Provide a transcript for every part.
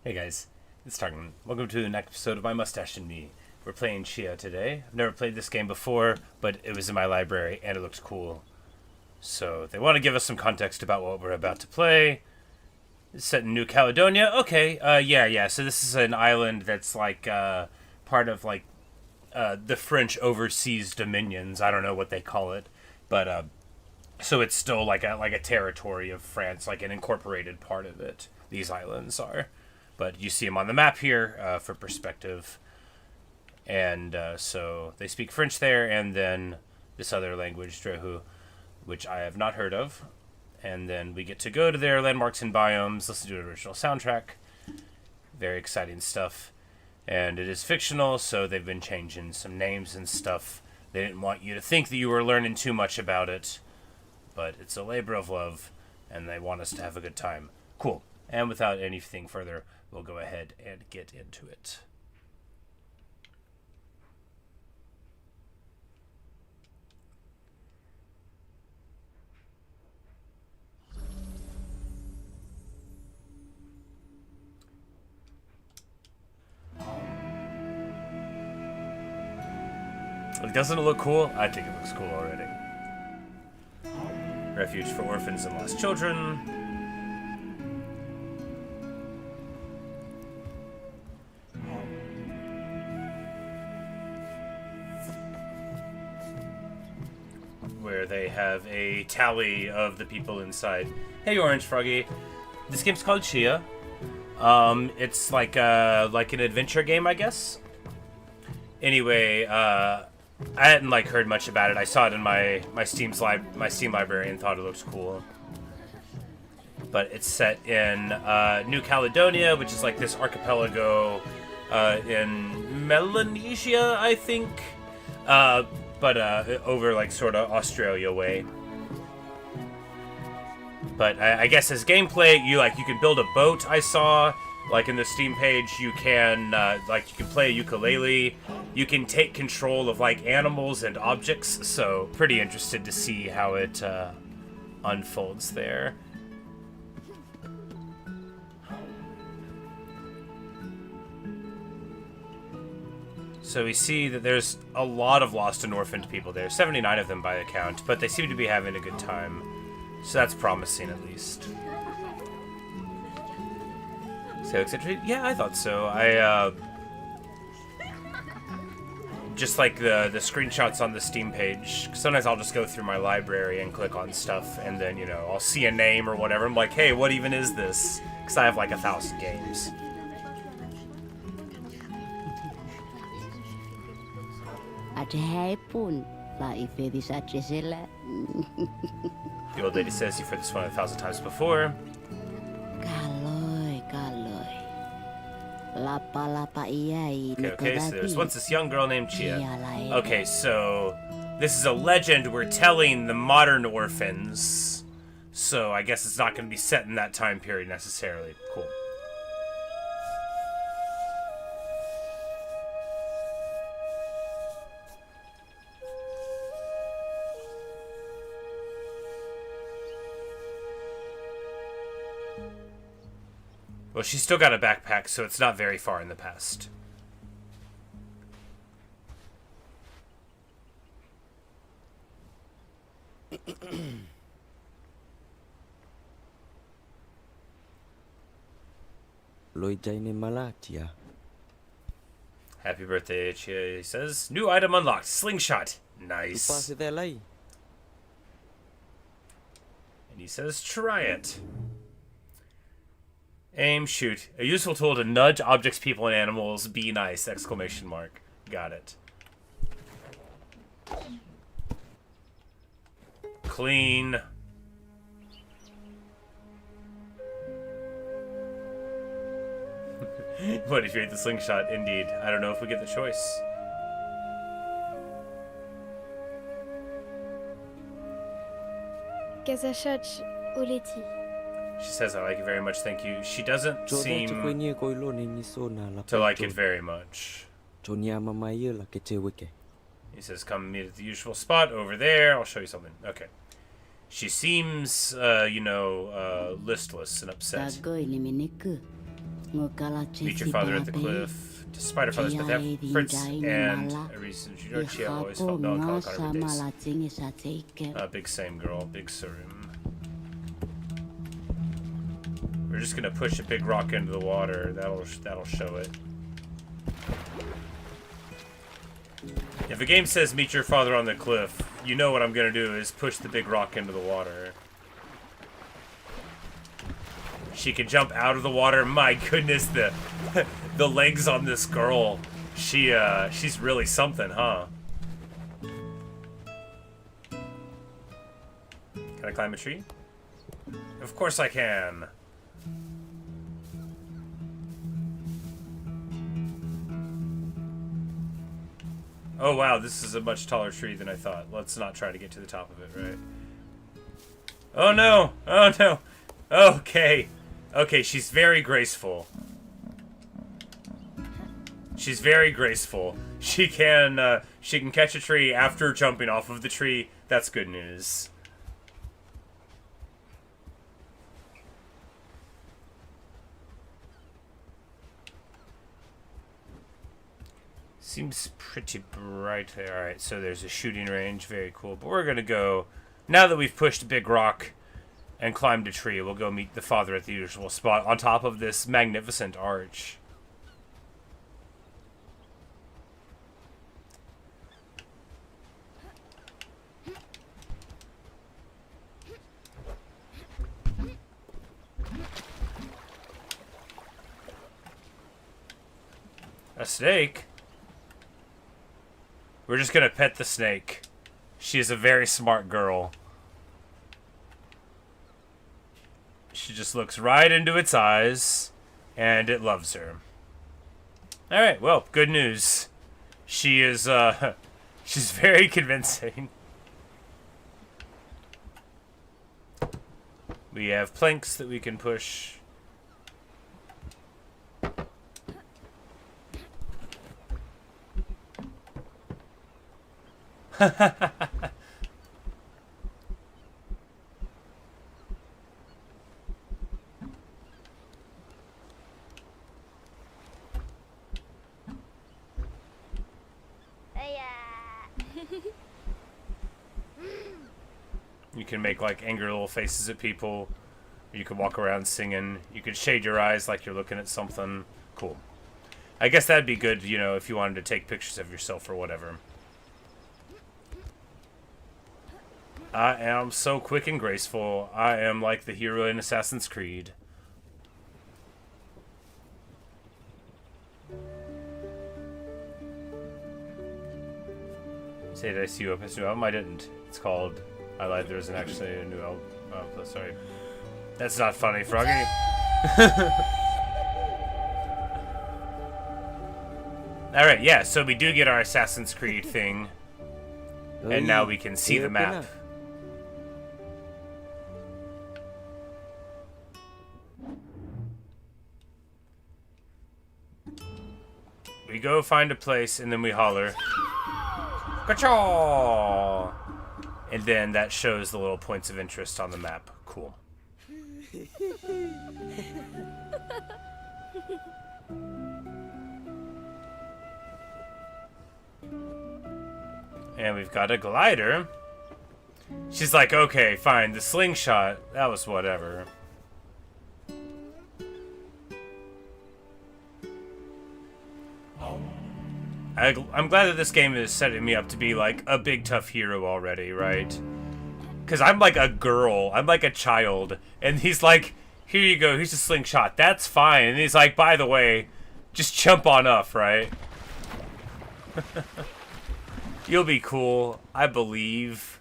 Hey guys, it's Tarkin. Welcome to the next episode of My Mustache and Me. We're playing Tchia today. I've never played this game before, but it was in my library and it looks cool. So they want to give us some context about what we're about to play. It's set in New Caledonia. Okay, yeah. So this is an island that's like part of like the French overseas dominions. I don't know what they call it, but so it's still like a territory of France, like an incorporated part of it. These islands are. But you see them on the map here for perspective. And so they speak French there, and then this other language, Drehu, which I have not heard of. And then we get to go to their landmarks and biomes, listen to an original soundtrack. Very exciting stuff. And it is fictional, so they've been changing some names and stuff. They didn't want you to think that you were learning too much about it. But it's a labor of love, and they want us to have a good time. Cool. And without anything further, we'll go ahead and get into it. Doesn't it look cool? I think it looks cool already. Refuge for orphans and lost children. Where they have a tally of the people inside. Hey, Orange Froggy. This game's called Tchia. It's like an adventure game, I guess. Anyway, I hadn't heard much about it. I saw it in my Steam library and thought it looked cool. But it's set in New Caledonia, which is like this archipelago in Melanesia, I think. But over like sort of Australia way. But I guess as gameplay, you can build a boat. I saw like in the Steam page, you can play a ukulele. You can take control of like animals and objects. So pretty interested to see how it unfolds there. So we see that there's a lot of lost and orphaned people there, 79 of them by the count, but they seem to be having a good time. So that's promising, at least. So excited? Yeah, I thought so. I just like the screenshots on the Steam page. Sometimes I'll just go through my library and click on stuff, and then, I'll see a name or whatever. I'm like, hey, what even is this? Because I have like 1,000 games. The old lady says you've heard this one 1,000 times before. Okay, so there's once this young girl named Tchia. Okay, so this is a legend we're telling the modern orphans. So I guess it's not going to be set in that time period necessarily. Cool. Well, she's still got a backpack, so it's not very far in the past. Happy birthday, Tchia, he says. New item unlocked. Slingshot. Nice. And he says, try it. Aim, shoot. A useful tool to nudge objects, people, and animals. Be nice! Exclamation mark. Got it. Clean. What if you hate the slingshot? Indeed. I don't know if we get the choice. She says, I like it very much, thank you. She doesn't seem to like it very much. He says, come meet at the usual spot over there. I'll show you something. Okay. She seems, listless and upset. Meet your father at the cliff. Despite her father's death, efforts and a reason, Tchia always felt melancholic on her days. Big same girl, big serum. We're just gonna push a big rock into the water. That'll show it. If a game says meet your father on the cliff, you know what I'm gonna do is push the big rock into the water. She can jump out of the water. My goodness, the the legs on this girl. She's really something, huh? Can I climb a tree? Of course I can. Oh wow, this is a much taller tree than I thought. Let's not try to get to the top of it, right? Oh no! Oh no! Okay. Okay, she's very graceful. She's very graceful. She can catch a tree after jumping off of the tree. That's good news. Seems pretty bright there. Alright, so there's a shooting range. Very cool. But we're going to go, now that we've pushed a big rock and climbed a tree, we'll go meet the father at the usual spot on top of this magnificent arch. A snake? We're just gonna pet the snake. She is a very smart girl. She just looks right into its eyes, and it loves her. Alright, well, good news. She is, she's very convincing. We have planks that we can push. You can make like angry little faces at people. You can walk around singing. You can shade your eyes like you're looking at something. Cool. I guess that'd be good, you know, if you wanted to take pictures of yourself or whatever. I am so quick and graceful. I am like the hero in Assassin's Creed. Say, did I see you up as new album? I didn't. It's called... I lied, there isn't actually a new album. Oh, sorry. That's not funny, Froggy. Alright, yeah, so we do get our Assassin's Creed thing. And now we can see the map. We go find a place, and then we holler. Ka-chaw! And then that shows the little points of interest on the map. Cool. And we've got a glider. She's like, okay, fine, the slingshot, that was whatever. I'm glad that this game is setting me up to be like a big tough hero already, right? Because I'm like a girl, I'm like a child, and he's like, here you go, here's a slingshot, that's fine. And he's like, by the way, just jump on up, right? You'll be cool, I believe.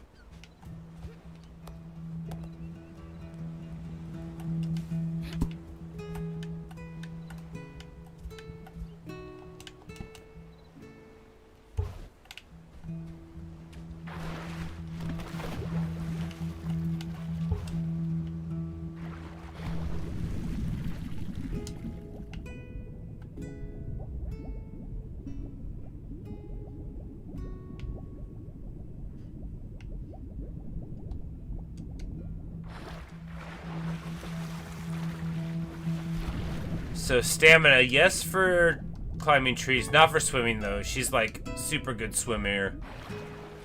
So stamina, yes for climbing trees, not for swimming though. She's like super good swimmer.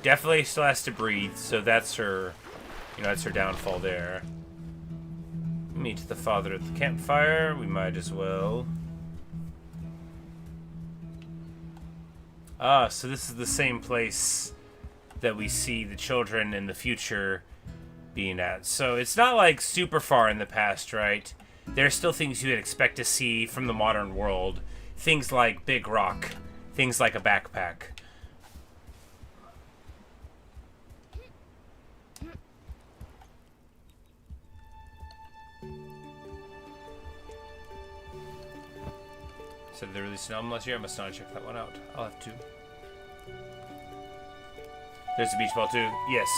Definitely still has to breathe, so that's her, that's her downfall there. Meet the father at the campfire. We might as well. Ah, so this is the same place that we see the children in the future being at. So it's not like super far in the past, right? There are still things you would expect to see from the modern world. Things like big rock. Things like a backpack. So they're releasing an album last year. I must not check that one out. I'll have to. There's the beach ball too. Yes.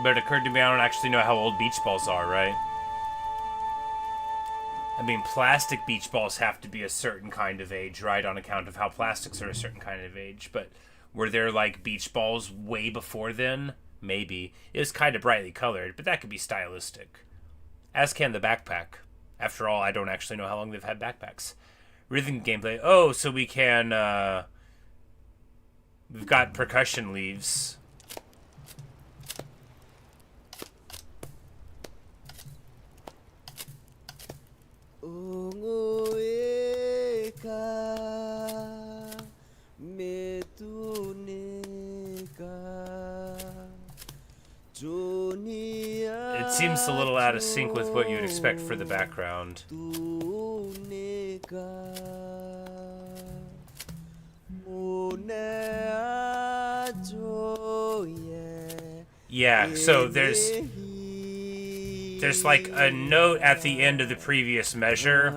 But it occurred to me I don't actually know how old beach balls are, right? I mean, plastic beach balls have to be a certain kind of age, right? On account of how plastics are a certain kind of age. But were there, like, beach balls way before then? Maybe. It was kind of brightly colored, but that could be stylistic. As can the backpack. After all, I don't actually know how long they've had backpacks. Rhythm gameplay. Oh, so we can, we've got percussion leaves. It seems a little out of sync with what you'd expect for the background. Yeah, so there's like a note at the end of the previous measure,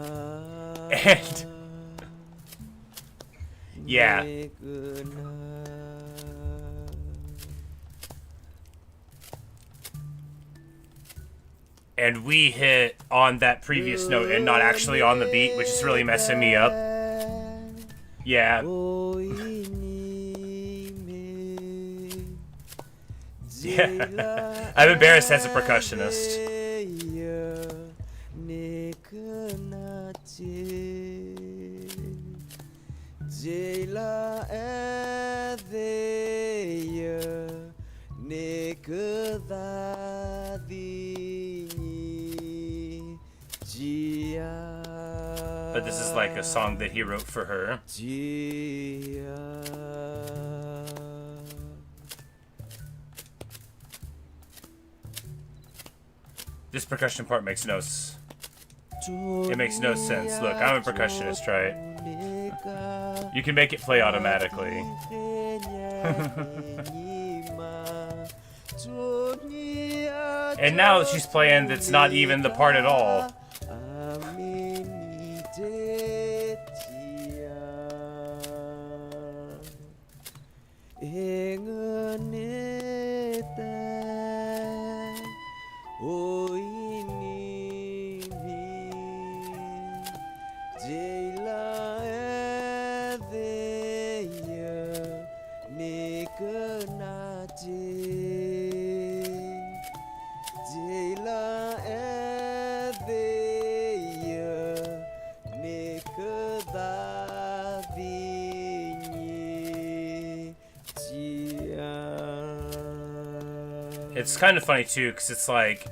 and yeah. And we hit on that previous note and not actually on the beat, which is really messing me up. Yeah. Yeah. I'm embarrassed as a percussionist. But this is like a song that he wrote for her. This percussion part makes no sense. It makes no sense. Look, I'm a percussionist, right? You can make it play automatically. And now she's playing that's not even the part at all. It's kind of funny too, because it's like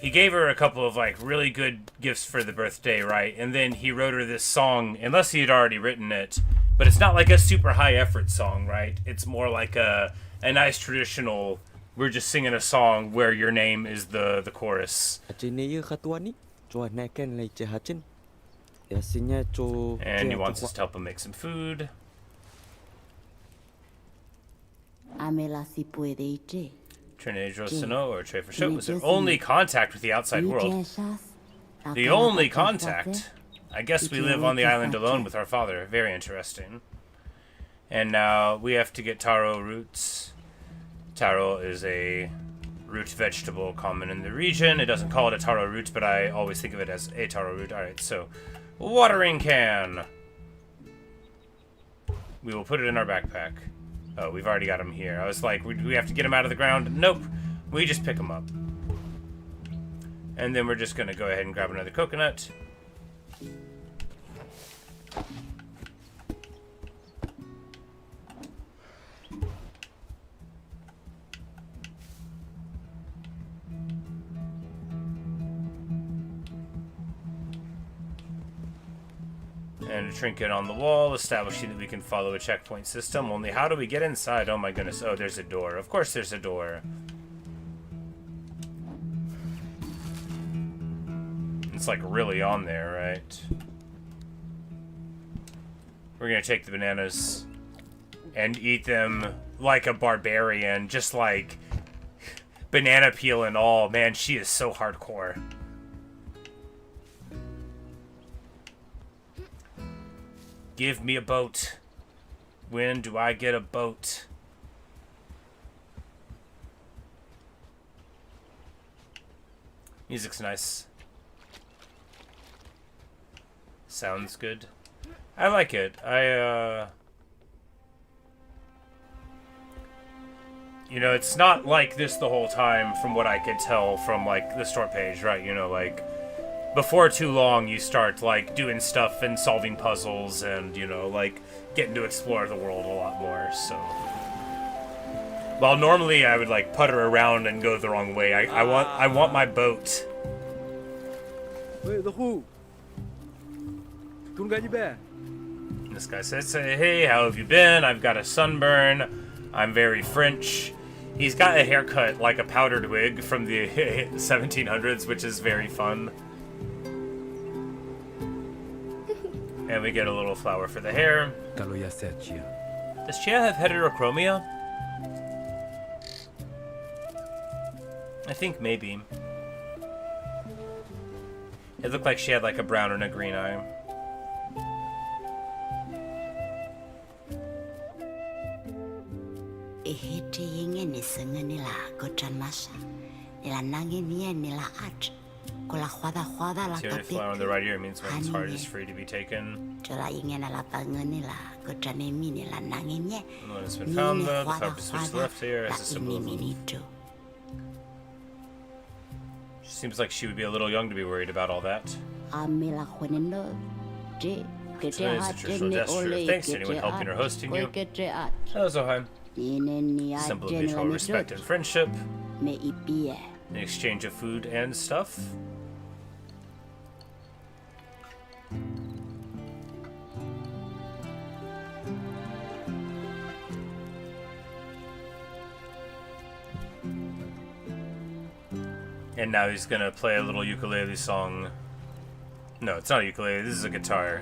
he gave her a couple of like really good gifts for the birthday, right? And then he wrote her this song, unless he had already written it, but it's not like a super high effort song, right? It's more like a nice traditional, we're just singing a song where your name is the chorus. And he wants us to help him make some food. Trinidad or Trey for show was their only contact with the outside world. The only contact. I guess we live on the island alone with our father. Very interesting. And now we have to get taro roots. Taro is a root vegetable common in the region. It doesn't call it a taro root, but I always think of it as a taro root. Alright, so watering can. We will put it in our backpack. Oh, we've already got him here. I was like, we have to get him out of the ground. Nope. We just pick him up. And then we're just going to go ahead and grab another coconut. And a trinket on the wall, establishing that we can follow a checkpoint system. Only how do we get inside? Oh my goodness. Oh, there's a door. Of course there's a door. It's like really on there, right? We're gonna take the bananas and eat them like a barbarian, just like banana peel and all. Man, she is so hardcore. Give me a boat. When do I get a boat? Music's nice. Sounds good. I like it. You know, it's not like this the whole time from what I could tell from, like, the store page, right? You know, like, before too long you start, like, doing stuff and solving puzzles and, you know, like, getting to explore the world a lot more, so... While normally I would, like, putter around and go the wrong way, I want my boat. Wait, the who? This guy says, hey, how have you been? I've got a sunburn. I'm very French. He's got a haircut like a powdered wig from the 1700s, which is very fun. And we get a little flower for the hair. Does Tchia have heterochromia? I think maybe. It looked like she had like a brown and a green eye. The only flower on the right ear means one's heart is free to be taken. The one has been found, though. The flower switched left ear as a symbol of love. She seems like she would be a little young to be worried about all that. Today is a traditional gesture of thanks to anyone helping or hosting you. Hello, Zohan. Symbol of mutual respect and friendship. An exchange of food and stuff. And now he's gonna play a little ukulele song. No, it's not a ukulele, this is a guitar.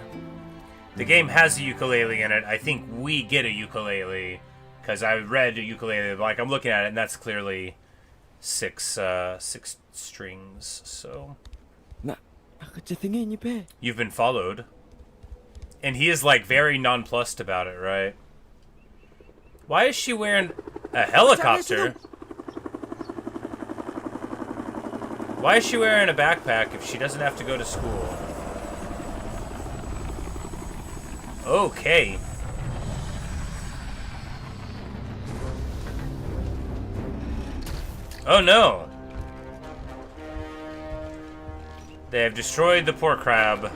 The game has a ukulele in it. I think we get a ukulele. Because I read a ukulele, like I'm looking at it, and that's clearly six strings, so... You've been followed. And he is, like, very nonplussed about it, right? Why is she wearing a helicopter? Why is she wearing a backpack if she doesn't have to go to school? Okay. Oh no! They have destroyed the poor crab.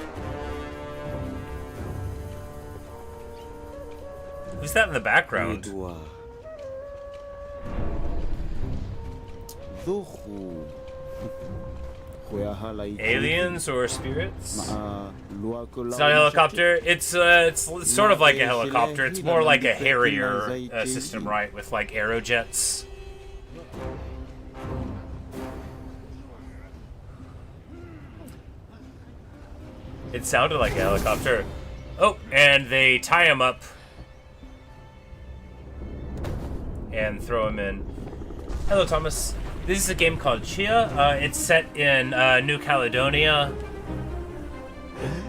Who's that in the background? Aliens or spirits? It's not a helicopter. It's sort of like a helicopter. It's more like a Harrier system, right? With like aerojets. It sounded like a helicopter. Oh, and they tie him up and throw him in. Hello, Thomas. This is a game called Tchia. It's set in New Caledonia,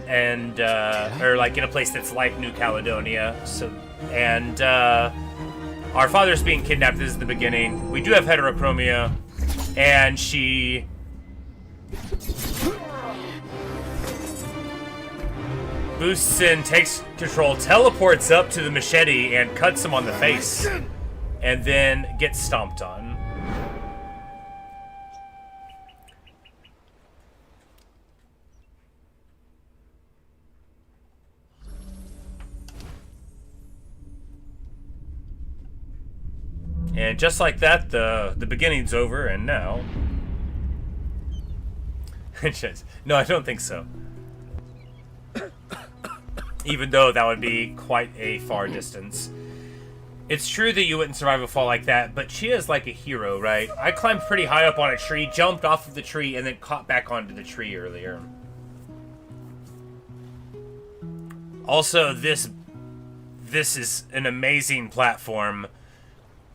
and or like in a place that's like New Caledonia. So, and our father's being kidnapped. This is the beginning. We do have heterochromia, and she boosts in, takes control, teleports up to the machete, and cuts him on the face, and then gets stomped on. And just like that, the beginning's over, and now... No, I don't think so. Even though that would be quite a far distance. It's true that you wouldn't survive a fall like that, but Tchia's like a hero, right? I climbed pretty high up on a tree, jumped off of the tree, and then caught back onto the tree earlier. Also, this is an amazing platform.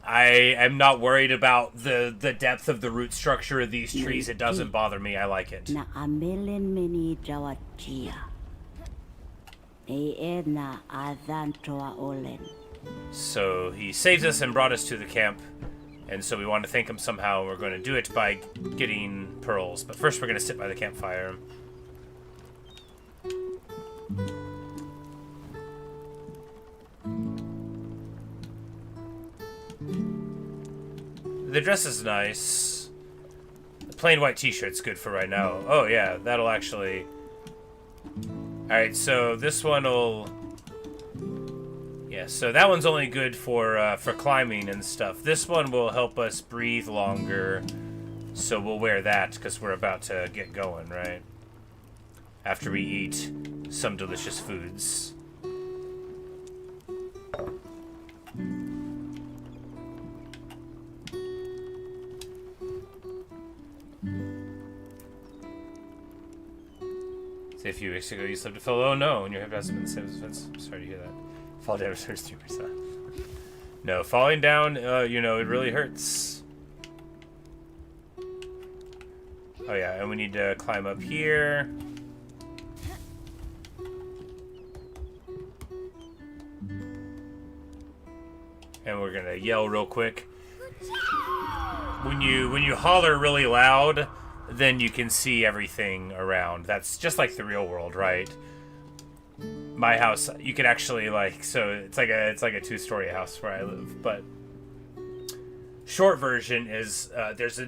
I am not worried about the depth of the root structure of these trees. It doesn't bother me. I like it. So he saves us and brought us to the camp, and so we want to thank him somehow. We're going to do it by getting pearls, but first we're going to sit by the campfire. The dress is nice. The plain white t-shirt's good for right now. Oh yeah, that'll actually... Alright, so this one will... Yeah, so that one's only good for climbing and stuff. This one will help us breathe longer, so we'll wear that because we're about to get going, right? After we eat some delicious foods. Say a few weeks ago you slipped and fell. Oh no, and your hip hasn't been the same as offense. I'm sorry to hear that. Fall damage hurts 2%. No, falling down, you know, it really hurts. Oh yeah, and we need to climb up here. And we're gonna yell real quick. When you holler really loud, then you can see everything around. That's just like the real world, right? My house, you can actually like, so it's like a two-story house where I live, but short version is there's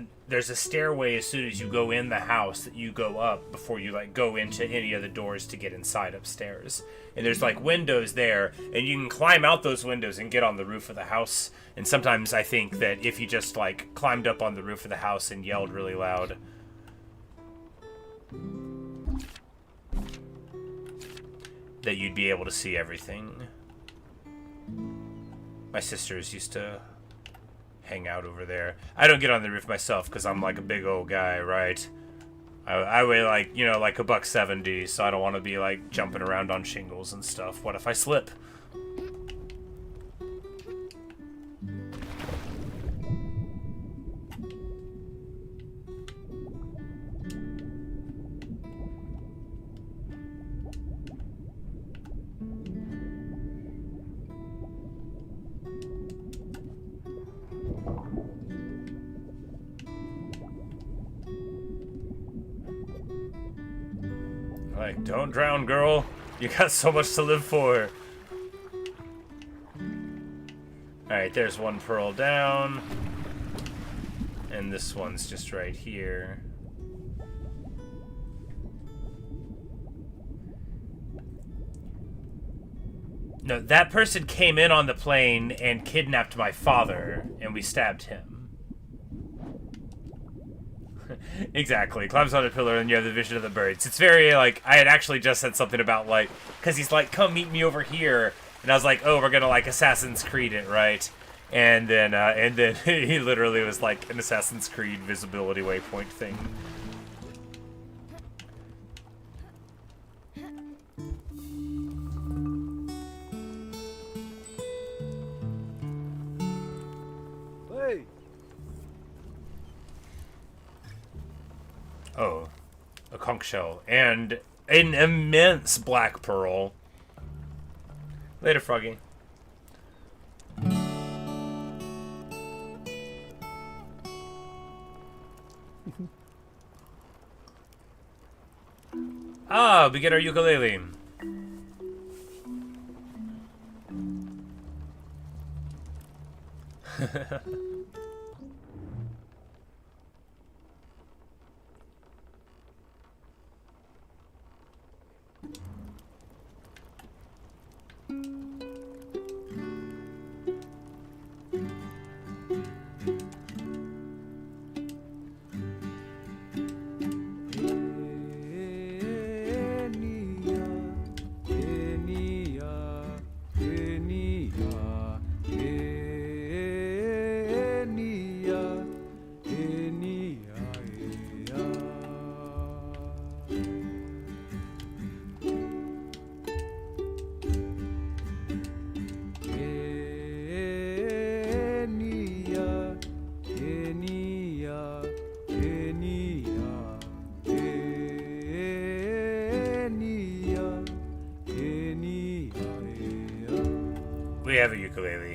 a stairway as soon as you go in the house that you go up before you like go into any of the doors to get inside upstairs. And there's like windows there, and you can climb out those windows and get on the roof of the house. And sometimes I think that if you just like climbed up on the roof of the house and yelled really loud, that you'd be able to see everything. My sisters used to hang out over there. I don't get on the roof myself because I'm like a big old guy, right? I weigh like, you know, like $170, so I don't want to be like jumping around on shingles and stuff. What if I slip? Like, don't drown, girl. You got so much to live for. Alright, there's one pearl down. And this one's just right here. No, that person came in on the plane and kidnapped my father, and we stabbed him. Exactly. Climbs on a pillar and you have the vision of the birds. It's very, like, I had actually just said something about, like, because he's like, come meet me over here. And I was like, oh, we're gonna, like, Assassin's Creed it, right? And then he literally was like an Assassin's Creed visibility waypoint thing. Hey! Oh, a conch shell and an immense black pearl. Later, Froggy. Ah, we get our ukulele.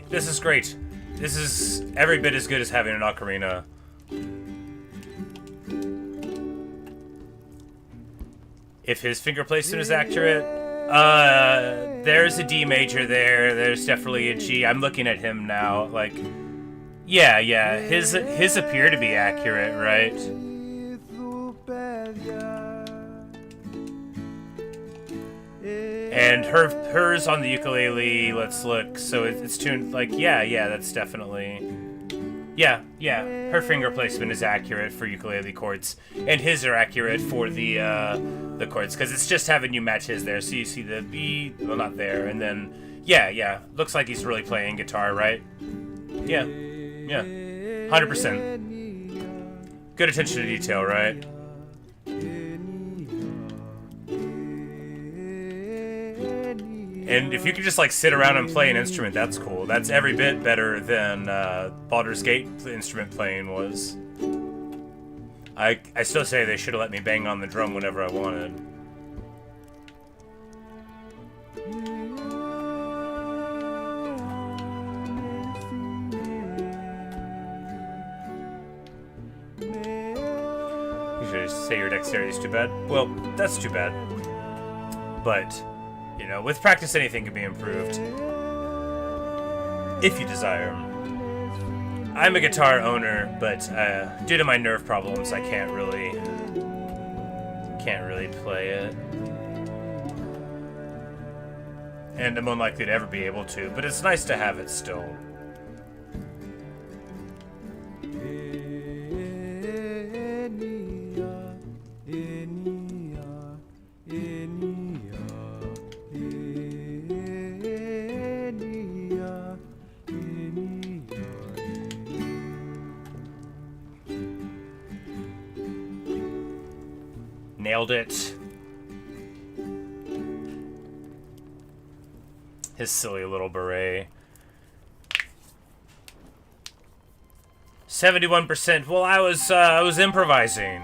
great. This is great. This is every bit as good as having an ocarina. If his finger placement is accurate, there's a D major there. There's definitely a G. I'm looking at him now. Like, yeah. His appear to be accurate, right? And hers on the ukulele. Let's look. So it's tuned like yeah. That's definitely. Yeah, her finger placement is accurate for ukulele chords, and his are accurate for the chords, because it's just having you match his there. So you see the B, well, not there, and then yeah, looks like he's really playing guitar, right? Yeah, 100%. Good attention to detail, right? And if you could just like sit around and play an instrument, that's cool. That's every bit better than Baldur's Gate instrument playing was. I still say they should have let me bang on the drum whenever I wanted. You should say your dexterity is too bad. Well, that's too bad. But you know, with practice, anything can be improved. If you desire. I'm a guitar owner, but due to my nerve problems, I can't really play it. And I'm unlikely to ever be able to, but it's nice to have it still. Nailed it. His silly little beret. 71%. Well, I was improvising.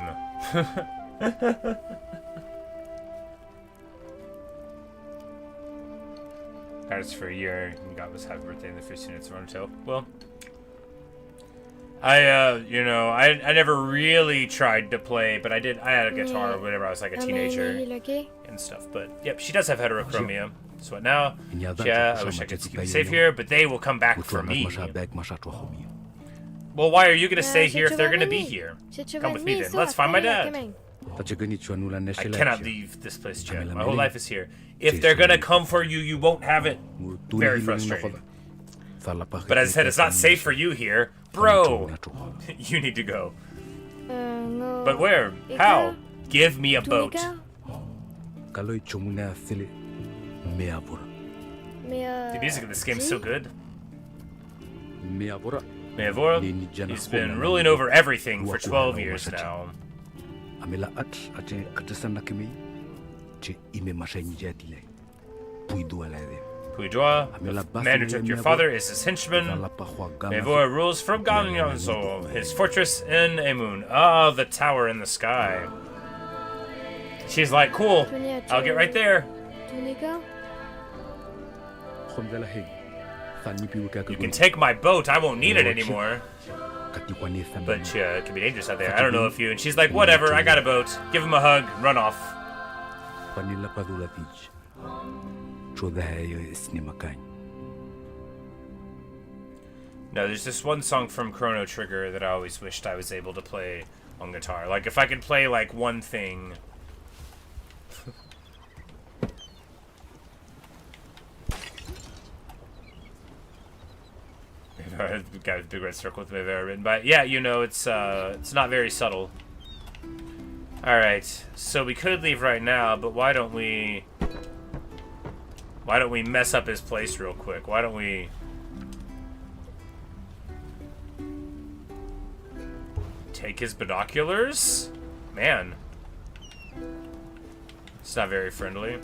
Artist for a year and got his happy birthday in the 15 minutes of Undertale. Well, I never really tried to play, but I had a guitar whenever I was like a teenager and stuff. But yep, she does have heterochromia. So what now? Yeah, I wish I could keep it safe here, but they will come back for me. Well, why are you gonna stay here if they're gonna be here? Come with me then. Let's find my dad. I cannot leave this place, Tchia. My whole life is here. If they're gonna come for you, you won't have it. Very frustrating. But as I said, it's not safe for you here. Bro, you need to go. But where? How? Give me a boat. The music in this game is so good. Meavora, he's been ruling over everything for 12 years now. Puidua, the man who took your father, is his henchman. Meavora rules from Ganyanzo, his fortress in Emun. Ah, the tower in the sky. She's like, cool, I'll get right there. You can take my boat, I won't need it anymore. But it can be dangerous out there. I don't know if you... And she's like, whatever, I got a boat. Give him a hug, run off. No, there's this one song from Chrono Trigger that I always wished I was able to play on guitar. Like, if I could play, like, one thing... Got a big red circle with Meavora written, but yeah, you know, it's not very subtle. All right, so we could leave right now, but why don't we mess up his place real quick? Why don't we take his binoculars? Man, it's not very friendly.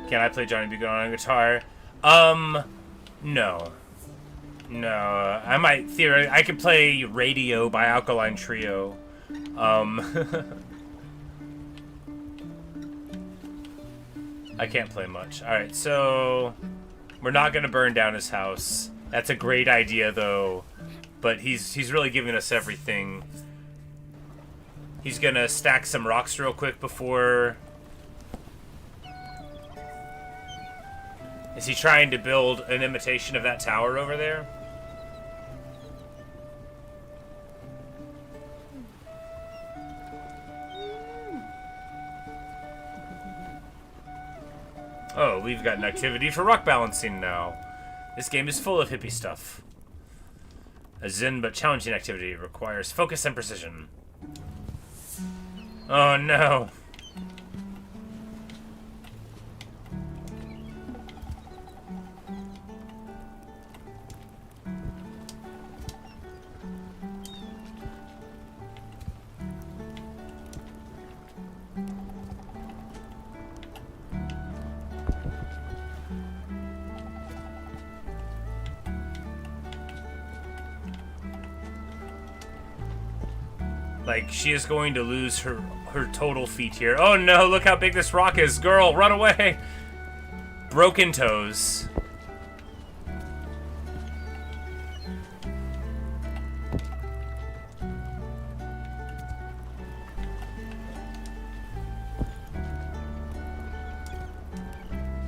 Can I play Johnny B. Good on a guitar? No. No, I might theoretically. I could play Radio by Alkaline Trio. I can't play much. Alright, so we're not gonna burn down his house. That's a great idea though. But he's really giving us everything. He's gonna stack some rocks real quick before. Is he trying to build an imitation of that tower over there? Oh, we've got an activity for rock balancing now. This game is full of hippie stuff. A zen but challenging activity requires focus and precision. Oh no. Like, she is going to lose her total feet here. Oh no, look how big this rock is. Girl, run away! Broken toes.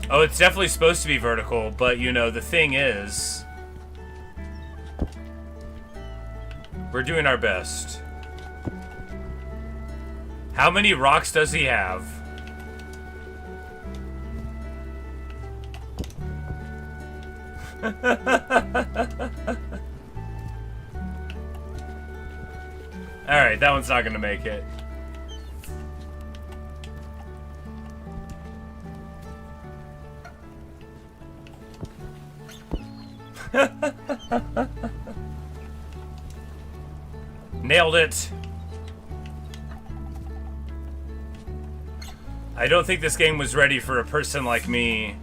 Oh, it's definitely supposed to be vertical, but you know, the thing is, we're doing our best. How many rocks does he have? Alright, that one's not gonna make it. Nailed it! I don't think this game was ready for a person like me.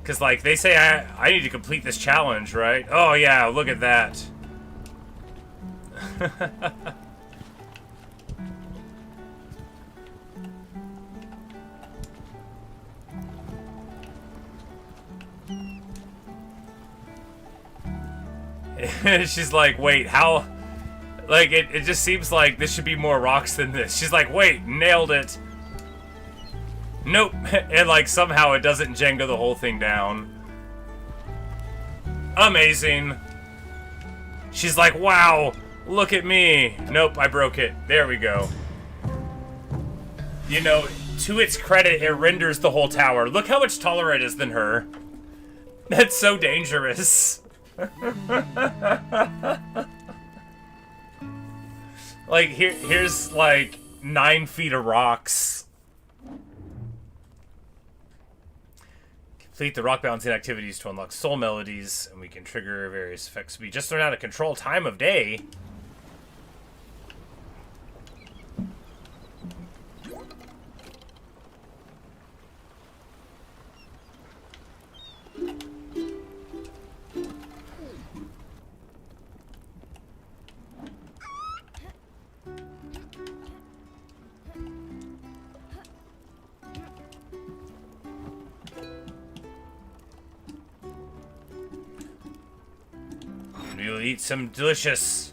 Because, like, they say I need to complete this challenge, right? Oh, yeah, look at that. She's like, wait, how? Like, it just seems like this should be more rocks than this. She's like, wait, nailed it. Nope. And like somehow it doesn't Jenga the whole thing down. Amazing. She's like, wow, look at me. Nope, I broke it. There we go. You know, to its credit, it renders the whole tower. Look how much taller it is than her. That's so dangerous. Like, here's like 9 feet of rocks. Complete the rock balancing activities to unlock soul melodies, and we can trigger various effects. We just learned how to control time of day. We'll eat some delicious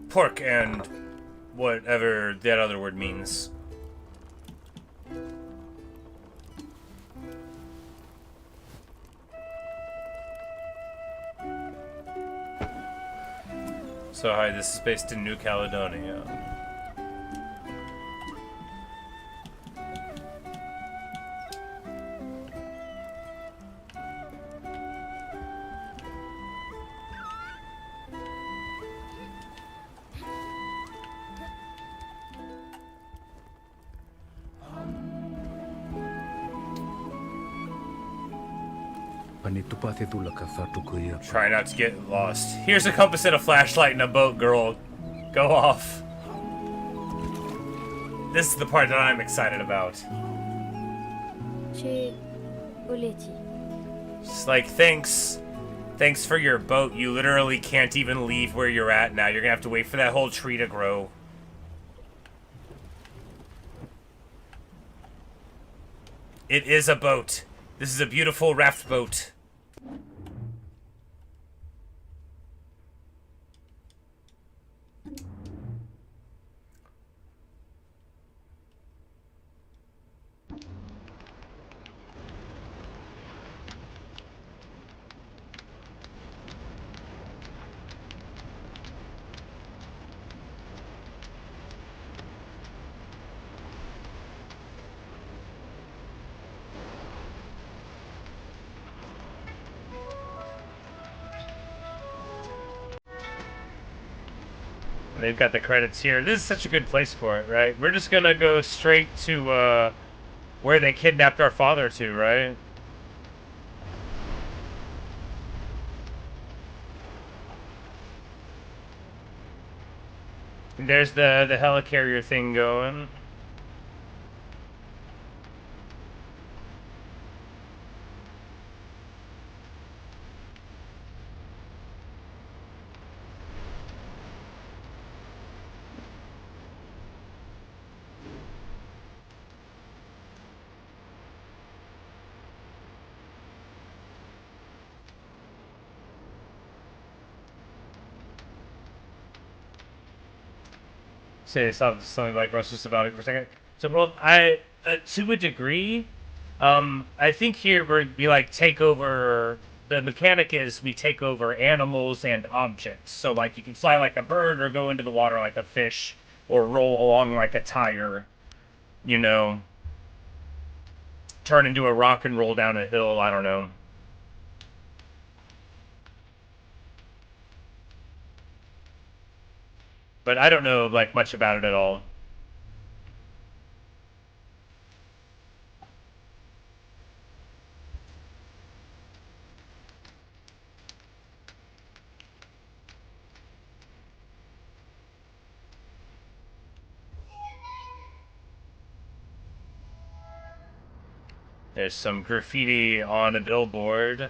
pork and whatever that other word means. So hi, this is based in New Caledonia. Try not to get lost. Here's a compass and a flashlight and a boat, girl. Go off. This is the part that I'm excited about. uleti. It's like, thanks. Thanks for your boat. You literally can't even leave where you're at now. You're gonna have to wait for that whole tree to grow. It is a boat. This is a beautiful raft boat. They've got the credits here. This is such a good place for it, right? We're just gonna go straight to where they kidnapped our father to, right? There's the helicarrier thing going. Say something like Russ was about it for a second. So, well, to a degree, I think here we'd be like take over. The mechanic is we take over animals and objects. So, like, you can fly like a bird or go into the water like a fish or roll along like a tire, you know, turn into a rock and roll down a hill. I don't know. But I don't know, like, much about it at all. There's some graffiti on a billboard.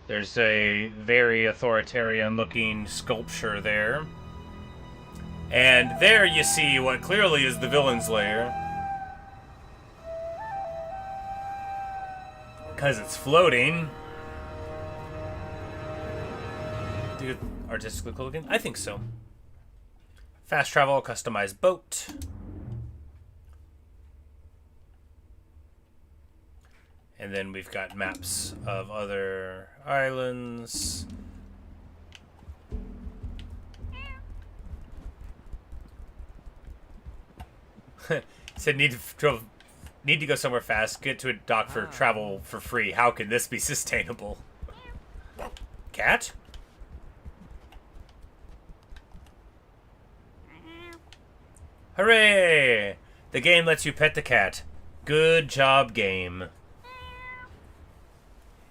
There's a very authoritarian looking sculpture there. And there you see what clearly is the villain's lair. Because it's floating. Dude, artistically cool looking? I think so. Fast travel, customized boat. And then we've got maps of other islands. Said need to go somewhere fast. Get to a dock for travel for free. How can this be sustainable? Cat? Hooray! The game lets you pet the cat. Good job, game.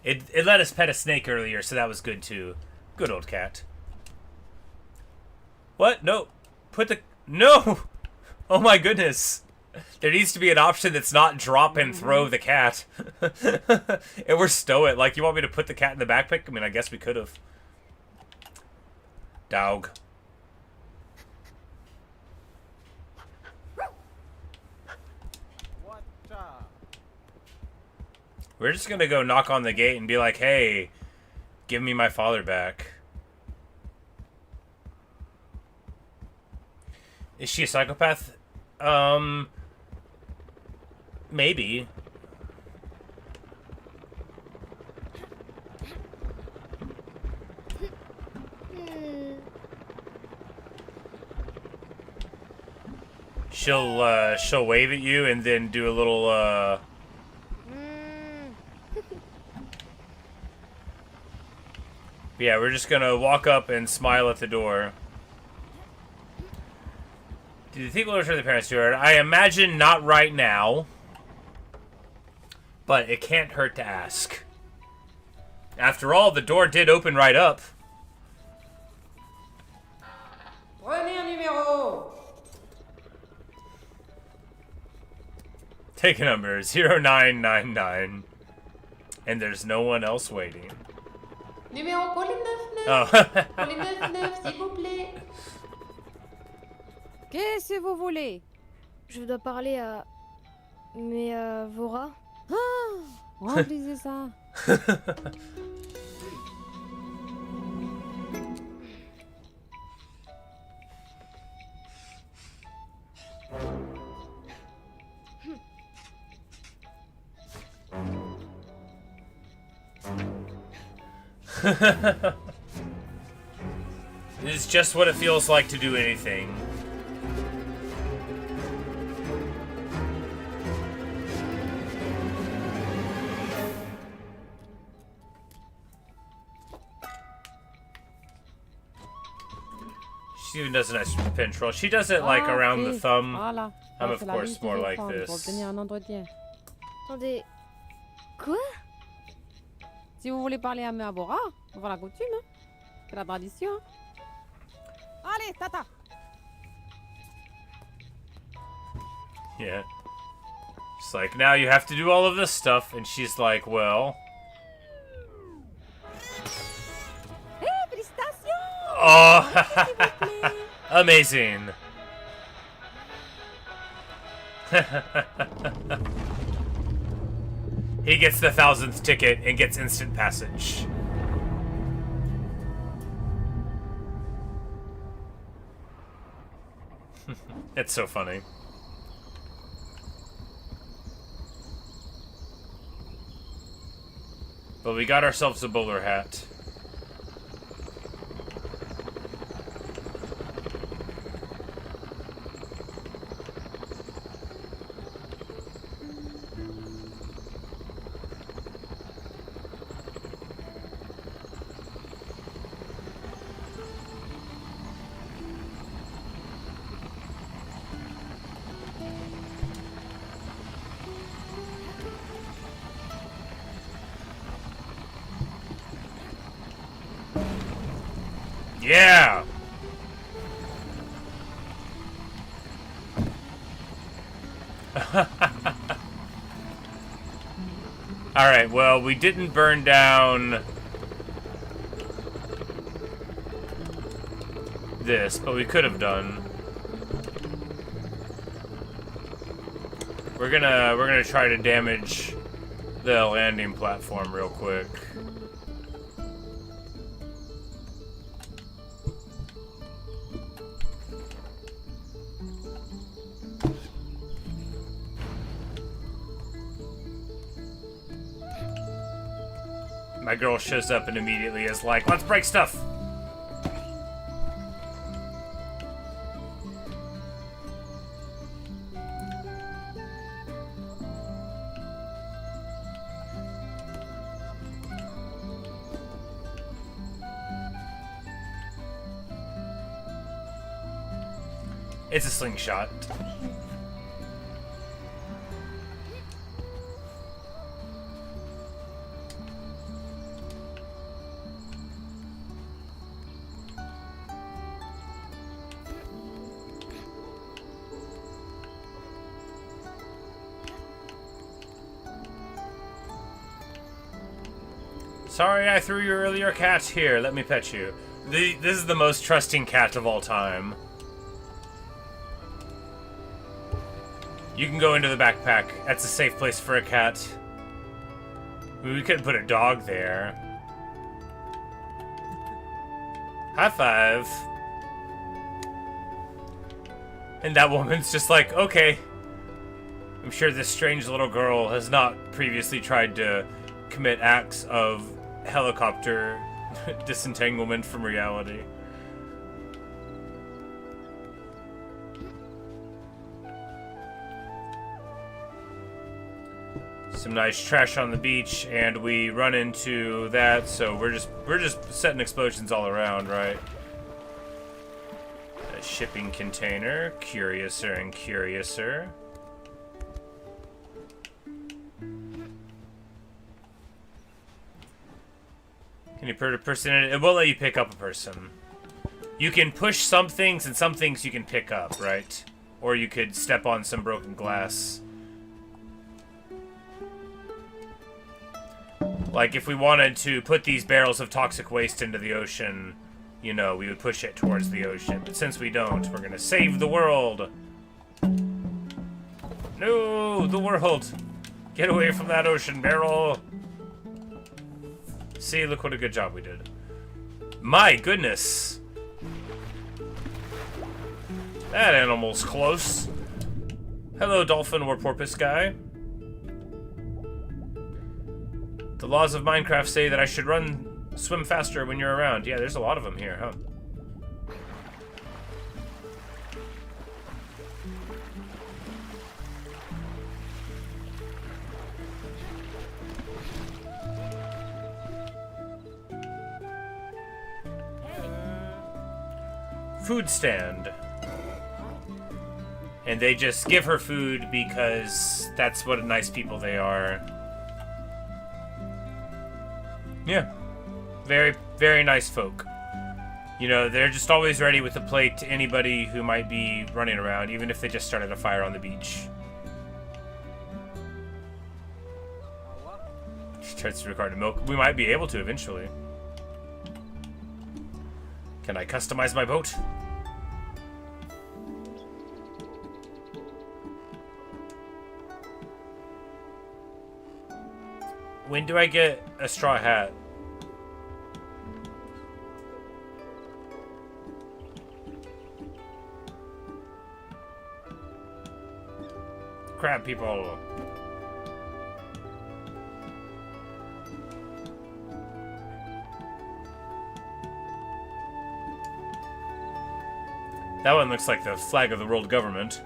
It let us pet a snake earlier, so that was good too. Good old cat. What? No. Put the... No! Oh my goodness. There needs to be an option that's not drop and throw the cat. And we're stow it. Like, you want me to put the cat in the backpack? I mean, I guess we could have. Dog. We're just gonna go knock on the gate and be like, hey, give me my father back. Is she a psychopath? Maybe. She'll wave at you and then do a little, Yeah, we're just gonna walk up and smile at the door. Do you think we'll return the parents to her? I imagine not right now. But it can't hurt to ask. After all, the door did open right up. Prenez un numéro. Take a number, 0999. And there's no one else waiting. Numéro pour les 9-9. Oh. Pour les 9-9, s'il vous plaît. Qu'est-ce que vous voulez? Je dois parler à... Mais Vora? Remplissez ça. It's just what it feels like to do anything. She even does a nice pin troll. She does it like around the Ok. thumb. Voilà. I'm Ça, of c'est la course liste more qu'il faut like prendre pour this. obtenir un entretien. Attendez... Quoi? Si vous voulez parler à Bora, on va la coutume. Hein. C'est la tradition. Allez, tata. Yeah. She's like, now you have to do all of this stuff. And she's like, well... Hey, félicitations! Oh! Amazing. He gets the 1000th ticket and gets instant passage. It's so funny. But we got ourselves a bowler hat. Yeah! Alright, well, we didn't burn down this, but we could have done. We're gonna try to damage the landing platform real quick. My girl shows up and immediately is like, let's break stuff! It's a slingshot. Sorry I threw your earlier cat. Here, let me pet you. This is the most trusting cat of all time. You can go into the backpack. That's a safe place for a cat. We could put a dog there. High five. And that woman's just like, okay. I'm sure this strange little girl has not previously tried to commit acts of helicopter disentanglement from reality. Some nice trash on the beach, and we run into that, so we're just setting explosions all around, right? A shipping container, curiouser and curiouser. Can you put a person in it? It won't let you pick up a person. You can push some things, and some things you can pick up, right? Or you could step on some broken glass. Like, if we wanted to put these barrels of toxic waste into the ocean, you know, we would push it towards the ocean. But since we don't, we're gonna save the world. No, the world. Get away from that ocean barrel. See, look what a good job we did. My goodness. That animal's close. Hello, dolphin or porpoise guy. The laws of Minecraft say that I should swim faster when you're around. Yeah, there's a lot of them here, huh? Food stand. And they just give her food because that's what nice people they are. Yeah. Very, very nice folk. You know, they're just always ready with a plate to anybody who might be running around, even if they just started a fire on the beach. She tries to record the milk. We might be able to eventually. Can I customize my boat? When do I get a straw hat? Crab people. That one looks like the flag of the world government.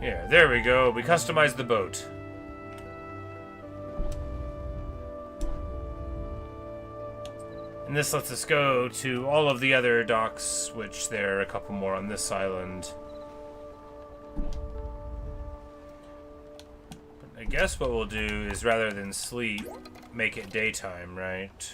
Yeah, there we go. We customized the boat. And this lets us go to all of the other docks, which there are a couple more on this island. But I guess what we'll do is, rather than sleep, make it daytime, right?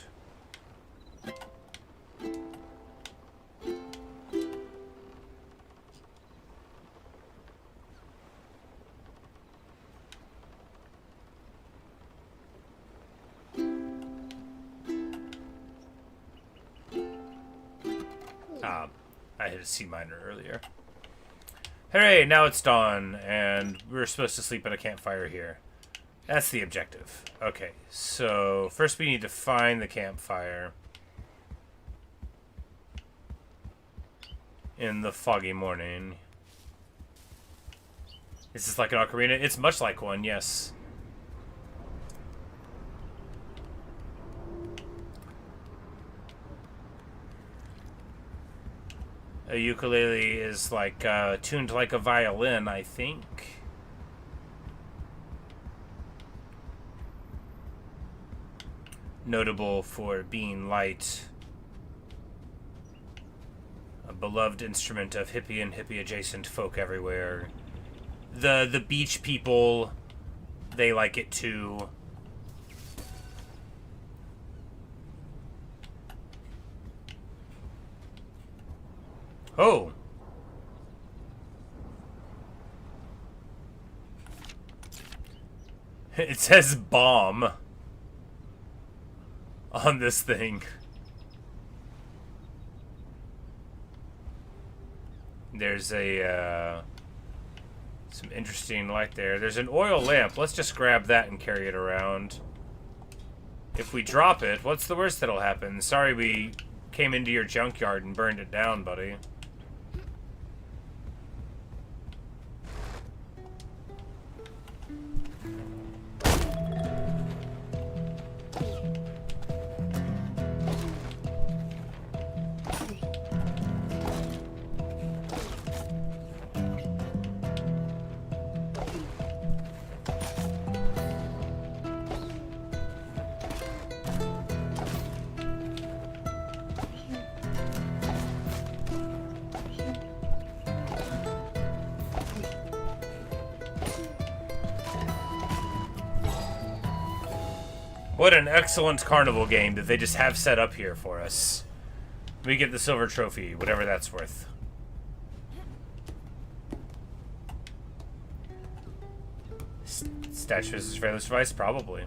I hit a C minor earlier. Hooray, now it's dawn, and we're supposed to sleep at a campfire here. That's the objective. Okay, so first we need to find the campfire in the foggy morning. Is this like an ocarina? It's much like one, yes. A ukulele is like tuned like a violin, I think. Notable for being light. A beloved instrument of hippie and hippie adjacent folk everywhere. The beach people, they like it too. Oh. It says bomb on this thing. There's a some interesting light there. There's an oil lamp. Let's just grab that and carry it around. If we drop it, what's the worst that'll happen? Sorry we came into your junkyard and burned it down, buddy. What an excellent carnival game that they just have set up here for us. We get the silver trophy, whatever that's worth. Statue is fearless device? Probably.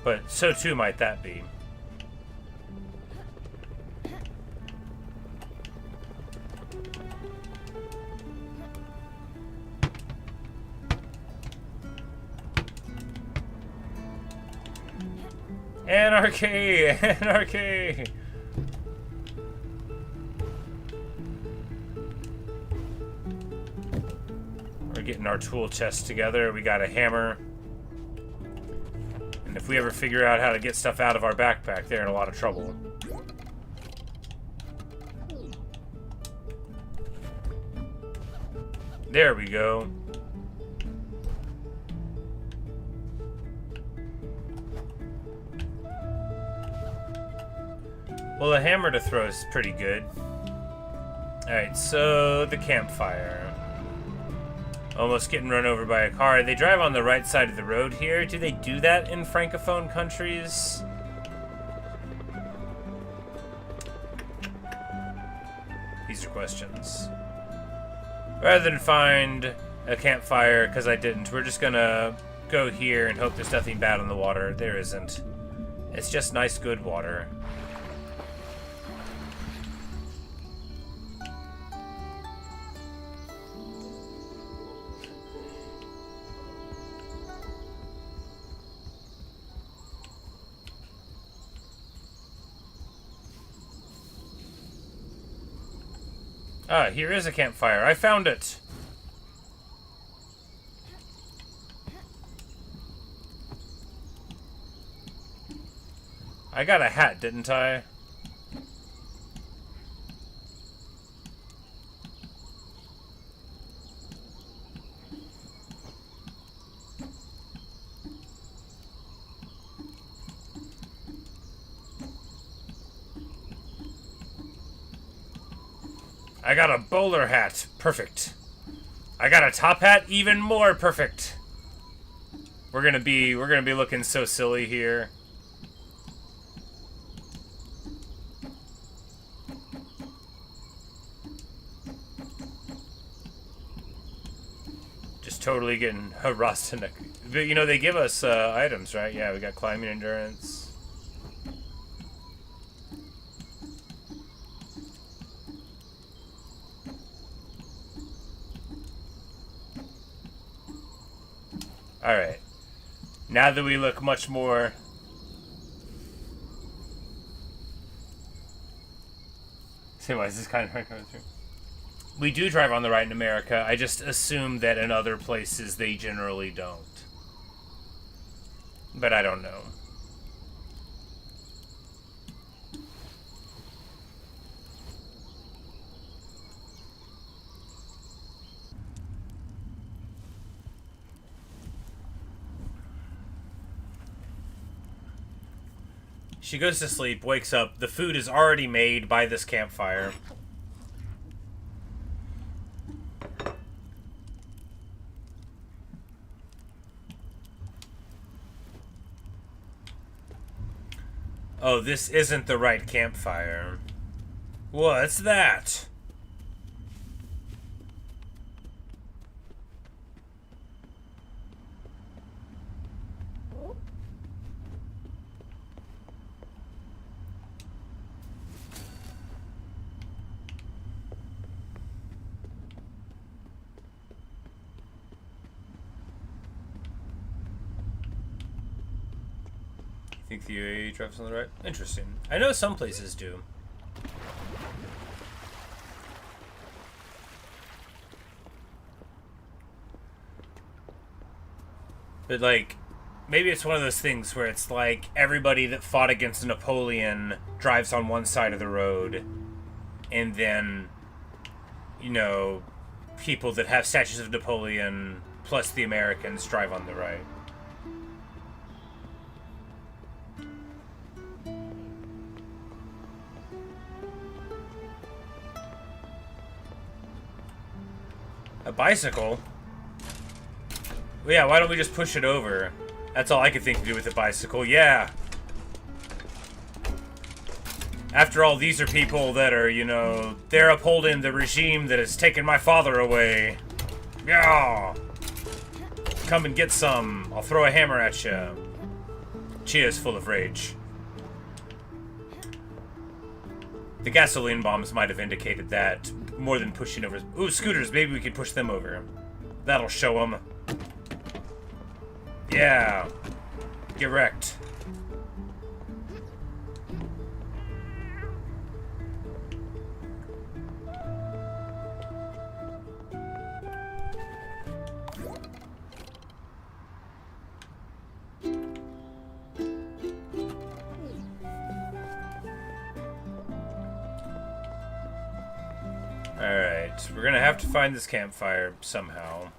But so too might that be. Anarchy! Anarchy! We're getting our tool chest together. We got a hammer. And if we ever figure out how to get stuff out of our backpack, they're in a lot of trouble. There we go. Well, a hammer to throw is pretty good. Alright, so the campfire. Almost getting run over by a car. They drive on the right side of the road here. Do they do that in Francophone countries? These are questions. Rather than find a campfire, because I didn't, we're just gonna go here and hope there's nothing bad on the water. There isn't. It's just nice, good water. Ah, here is a campfire. I found it! I got a hat, didn't I? I got a bowler hat. Perfect. I got a top hat. Even more perfect. We're gonna be looking so silly here. Just totally getting harassed in the... But, you know, they give us items, right? Yeah, we got climbing endurance. Alright. Now that we look much more... See, why is this kind of hard coming through? We do drive on the right in America. I just assume that in other places they generally don't. But I don't know. She goes to sleep, wakes up. The food is already made by this campfire. Oh, this isn't the right campfire. What's that? Think the UAE drives on the right? Interesting. I know some places do. But, like, maybe it's one of those things where it's like everybody that fought against Napoleon drives on one side of the road, and then, you know, people that have statues of Napoleon plus the Americans drive on the right. A bicycle? Well, yeah, why don't we just push it over? That's all I could think to do with a bicycle. Yeah. After all, these are people that are, you know, they're upholding the regime that has taken my father away. Yeah. Come and get some. I'll throw a hammer at you. Tchia is full of rage. The gasoline bombs might have indicated that more than pushing over. Ooh, scooters. Maybe we could push them over. That'll show them. Yeah. Get wrecked. Alright, we're gonna have to find this campfire somehow.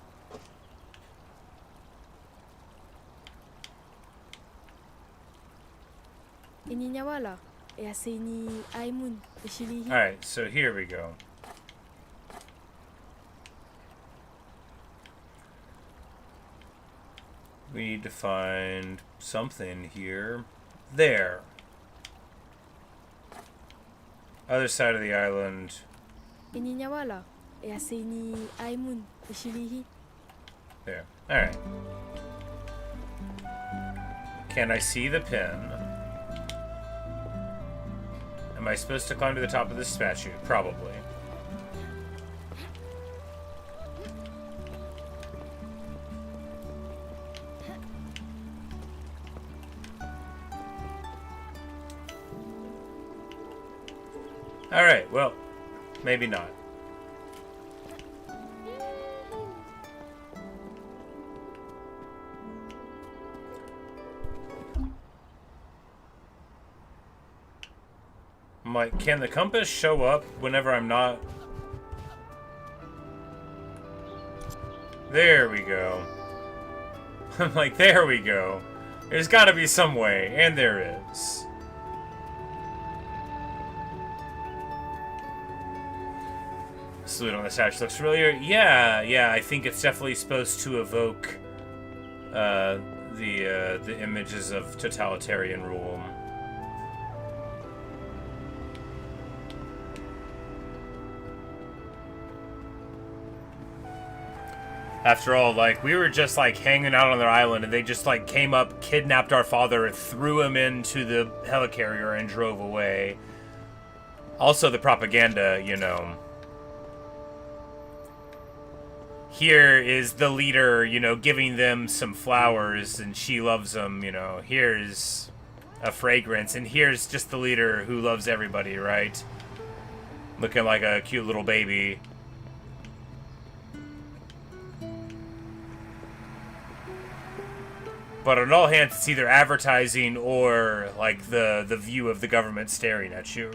Alright, so here we go. We need to find something here. There. Other side of the island. There. Alright. Can I see the pin? Am I supposed to climb to the top of this statue? Probably. Alright, well, maybe not. I'm like, can the compass show up whenever I'm not? There we go. I'm like, there we go. There's gotta be some way, and there is. Salute on the statue looks familiar. Yeah, I think it's definitely supposed to evoke the images of totalitarian rule. After all, like, we were just, like, hanging out on their island, and they just, like, came up, kidnapped our father, threw him into the helicarrier, and drove away. Also, the propaganda, you know. Here is the leader, you know, giving them some flowers, and she loves them, you know. Here's a fragrance, and here's just the leader who loves everybody, right? Looking like a cute little baby. But on all hands, it's either advertising or, like, the view of the government staring at you.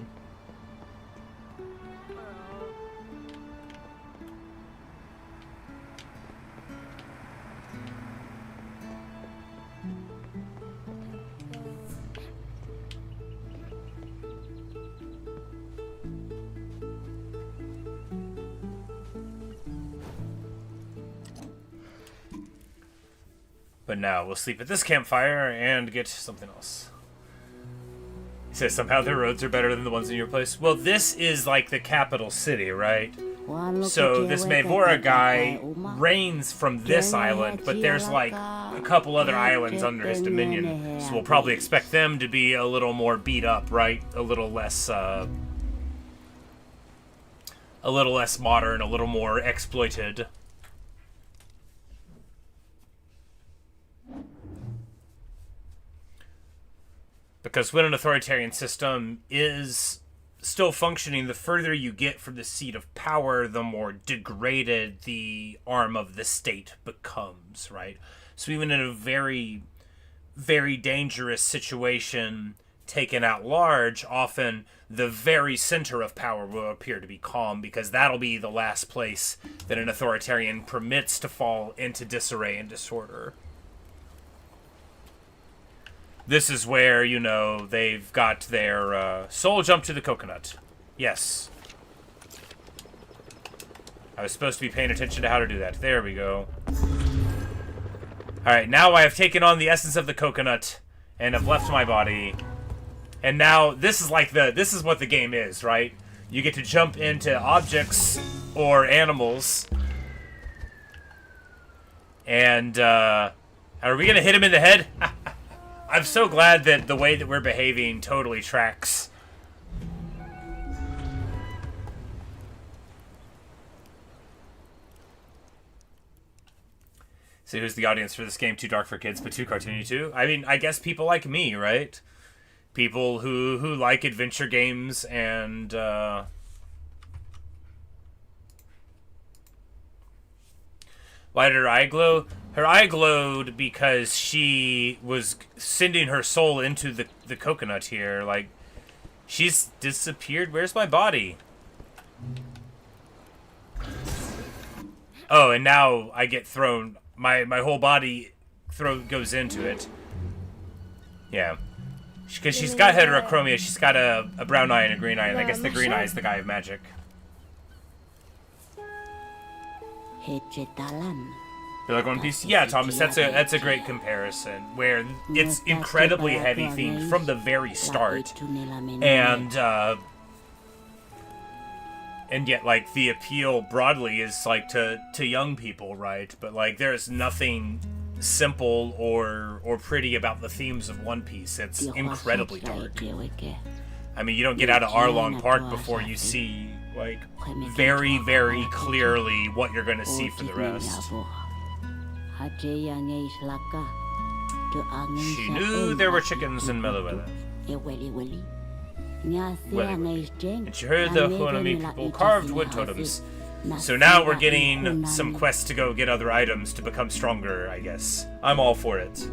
But now we'll sleep at this campfire and get something else. He says somehow their roads are better than the ones in your place. Well, this is like the capital city, right? So this Mavora guy reigns from this island, but there's like a couple other islands under his dominion. So we'll probably expect them to be a little more beat up, right? A little less modern, a little more exploited. Because when an authoritarian system is still functioning, the further you get from the seat of power, the more degraded the arm of the state becomes, right? So even in a very, very dangerous situation taken at large, often the very center of power will appear to be calm, because that'll be the last place that an authoritarian permits to fall into disarray and disorder. This is where, you know, they've got their soul jump to the coconut. Yes. I was supposed to be paying attention to how to do that. There we go. Alright, now I have taken on the essence of the coconut and have left my body. And now, this is like this is what the game is, right? You get to jump into objects or animals. And, are we gonna hit him in the head? I'm so glad that the way that we're behaving totally tracks. So who's the audience for this game? Too dark for kids, but too cartoony too? I mean, I guess people like me, right? People who like adventure games and, why did her eye glow? Her eye glowed because she was sending her soul into the coconut here. Like, she's disappeared. Where's my body? Oh, and now I get thrown. My whole body goes into it. Yeah. Because she's got heterochromia. She's got a brown eye and a green eye. And I guess the green eye is the guy of magic. You like One Piece? Yeah, Thomas, that's a great comparison. Where it's incredibly heavy themed from the very start. And yet, like, the appeal broadly is, like, to young people, right? But, like, there's nothing simple or pretty about the themes of One Piece. It's incredibly dark. I mean, you don't get out of Arlong Park before you see, like, very, very clearly what you're going to see for the rest. She knew there were chickens in Meluela. And she heard the Honami people carved wood totems. So now we're getting some quests to go get other items to become stronger, I guess. I'm all for it.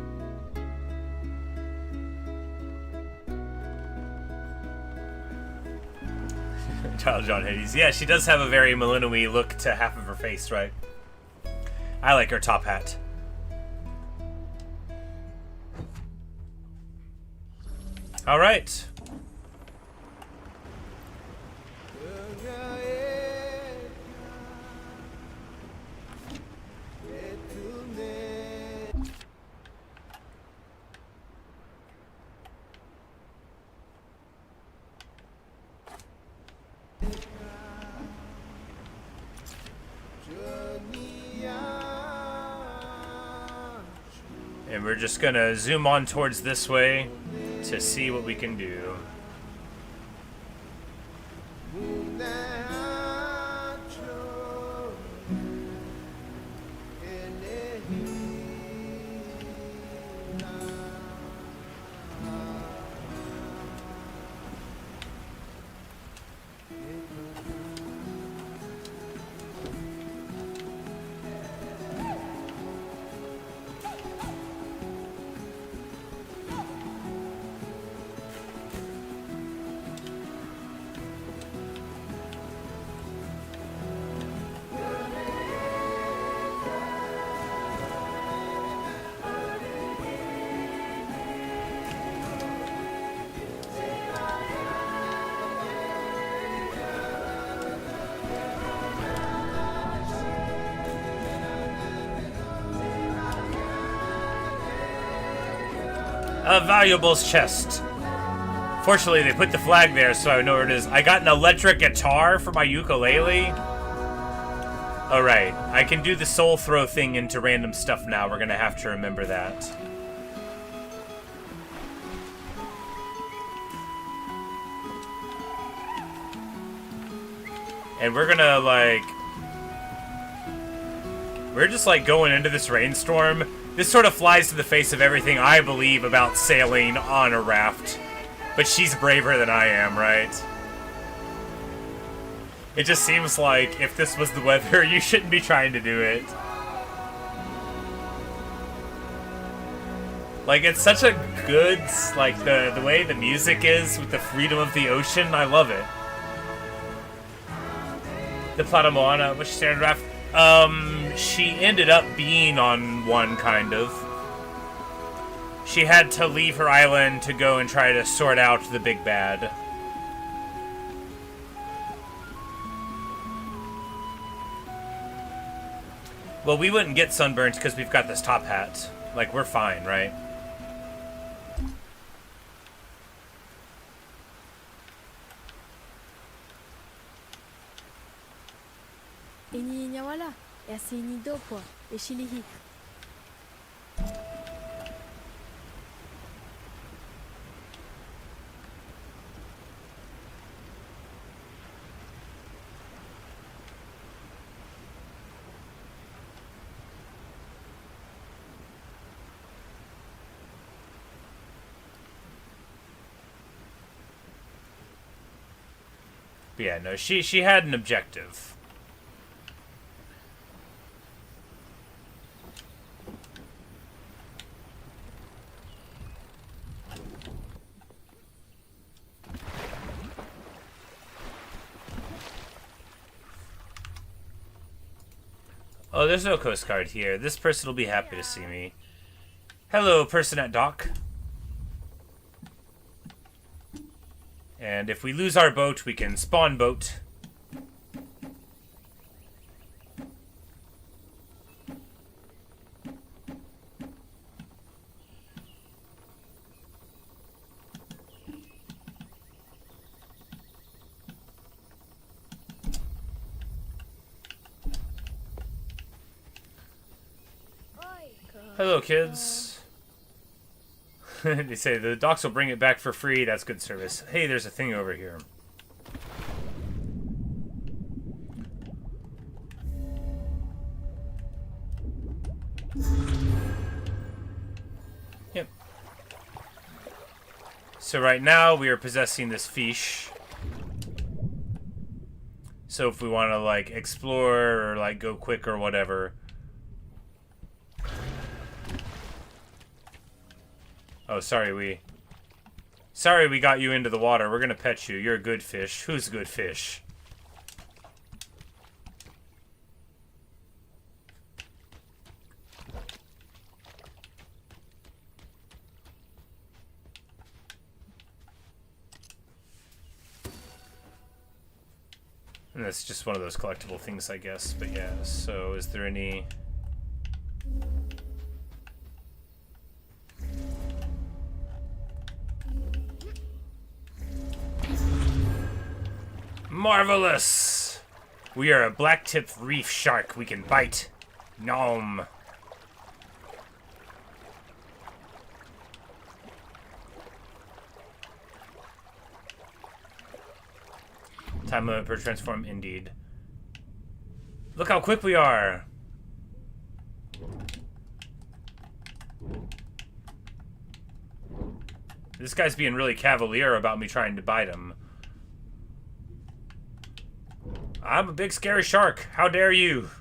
Child John Hades. Yeah, she does have a very Millennium-y look to half of her face, right? I like her top hat. Alright. And we're just gonna zoom on towards this way to see what we can do. A valuables chest. Fortunately, they put the flag there so I know where it is. I got an electric guitar for my ukulele. Alright, I can do the soul throw thing into random stuff now. We're gonna have to remember that. And we're gonna, like... We're just, like, going into this rainstorm. This sort of flies to the face of everything I believe about sailing on a raft. But she's braver than I am, right? It just seems like if this was the weather, you shouldn't be trying to do it. Like, it's such a good, like, the way the music is with the freedom of the ocean, I love it. The Plata Moana, which standard raft? She ended up being on one, kind of. She had to leave her island to go and try to sort out the big bad. Well, we wouldn't get sunburnt because we've got this top hat. Like, we're fine, right? Ini nyawala. Ya sini dopo. E shilihi. But yeah, no, she had an objective. Oh, there's no Coast Guard here. This person will be happy to see me. Hello, person at dock. And if we lose our boat, we can spawn boat. Hello, kids. They say the docks will bring it back for free. That's good service. Hey, there's a thing over here. Yep. So right now we are possessing this fish. So if we want to like explore or like go quick or whatever. Oh, sorry, we got you into the water. We're gonna pet you. You're a good fish. Who's a good fish? And that's just one of those collectible things, I guess. But yeah, so is there any... Marvelous! We are a black-tipped reef shark. We can bite. Nom. Time limit per transform, indeed. Look how quick we are! This guy's being really cavalier about me trying to bite him. I'm a big scary shark. How dare you?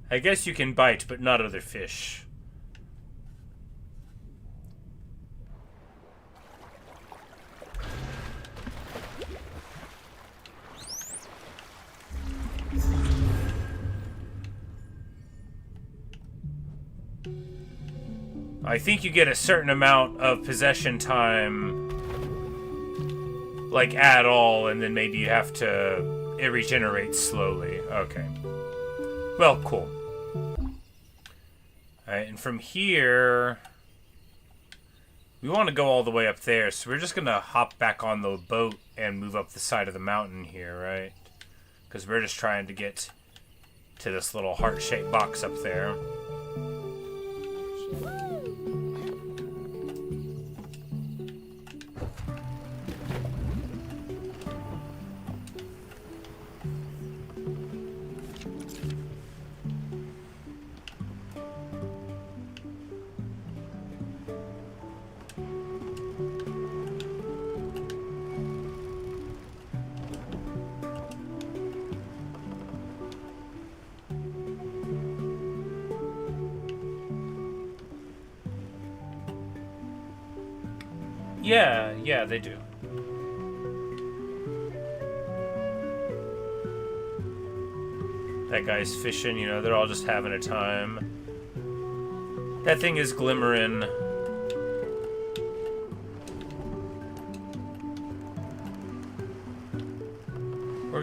I guess you can bite, but not other fish. I think you get a certain amount of possession time, like at all, and then maybe you have to, it regenerates slowly. Okay. Well, cool. Alright, and from here, we want to go all the way up there, so we're just going to hop back on the boat and move up the side of the mountain here, right? Because we're just trying to get to this little heart-shaped box up there. Yeah, they do. That guy's fishing, you know, they're all just having a time. That thing is glimmering.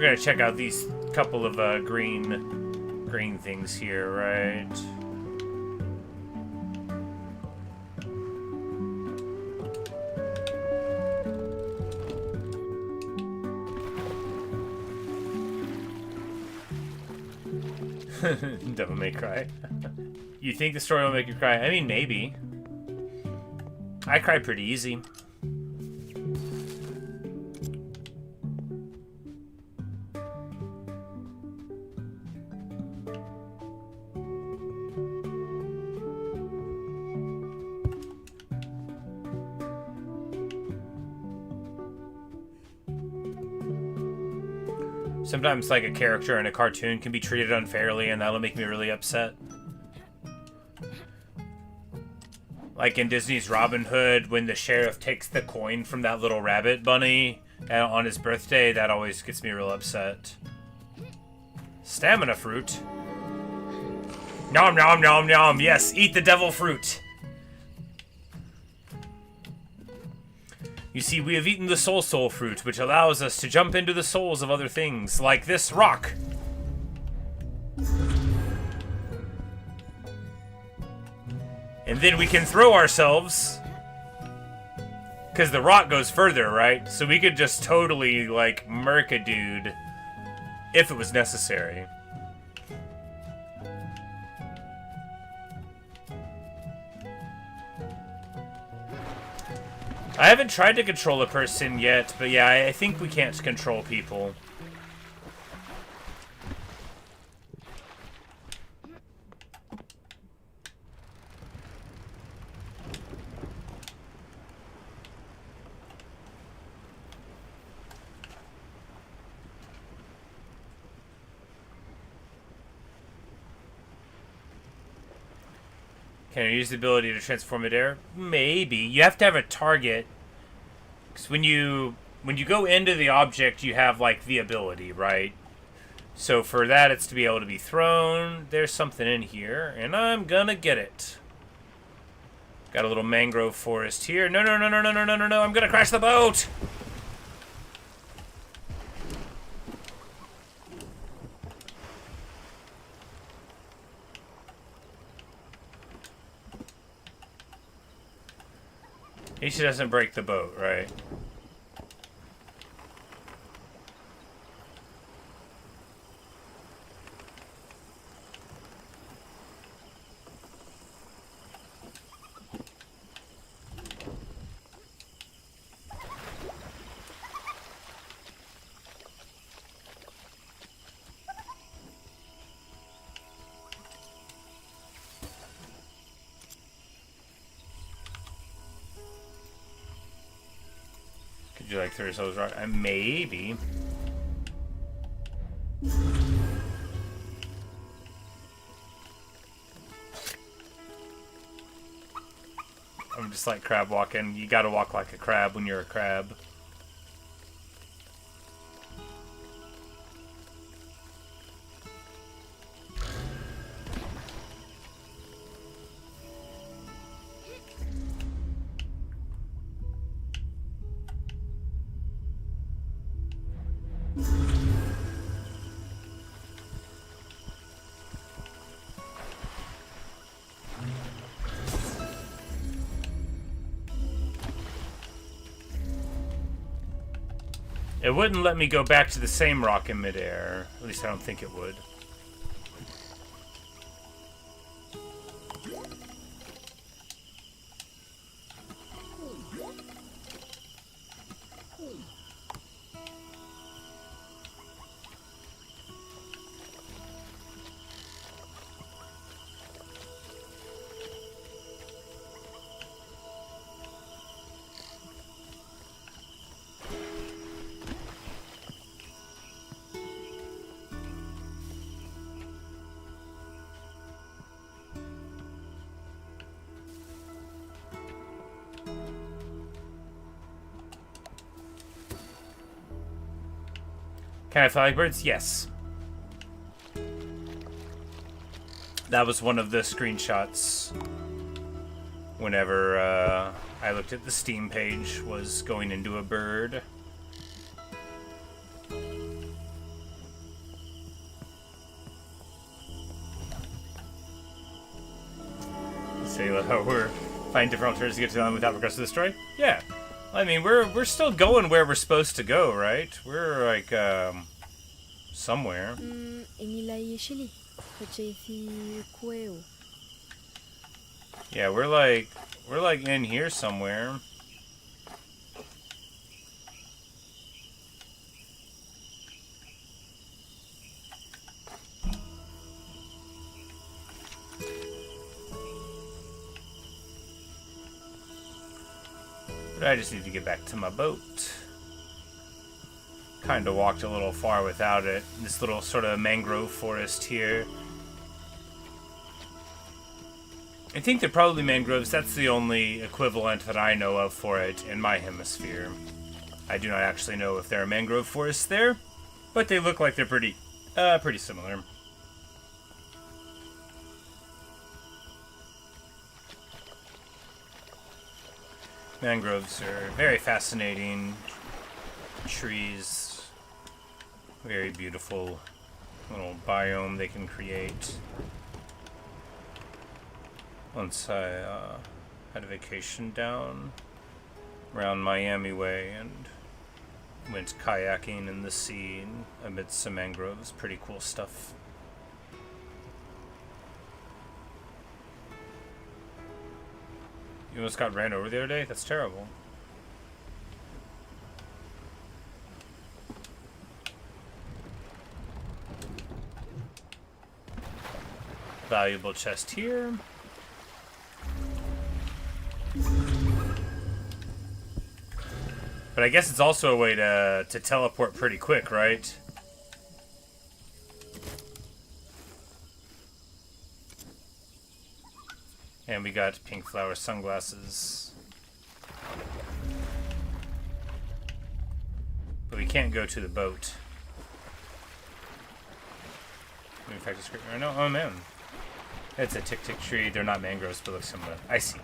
gonna check out these couple of green things here, right? Devil May Cry. You think the story will make you cry? I mean, maybe. I cry pretty easy. Sometimes, like, a character in a cartoon can be treated unfairly, and that'll make me really upset. Like in Disney's Robin Hood, when the sheriff takes the coin from that little rabbit bunny on his birthday, that always gets me real upset. Stamina fruit. Nom nom nom nom. Yes, eat the devil fruit. You see, we have eaten the soul fruit, which allows us to jump into the souls of other things, like this rock. And then we can throw ourselves, because the rock goes further, right? So we could just totally, like, murk a dude if it was necessary. I haven't tried to control a person yet, but yeah, I think we can't control people. Can I use the ability to transform midair? Maybe. You have to have a target. Because when you go into the object, you have, like, the ability, right? So for that, it's to be able to be thrown. There's something in here, and I'm gonna get it. Got a little mangrove forest here. No, no, no, no, no, no, no, no, no. I'm gonna crash the boat! He doesn't break the boat, right? Could you like throw yourselves right? Maybe. I'm just like crab walking. You gotta walk like a crab when you're a crab. It wouldn't let me go back to the same rock in midair. At least I don't think it would. Can I fly like birds? Yes. That was one of the screenshots whenever I looked at the Steam page, was going into a bird. So you love how we're finding different alternatives to get to the island without progressive destroy? Yeah. I mean, we're still going where we're supposed to go, right? We're like somewhere. Yeah, we're like in here somewhere. But I just need to get back to my boat. Kind of walked a little far without it. This little sort of mangrove forest here. I think they're probably mangroves. That's the only equivalent that I know of for it in my hemisphere. I do not actually know if there are mangrove forests there, but they look like they're pretty similar. Mangroves are very fascinating trees. Very beautiful little biome they can create. Once I had a vacation down around Miami way and went kayaking in the sea amidst some mangroves. Pretty cool stuff. You almost got ran over the other day? That's terrible. Valuable chest here. But I guess it's also a way to teleport pretty quick, right? And we got pink flower sunglasses. But we can't go to the boat. In fact, it's great. No, oh man. It's a tick-tick tree. They're not mangroves, but look similar. I see.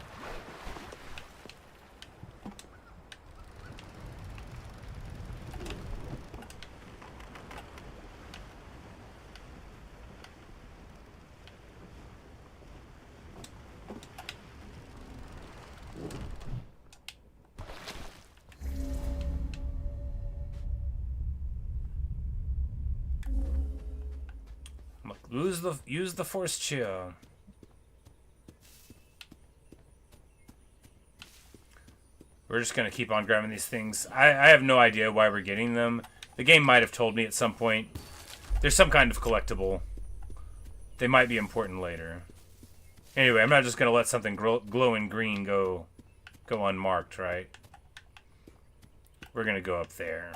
Use the force Tchia. We're just gonna keep on grabbing these things. I have no idea why we're getting them. The game might have told me at some point. There's some kind of collectible. They might be important later. Anyway, I'm not just gonna let something glowing green go unmarked, right? We're gonna go up there.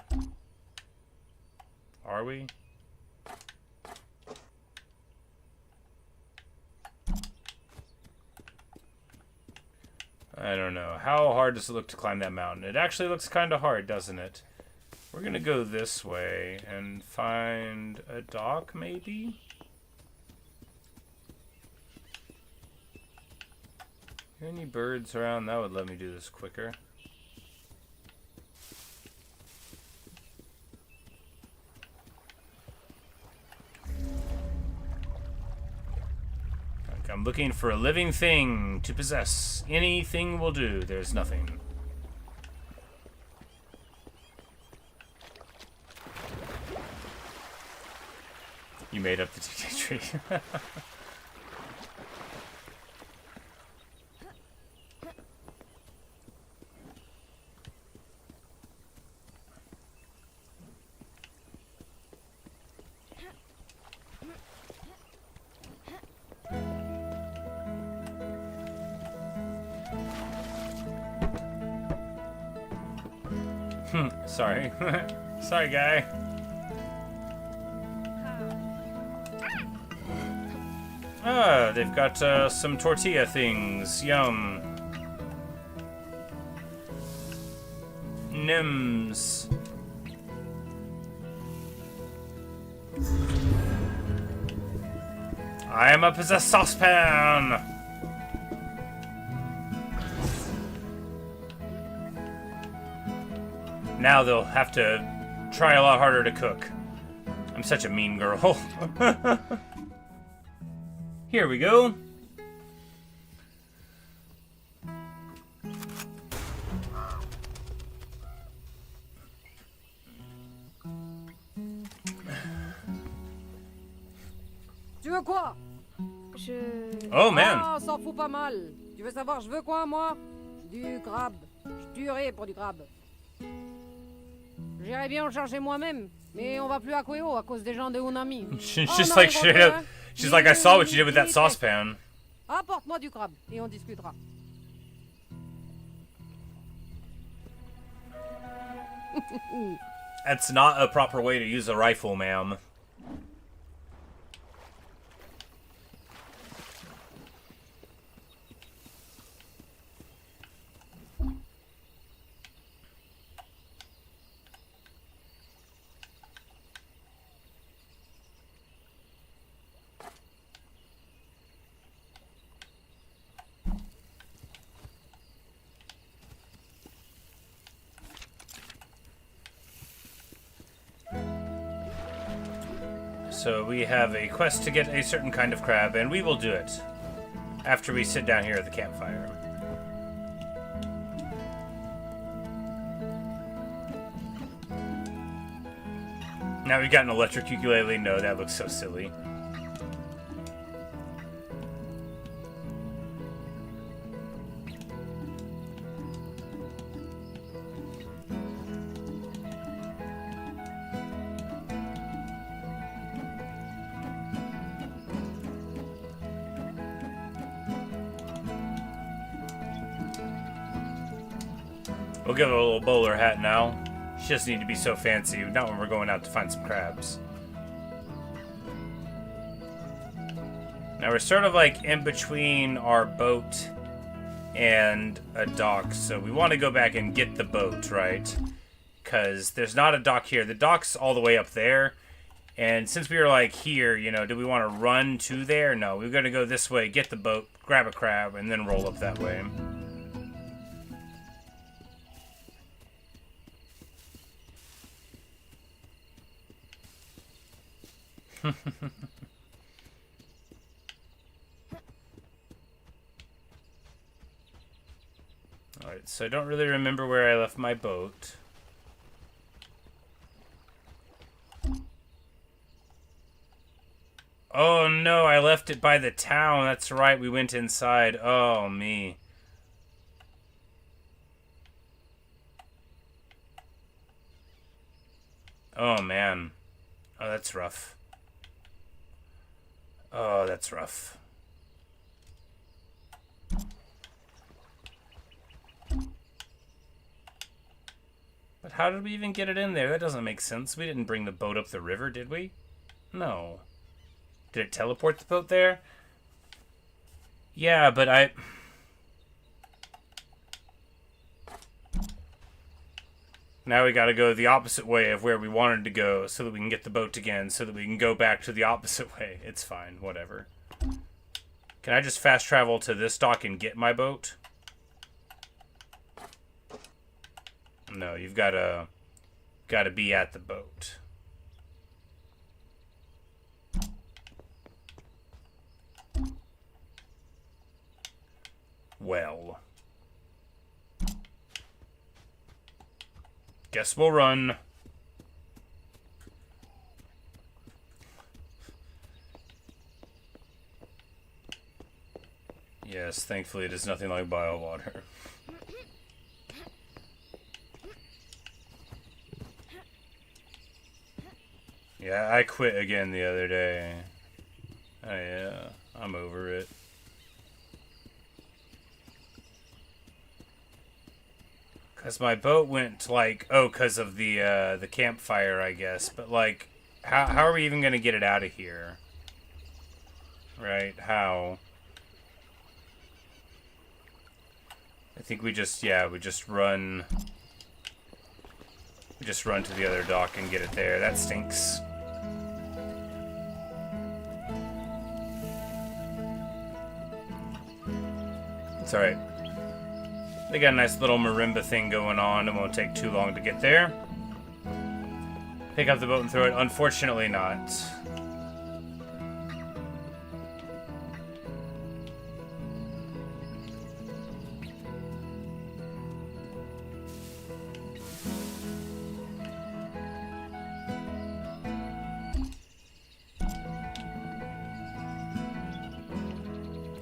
Are we? I don't know. How hard does it look to climb that mountain? It actually looks kind of hard, doesn't it? We're gonna go this way and find a dock, maybe? Any birds around? That would let me do this quicker. I'm looking for a living thing to possess. Anything will do. There's nothing. You made up the TK tree. Sorry. Sorry, guy. Ah, they've got some tortilla things. Yum. Nims. I am a possessed saucepan! Now they'll have to try a lot harder to cook. I'm such a mean girl. Here we go. Tu veux quoi? Oh man. Ah, on s'en fout pas mal. Tu veux savoir, je veux quoi, moi? Du crabe. Je tuerai pour du crabe. J'irais bien en chercher moi-même, mais on va plus à Queo à cause des gens de Unami. She's like straight up. She's like, I saw what you did with that saucepan. Apporte-moi du crabe et on discutera. That's not a proper way to use a rifle, ma'am. So we have a quest to get a certain kind of crab, and we will do it after we sit down here at the campfire. Now we've got an electric ukulele. No, that looks so silly. We'll give her a little bowler hat now. She doesn't need to be so fancy, not when we're going out to find some crabs. Now we're sort of like in between our boat and a dock, so we want to go back and get the boat, right? Because there's not a dock here. The dock's all the way up there, and since we were like here, you know, do we want to run to there? No, we're going to go this way, get the boat, grab a crab, and then roll up that way. Alright, so I don't really remember where I left my boat. Oh no, I left it by the town. That's right, we went inside. Oh, me. Oh man. Oh, that's rough. Oh, that's rough. But how did we even get it in there? That doesn't make sense. We didn't bring the boat up the river, did we? No. Did it teleport the boat there? Yeah, but Now we gotta go the opposite way of where we wanted to go so that we can get the boat again, so that we can go back to the opposite way. It's fine, whatever. Can I just fast travel to this dock and get my boat? No, you've gotta be at the boat. Well. Guess we'll run. Yes, thankfully it is nothing like bio water. Yeah, I quit again the other day. Oh yeah, I'm over it. Cause my boat went like, oh, cause of the campfire, I guess. But like, how are we even gonna get it out of here? Right? How? I think we just run. We just run to the other dock and get it there. That stinks. It's alright. They got a nice little marimba thing going on. It won't take too long to get there. Pick up the boat and throw it. Unfortunately not.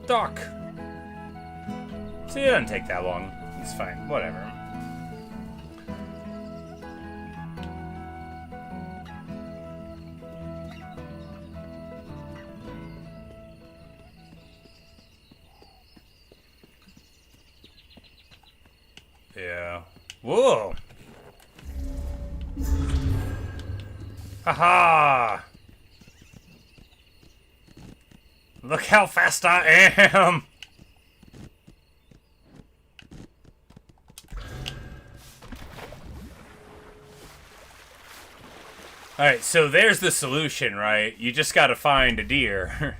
dock. See, it doesn't take that long. It's fine. Whatever. Yeah. Whoa! Haha! Look how fast I am! Alright, so there's the solution, right? You just gotta find a deer.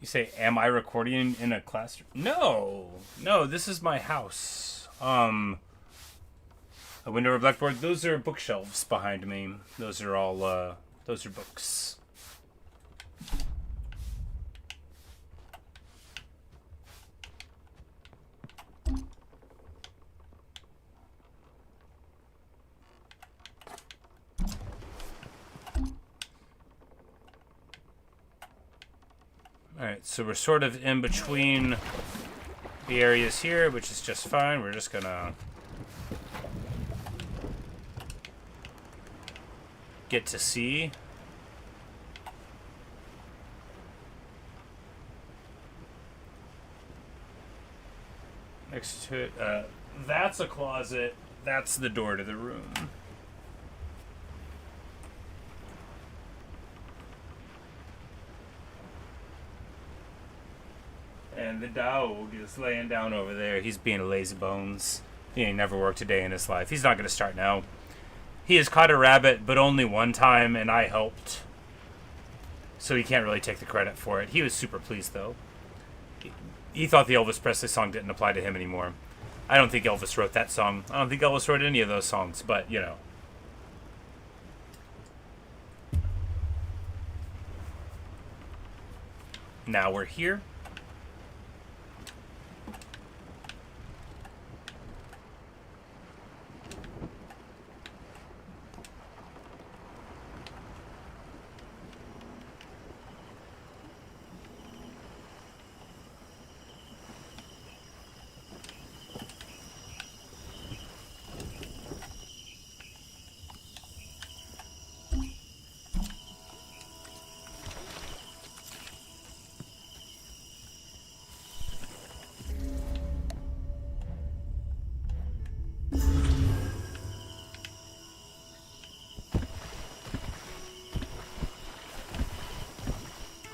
You say, am I recording in a classroom? No! No, this is my house. A window or blackboard, those are bookshelves behind me. Those are all, those are books. Alright, so we're sort of in between the areas here, which is just fine. We're just gonna get to see. Next to it, that's a closet. That's the door to the room. And the dog is laying down over there. He's being a lazy bones. He ain't never worked a day in his life. He's not going to start now. He has caught a rabbit, but only one time, and I helped. So he can't really take the credit for it. He was super pleased, though. He thought the Elvis Presley song didn't apply to him anymore. I don't think Elvis wrote that song. I don't think Elvis wrote any of those songs, but, you know. Now we're here.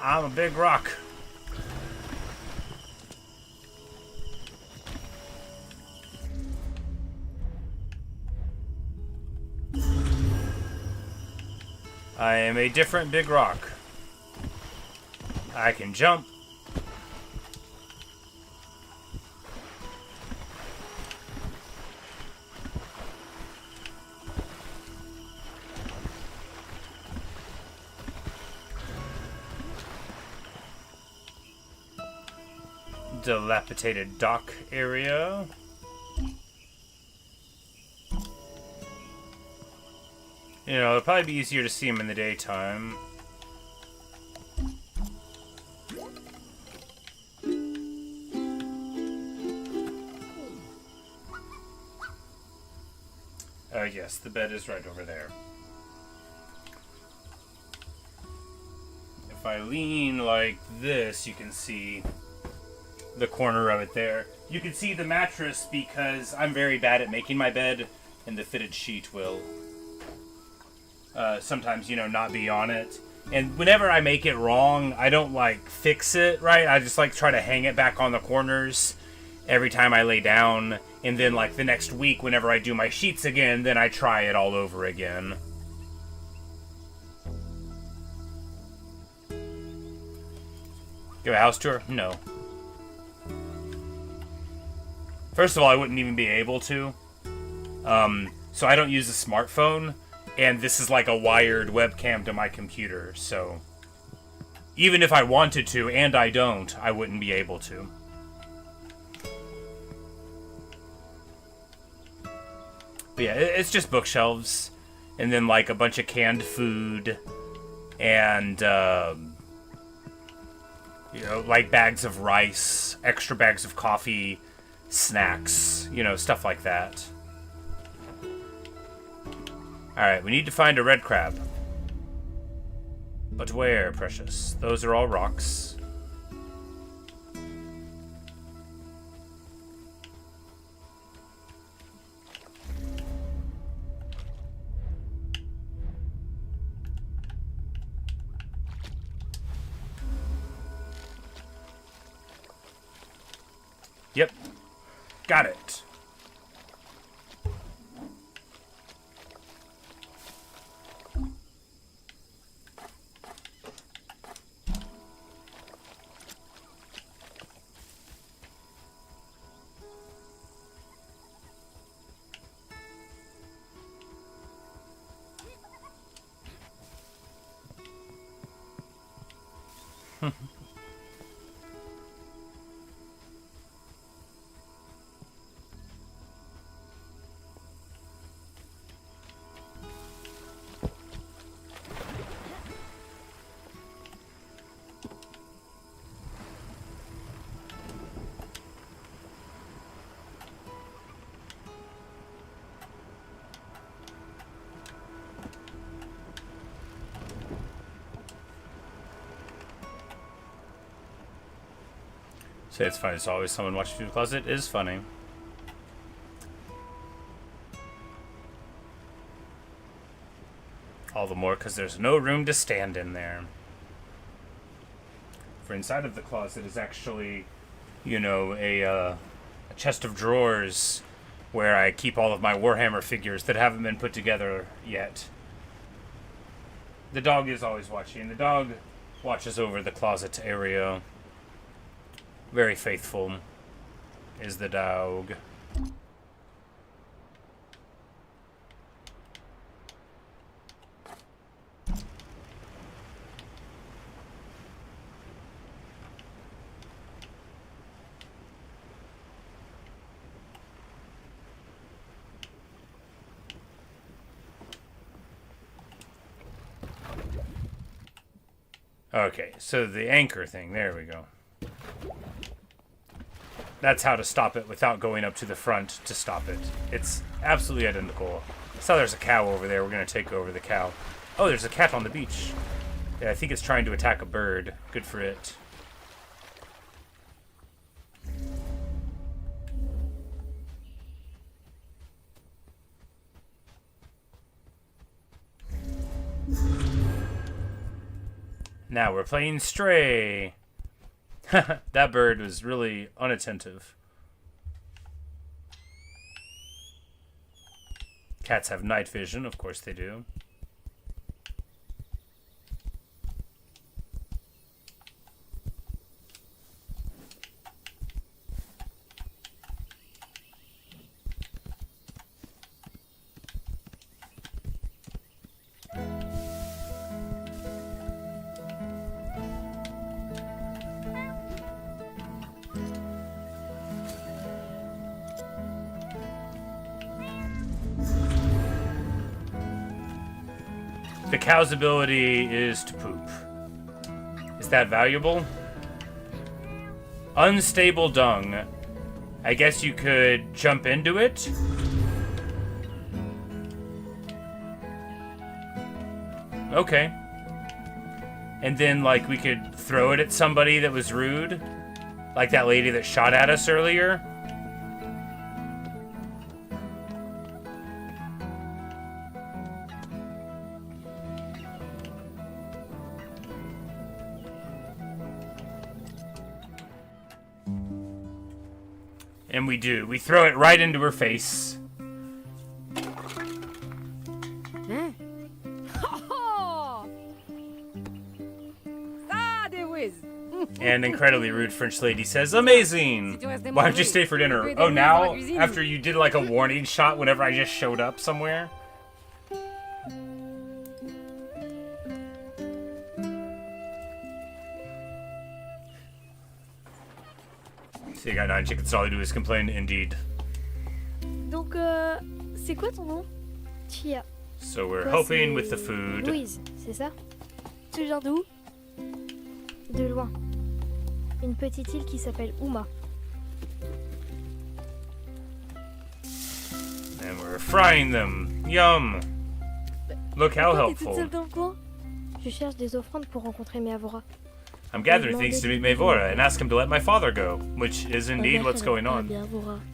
I'm a big rock. I am a different big rock. I can jump. Dilapidated dock area. You know, it'll probably be easier to see him in the daytime. Yes, the bed is right over there. If I lean like this, you can see the corner of it there. You can see the mattress because I'm very bad at making my bed, and the fitted sheet will sometimes, you know, not be on it. And whenever I make it wrong, I don't like fix it, right? I just like try to hang it back on the corners every time I lay down, and then like the next week whenever I do my sheets again, then I try it all over again. Give a house tour? No. First of all, I wouldn't even be able to. So I don't use a smartphone, and this is like a wired webcam to my computer, so even if I wanted to, and I don't, I wouldn't be able to. But yeah, it's just bookshelves. and then like a bunch of canned food, and like bags of rice, extra bags of coffee, snacks, stuff like that. Alright, we need to find a red crab. But where, precious? Those are all rocks. Yep. Got it. Say it's funny. It's always someone watching through the closet. It is funny. All the more because there's no room to stand in there. For inside of the closet is actually, a chest of drawers where I keep all of my Warhammer figures that haven't been put together yet. The dog is always watching. The dog watches over the closet area. Very faithful is the dog. Okay, so the anchor thing, there we go. That's how to stop it without going up to the front to stop it. It's absolutely identical. I saw there's a cow over there. We're going to take over the cow. Oh, there's a cat on the beach. Yeah, I think it's trying to attack a bird. Good for it. Now we're playing Stray. That bird was really unattentive. Cats have night vision, of course they do. The cow's ability is to poop. Is that valuable? Unstable dung. I guess you could jump into it? Okay. And then, like, we could throw it at somebody that was rude? Like that lady that shot at us earlier? And we do. We throw it right into her face. And incredibly rude French lady says, "Amazing! Why don't you stay for dinner?" Oh, now? After you did like a warning shot whenever I just showed up somewhere? So you got 9 chickens, all you do is complain, indeed. Donc, c'est quoi ton nom? Tchia. So we're Toi, hoping with the c'est food. Louise, c'est ça? Tu viens d'où? De loin. Une petite île qui s'appelle Uma. And we're frying them. Yum. Look how Pourquoi t'es toute helpful. seule dans le coin? Je cherche des offrandes pour rencontrer Meavora. I'm gathering things to meet Mavora and ask him to let my father go, which is indeed what's going on.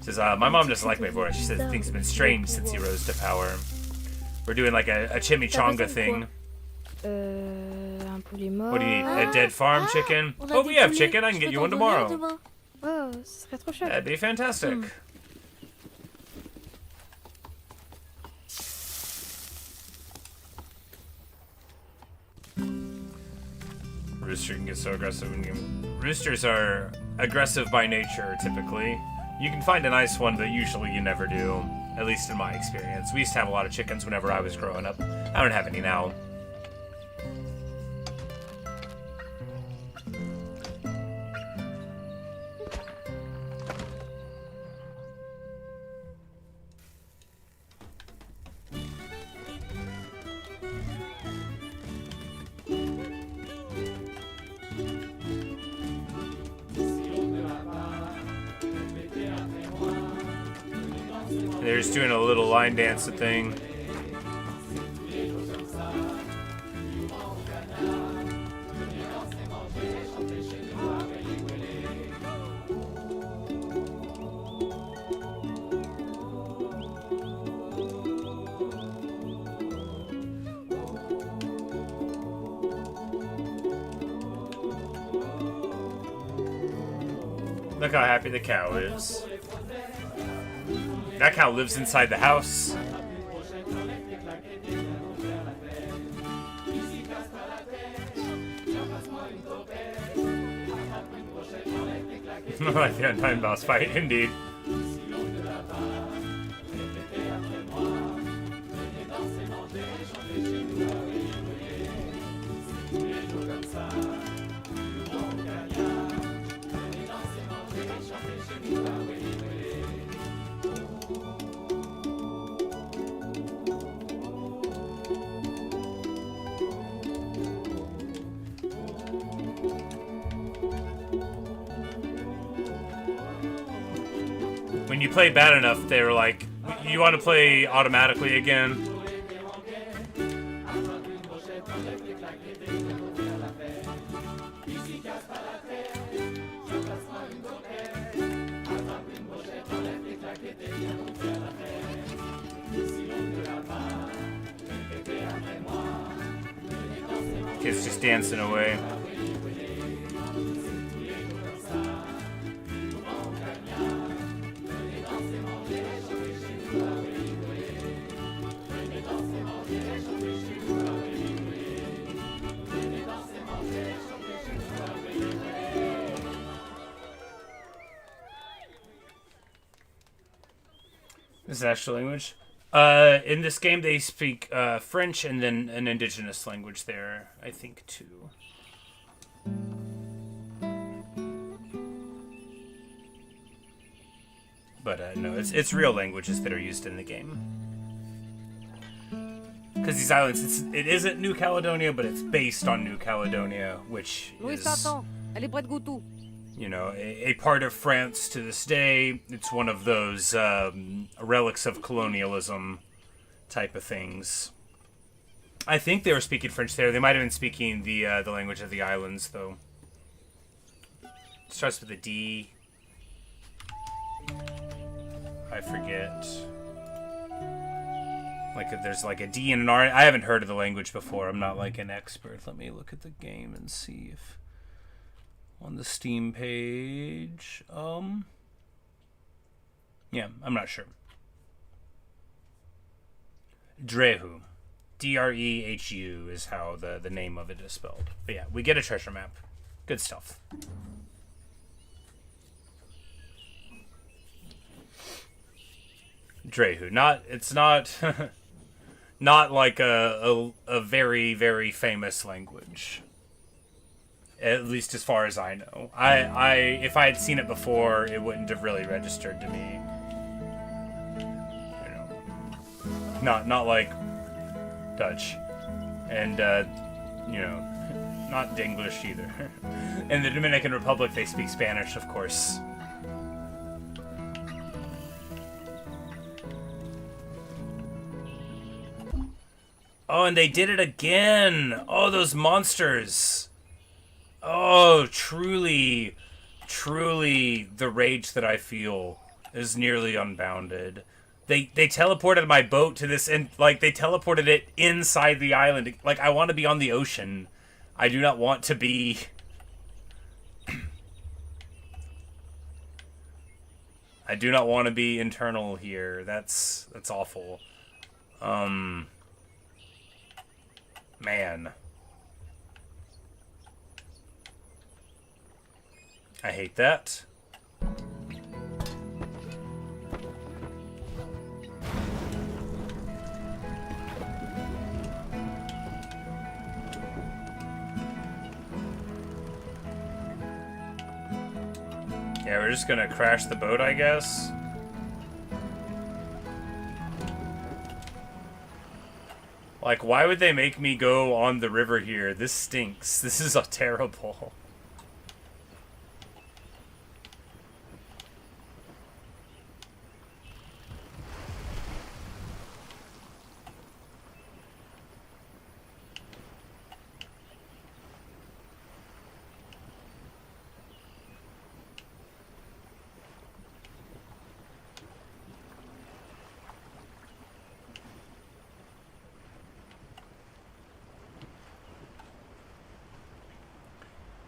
Says, my mom doesn't like Mavora. She says things have been strange since he rose to power. We're doing like a chimichanga thing. Un poulet mort. What do you need? A dead farm chicken? Oh, we have chicken. I can get you one tomorrow. Oh, ce serait trop chouette. That'd be fantastic. Rooster can get so aggressive when you... Roosters are aggressive by nature, typically. You can find a nice one, but usually you never do. At least in my experience. We used to have a lot of chickens whenever I was growing up. I don't have any now. They're just doing a little line dancing thing. Look how happy the cow is. That cow lives inside the house. Like the untimed boss fight, indeed. When you play bad enough, they were like, you want to play automatically again? Kids just dancing away. Is that actual language? In this game, they speak French and then an indigenous language there, I think, too. But no, it's real languages that are used in the game. Because these islands, it isn't New Caledonia, but it's based on New Caledonia, which Louis, is, t'attends. Elle est près de Goutou. you know, a part of France to this day. It's one of those relics of colonialism type of things. I think they were speaking French there. They might have been speaking the language of the islands, though. It starts with a D. I forget. Like, there's like a D and an R. I haven't heard of the language before. I'm not like an expert. Let me look at the game and see if on the Steam page. Yeah, I'm not sure. Drehu. Drehu is how the name of it is spelled. But yeah, we get a treasure map. Good stuff. Drehu. It's not not like a very, very famous language. At least as far as I know. If I had seen it before, it wouldn't have really registered to me. You know. Not like Dutch. And, you know, not Dinglish either. In the Dominican Republic, they speak Spanish, of course. Oh, and they did it again! Oh, those monsters! Oh, truly, truly, the rage that I feel is nearly unbounded. They teleported my boat to this, and like they teleported it inside the island. Like, I want to be on the ocean. I do not want to be. I do not want to be internal here. That's awful. Man. I hate that. Yeah, we're just gonna crash the boat, I guess. Like, why would they make me go on the river here? This stinks. This is terrible.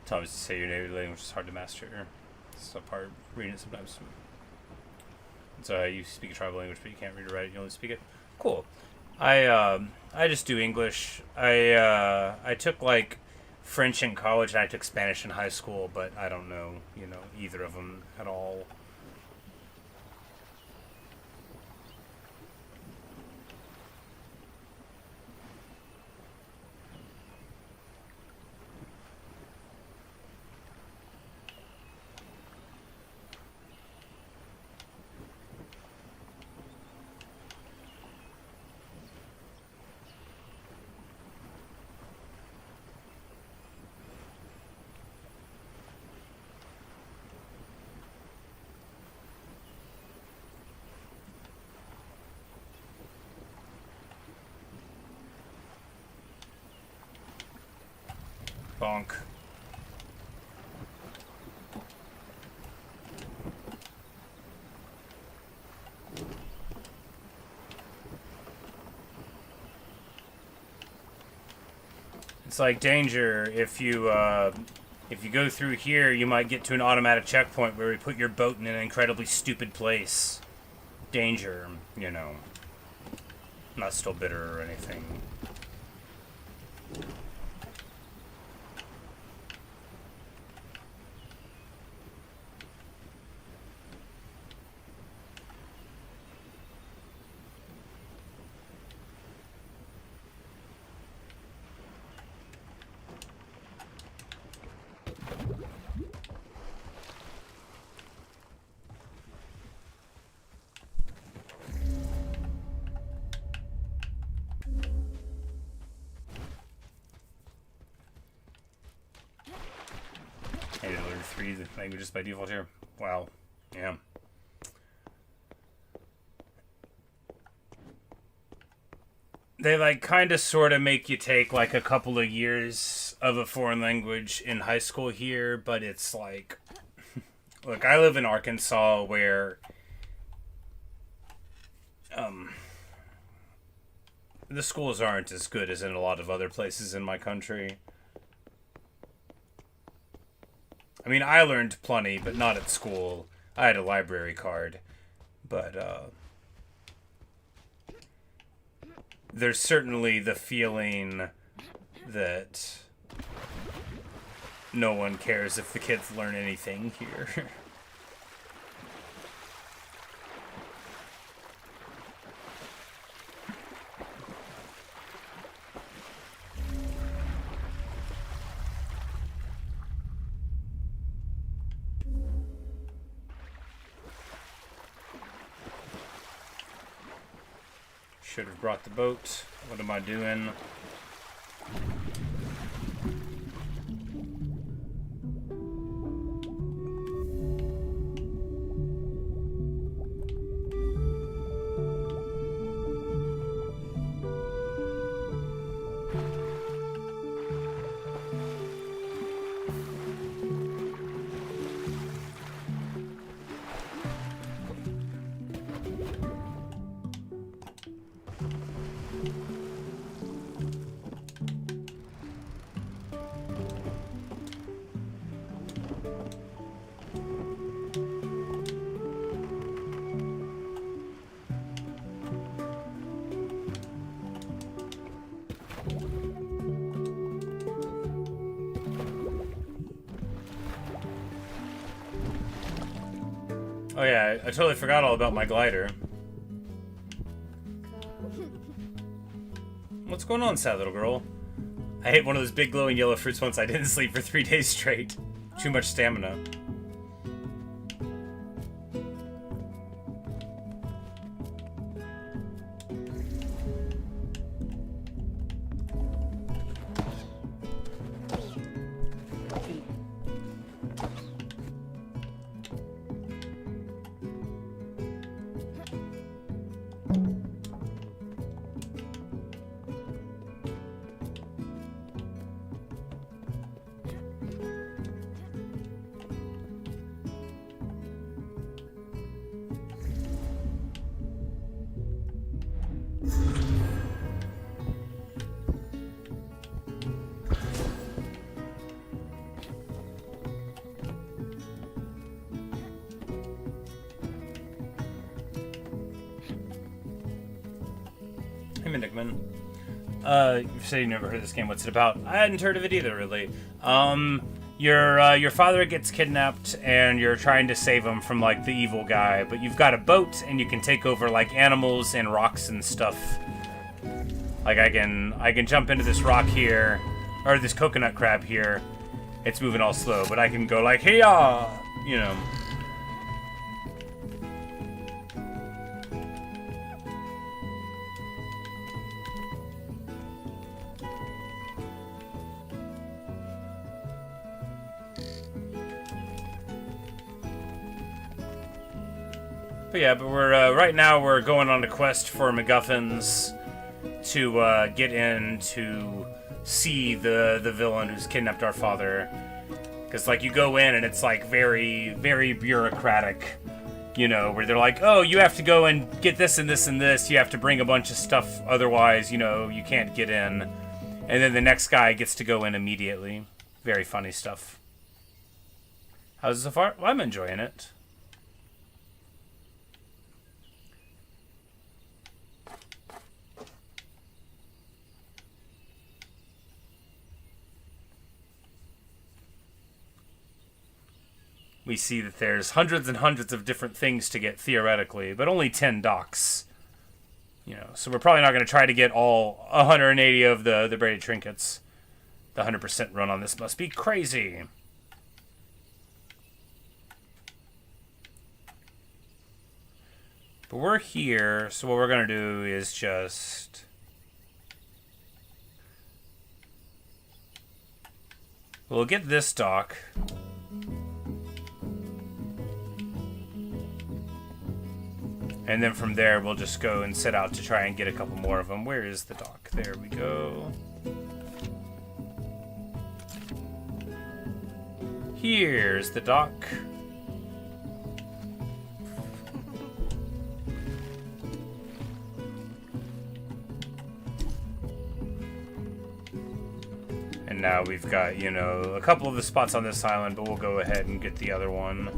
It's obvious to say your native language is hard to master. It's a part reading it sometimes. So you speak a tribal language, but you can't read or write it. You only speak it. Cool. I just do English. I took like French in college and I took Spanish in high school, but I don't know, you know, either of them at all. Bonk. It's like danger. If you go through here, you might get to an automatic checkpoint where we put your boat in an incredibly stupid place. Danger, you know. I'm not still bitter or anything. And you learn 3 languages by default here. Wow. Yeah. They like kind of sort of make you take like a couple of years of a foreign language in high school here, but it's like, look, I live in Arkansas where the schools aren't as good as in a lot of other places in my country. I mean, I learned plenty, but not at school. I had a library card. But, there's certainly the feeling that no one cares if the kids learn anything here. Should have brought the boat. What am I doing? Oh yeah, I totally forgot all about my glider. What's going on, sad little girl? I ate one of those big glowing yellow fruits once. I didn't sleep for 3 days straight. Too much stamina. Hey, Nickman. You said you never heard of this game. What's it about? I hadn't heard of it either, really. Your father gets kidnapped, and you're trying to save him from, like, the evil guy. But you've got a boat, and you can take over, like, animals and rocks and stuff. Like, I can jump into this rock here, or this coconut crab here. It's moving all slow, but I can go like, hey-ya! You know. But yeah, we're right now we're going on a quest for MacGuffins to get in to see the villain who's kidnapped our father. Because like you go in and it's like very, very bureaucratic, you know, where they're like, oh, you have to go and get this and this and this. You have to bring a bunch of stuff, otherwise, you know, you can't get in. And then the next guy gets to go in immediately. Very funny stuff. How's it so far? Well, I'm enjoying it. We see that there's hundreds and hundreds of different things to get theoretically, but only 10 docks. You know, so we're probably not going to try to get all 180 of the braided trinkets. The 100% run on this must be crazy. But we're here, so what we're going to do is just... we'll get this dock. And then from there, we'll just go and set out to try and get a couple more of them. Where is the dock? There we go. Here's the dock. And now we've got, you know, a couple of the spots on this island, but we'll go ahead and get the other one.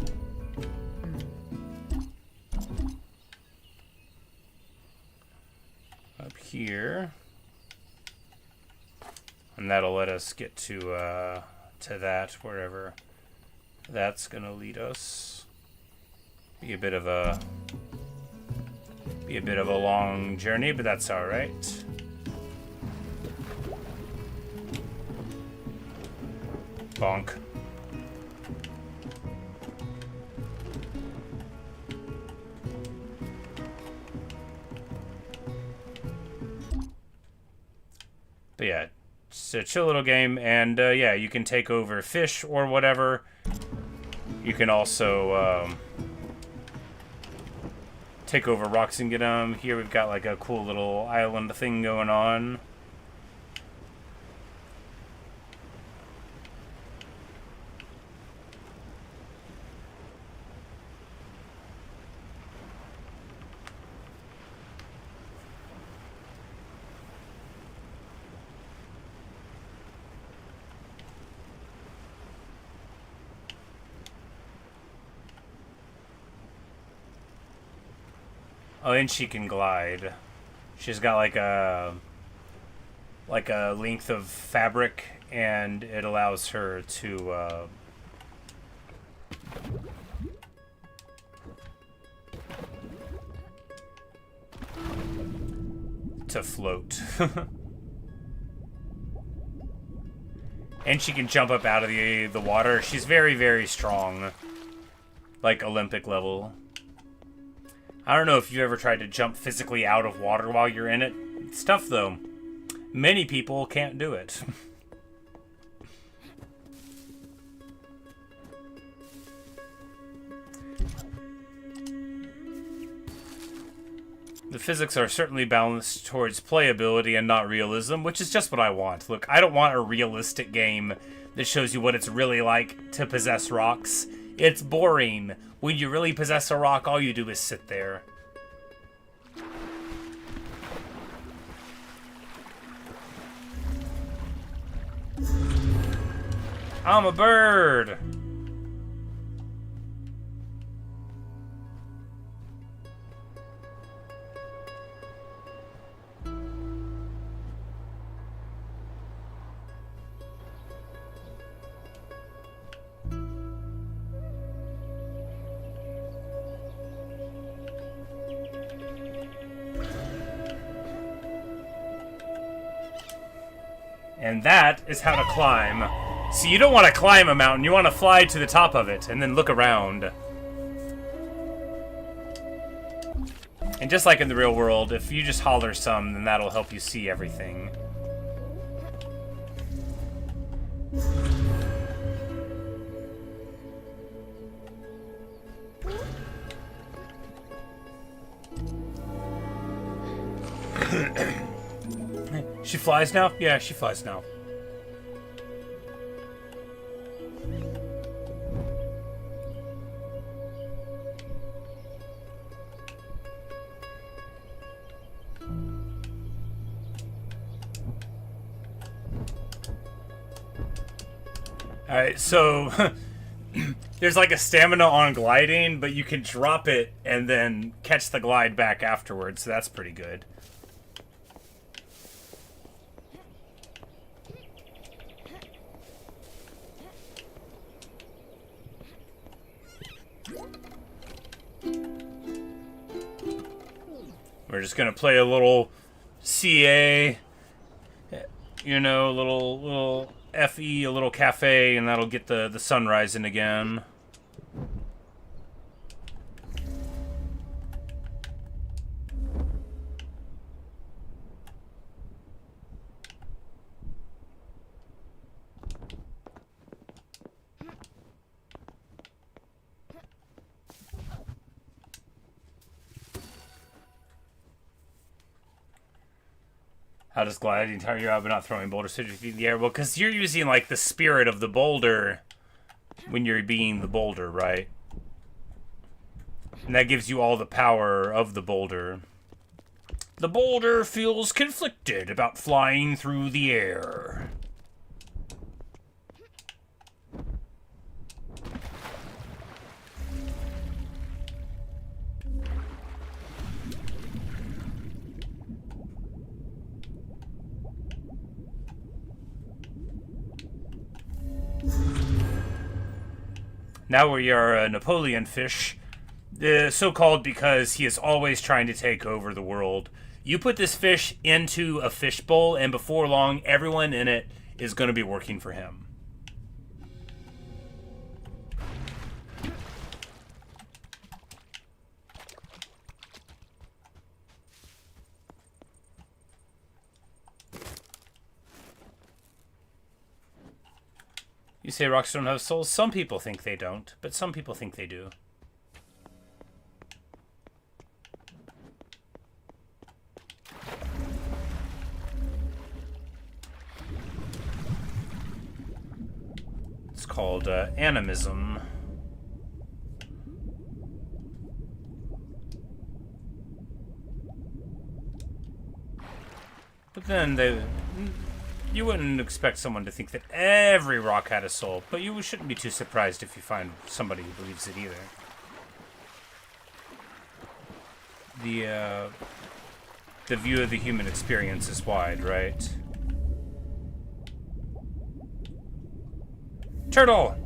Here, and that'll let us get to that wherever that's gonna lead us. Be a bit of a long journey, but that's all right. Bonk. But yeah, it's a chill little game, and yeah, you can take over fish or whatever. You can also take over rocks and get them. Here we've got like a cool little island thing going on. Oh, and she can glide. She's got like a length of fabric, and it allows her to float. And she can jump up out of the water. She's very, very strong. Like Olympic level. I don't know if you've ever tried to jump physically out of water while you're in it. It's tough, though. Many people can't do it. The physics are certainly balanced towards playability and not realism, which is just what I want. Look, I don't want a realistic game that shows you what it's really like to possess rocks. It's boring. When you really possess a rock, all you do is sit there. I'm a bird! And that is how to climb. See, you don't want to climb a mountain, you want to fly to the top of it, and then look around. And just like in the real world, if you just holler some, then that'll help you see everything. She flies now? Yeah, she flies now. Alright, so there's like a stamina on gliding, but you can drop it and then catch the glide back afterwards, so that's pretty good. We're just gonna play a little CA, you know, a little FE, a little cafe, and that'll get the sun rising again. How does gliding tire you out but not throwing boulders 50 feet in the air? Well, because you're using, like, the spirit of the boulder when you're being the boulder, right? And that gives you all the power of the boulder. The boulder feels conflicted about flying through the air. Now we are a Napoleon fish, so-called because he is always trying to take over the world. You put this fish into a fishbowl, and before long, everyone in it is going to be working for him. You say rocks don't have souls? Some people think they don't, but some people think they do. It's called animism. But then you wouldn't expect someone to think that every rock had a soul, but you shouldn't be too surprised if you find somebody who believes it either. The view of the human experience is wide, right? Turtle!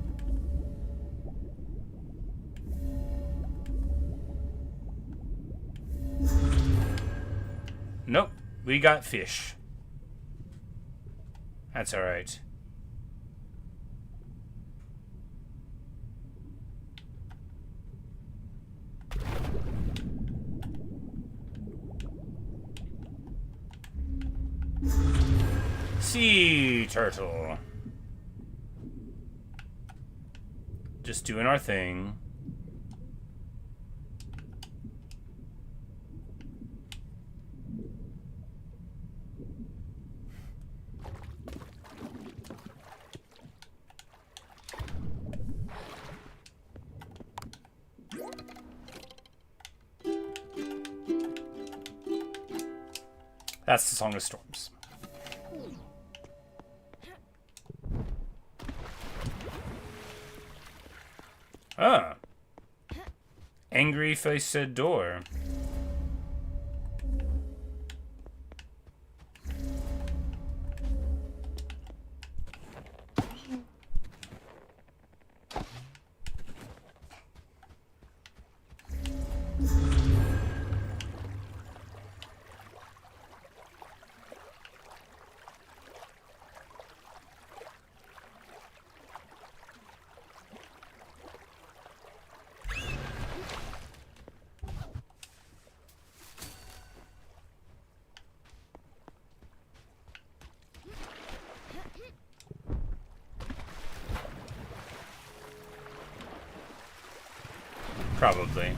Nope, we got fish. That's alright. Sea turtle. Just doing our thing. That's the Song of Storms. Ah. Angry faced door. Probably.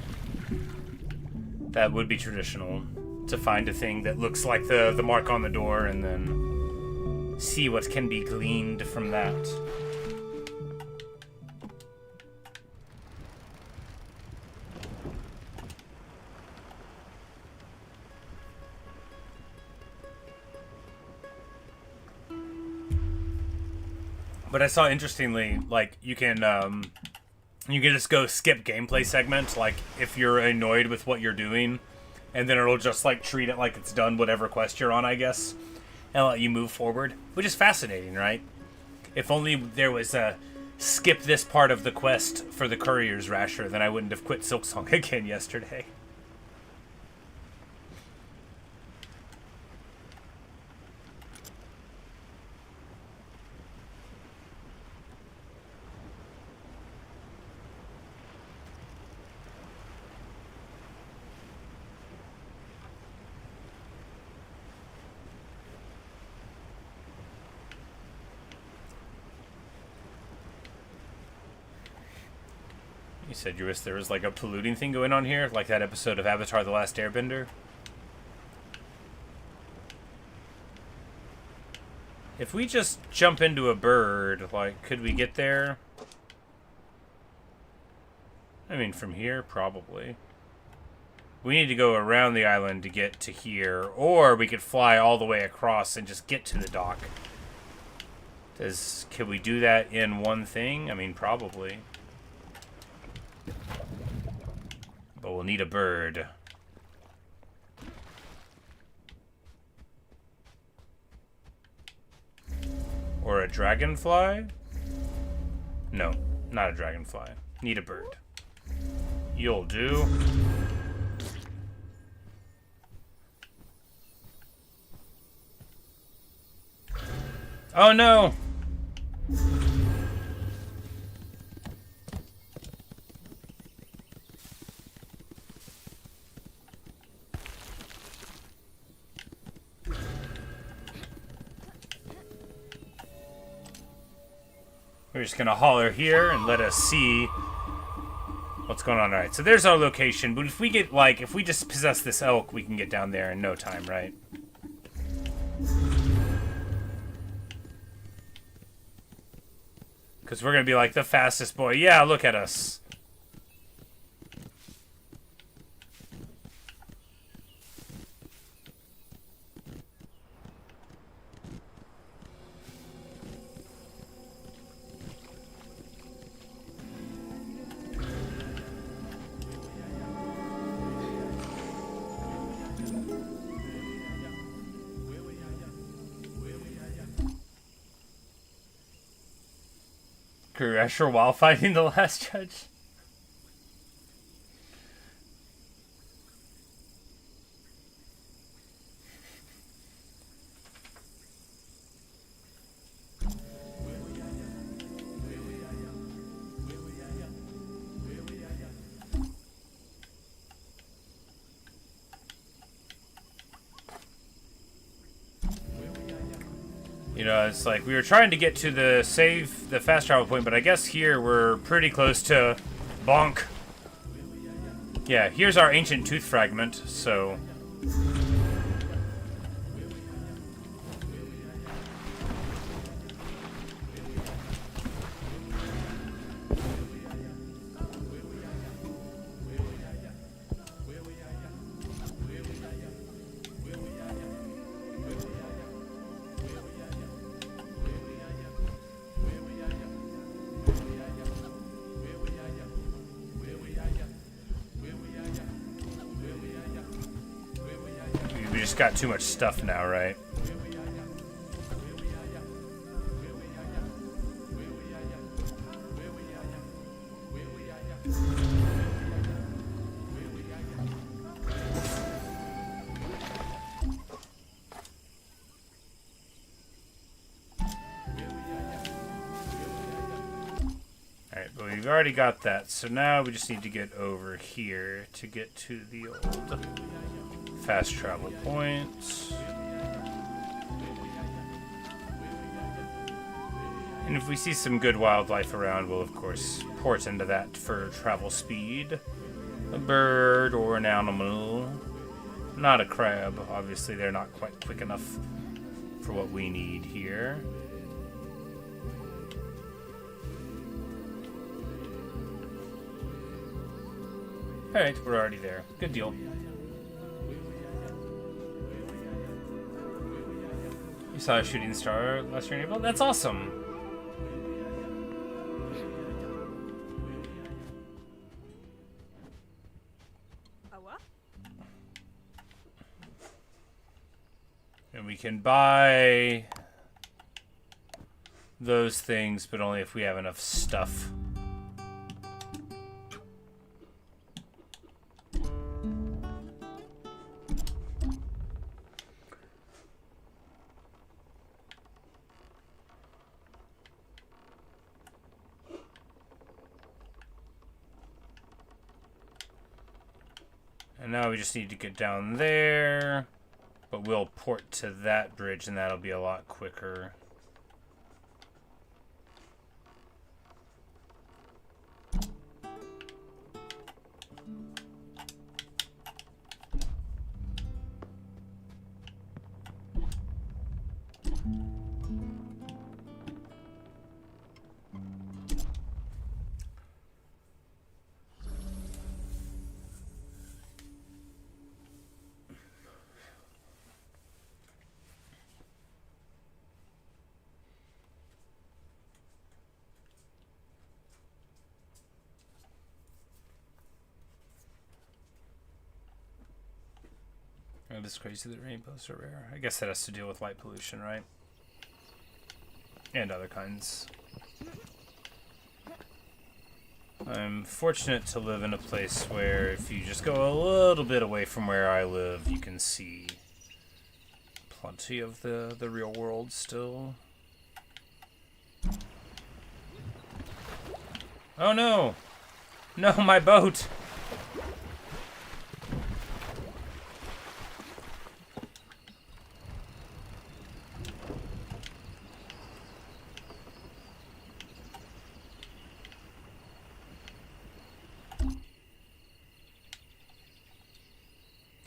That would be traditional, to find a thing that looks like the mark on the door and then see what can be gleaned from that. But I saw, interestingly, like, you can just go skip gameplay segments, like, if you're annoyed with what you're doing, and then it'll just, like, treat it like it's done whatever quest you're on, I guess, and let you move forward, which is fascinating, right? If only there was a skip this part of the quest for the courier's rasher, then I wouldn't have quit Silksong again yesterday. You said you wish there was, like, a polluting thing going on here? Like that episode of Avatar: The Last Airbender? If we just jump into a bird, like, could we get there? I mean, from here, probably. We need to go around the island to get to here, or we could fly all the way across and just get to the dock. Can we do that in one thing? I mean, probably. But we'll need a bird. Or a dragonfly? No, not a dragonfly. Need a bird. You'll do. Oh no! We're just gonna holler here and let us see what's going on. Alright, so there's our location, but if we get, like, if we just possess this elk, we can get down there in no time, right? Because we're gonna be like the fastest boy. Yeah, look at us. Escher while fighting the last judge. You know, it's like we were trying to get to the fast travel point, but I guess here we're pretty close to bonk. Yeah, here's our ancient tooth fragment, so... We just got too much stuff now, right? Alright, but we've already got that, so now we just need to get over here to get to the old fast travel point. And if we see some good wildlife around, we'll of course port into that for travel speed. A bird or an animal. Not a crab. Obviously they're not quite quick enough for what we need here. Alright, we're already there. Good deal. You saw a shooting star last year in April? That's awesome! And we can buy those things, but only if we have enough stuff. And now we just need to get down there, but we'll port to that bridge and that'll be a lot quicker. Oh, it's crazy that rainbows are rare. I guess that has to deal with light pollution, right? And other kinds. I'm fortunate to live in a place where if you just go a little bit away from where I live, you can see plenty of the real world still. Oh no! No, my boat!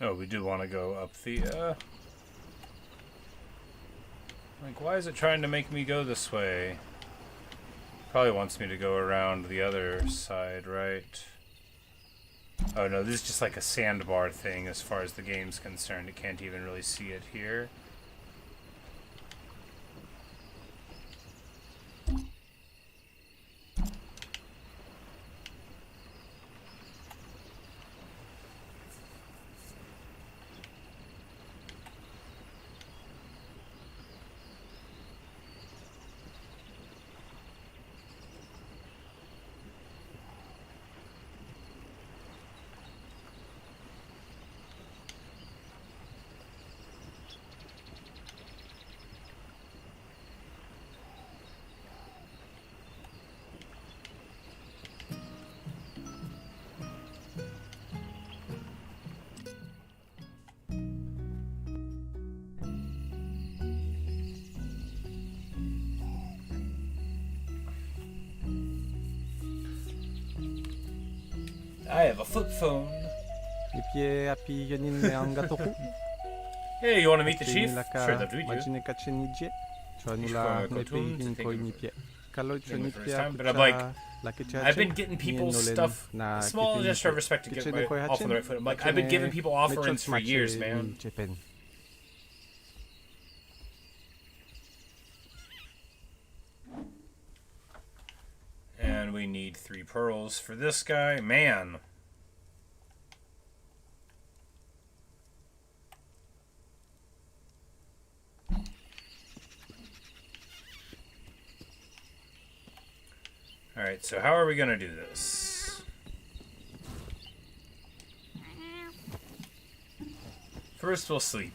Oh, we do want to go up the, like, why is it trying to make me go this way? Probably wants me to go around the other side, right? Oh no, this is just like a sandbar thing as far as the game's concerned. It can't even really see it here. I have a flip phone. Hey, you want to meet the chief? Sure, that'd be good. But I'm like, I've been getting people stuff, small gesture of respect to get my off on the right foot. I'm like, I've been giving people offerings for years, man. And we need 3 pearls for this guy. Man. Alright, so how are we going to do this? First, we'll sleep.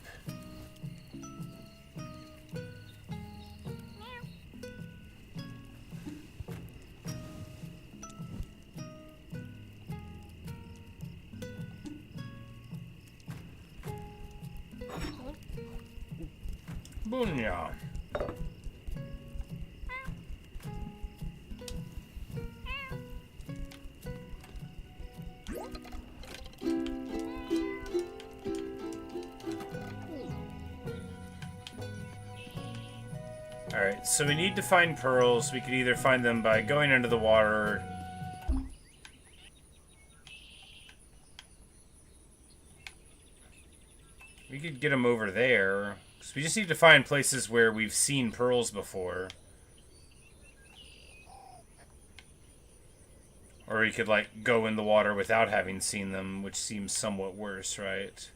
Bunya. Alright, so we need to find pearls. We could either find them by going into the water. We could get them over there. So we just need to find places where we've seen pearls before. Or we could, like, go in the water without having seen them, which seems somewhat worse, right?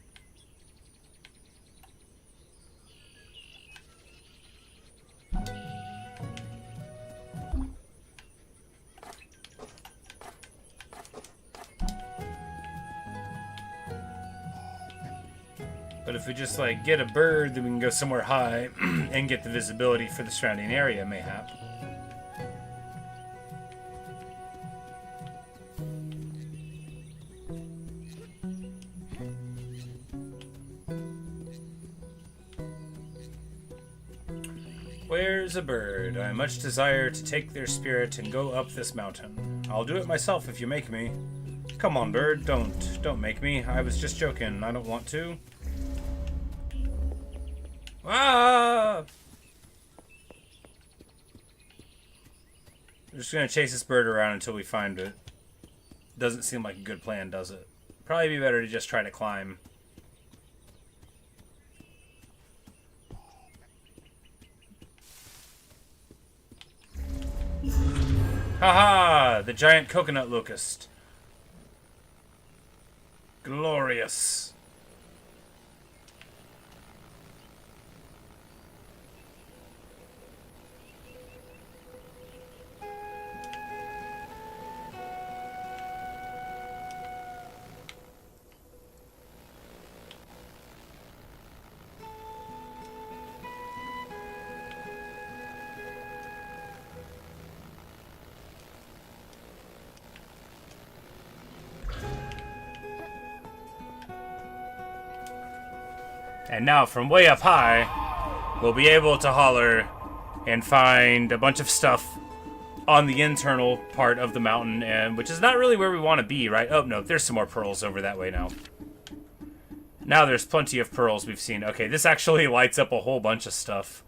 But if we just, like, get a bird, then we can go somewhere high and get the visibility for the surrounding area, mayhap. Where's a bird? I much desire to take their spirit and go up this mountain. I'll do it myself if you make me. Come on, bird, don't make me. I was just joking. I don't want to. Ah! We're just gonna chase this bird around until we find it. Doesn't seem like a good plan, does it? Probably be better to just try to climb. Haha! The giant coconut locust. Glorious. And now, from way up high, we'll be able to holler and find a bunch of stuff on the internal part of the mountain, and which is not really where we want to be, right? Oh, no, there's some more pearls over that way now. Now there's plenty of pearls we've seen. Okay, this actually lights up a whole bunch of stuff.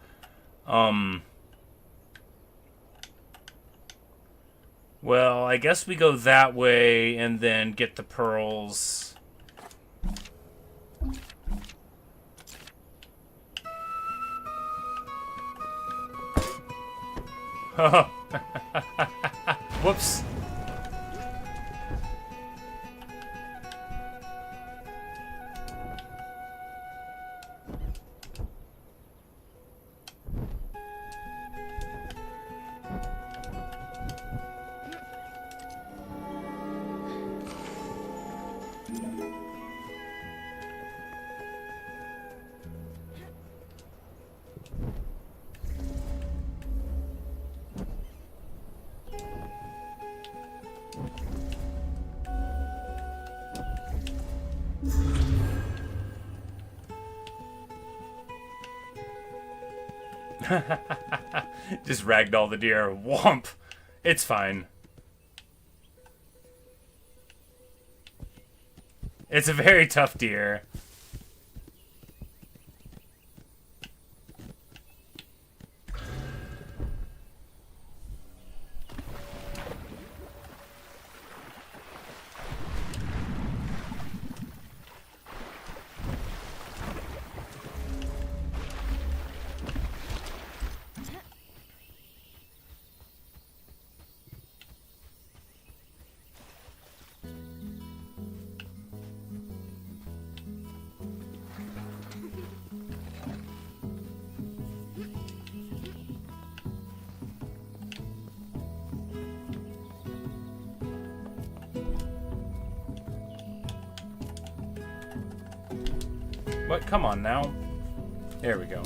Well, I guess we go that way and then get the pearls. Whoops. Just ragdoll the deer. Womp. It's fine. It's a very tough deer. What? Come on now. There we go.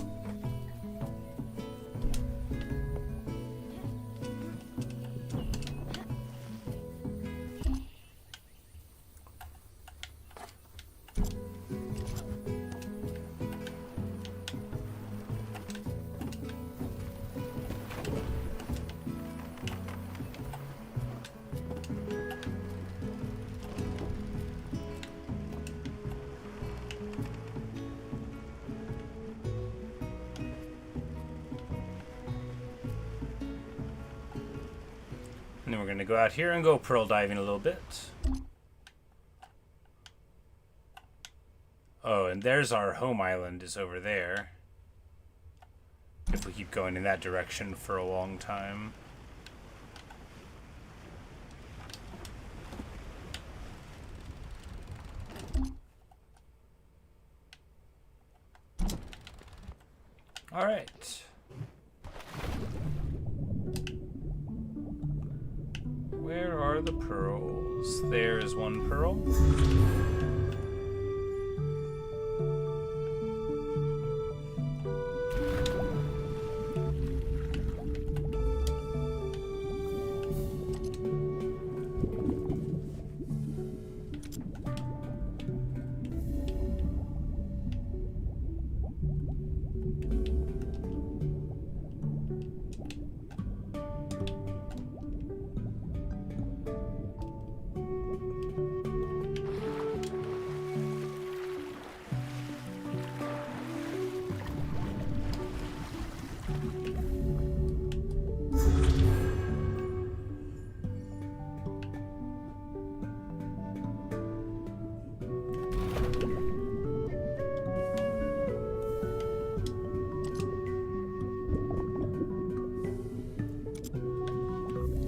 And then we're going to go out here and go pearl diving a little bit. Oh, and there's our home island is over there. If we keep going in that direction for a long time. All right. Where are the pearls? There's one pearl.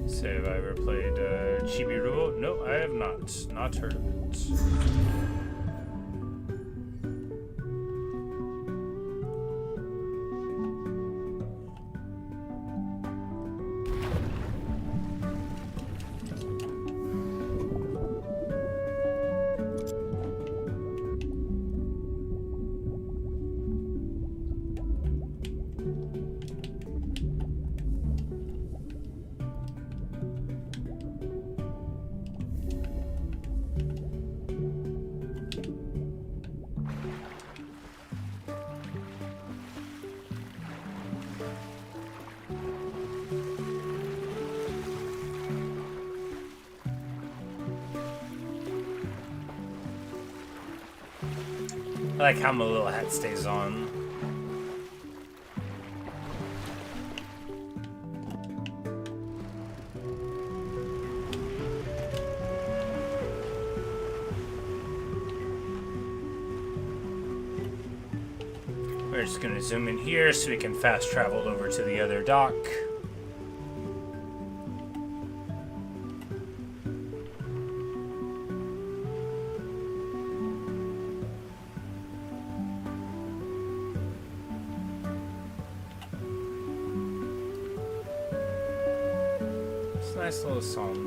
So have I ever played Chibi-Ruo? No, I have not. Not heard of it. I like how my little hat stays on. We're just gonna zoom in here so we can fast travel over to the other dock. It's a nice little song.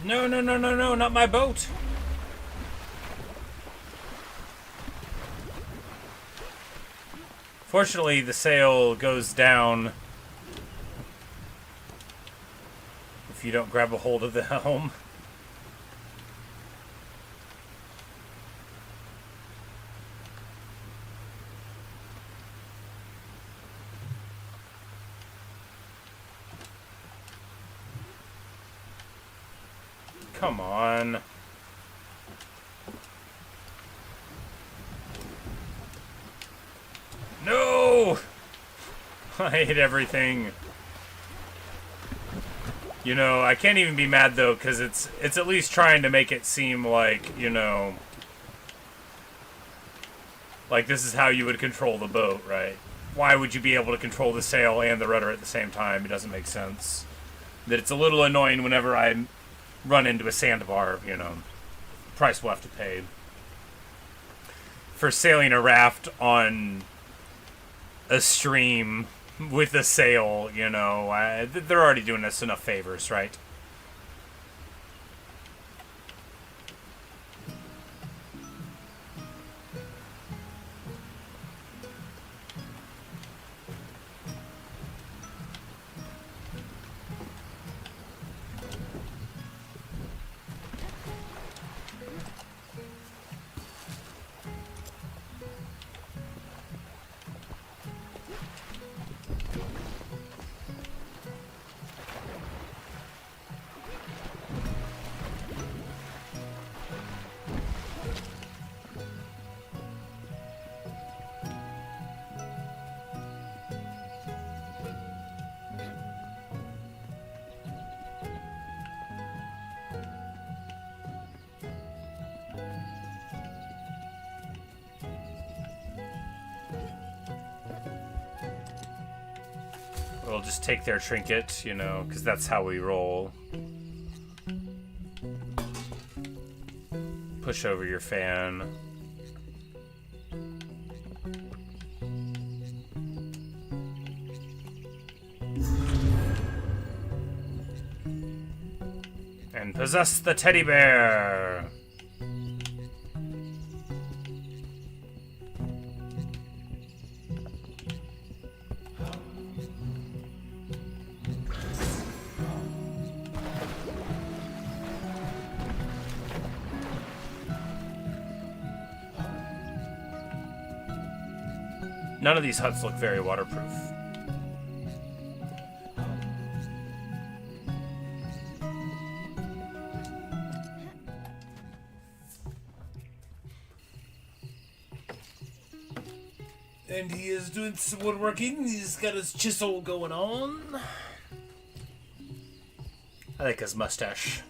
No, no, no, no, no, not my boat. Fortunately, the sail goes down if you don't grab a hold of the helm. Come on. No! I hate everything. You know, I can't even be mad though, because it's at least trying to make it seem like, you know, like this is how you would control the boat, right? Why would you be able to control the sail and the rudder at the same time? It doesn't make sense. That it's a little annoying whenever I run into a sandbar, you know, price we'll have to pay for sailing a raft on a stream with a sail, you know. They're already doing us enough favors, right? We'll just take their trinket, you know, because that's how we roll. Push over your fan. And possess the teddy bear! None of these huts look very waterproof. And he is doing some woodworking. He's got his chisel going on. I like his mustache.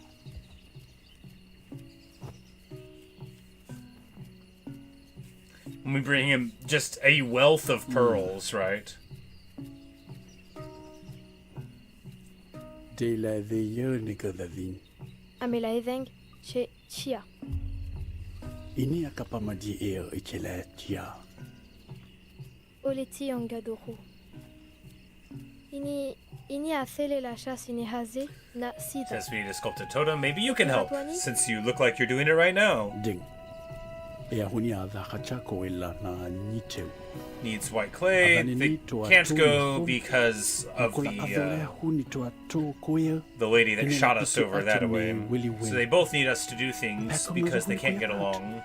And we bring him just a wealth of pearls, right? Amela eveng che Tchia. Ini akapamadi eo ichele Tchia. Oleti angadoro. Ini a fele la chasse ini haze na sita. Says we need to sculpt a totem. Maybe you can help, since you look like you're doing it right now. Ding. E ahuni a dhakachako ila na niteu. Needs white clay. They can't go because of the lady that shot us over that way. So they both need us to do things because they can't get along.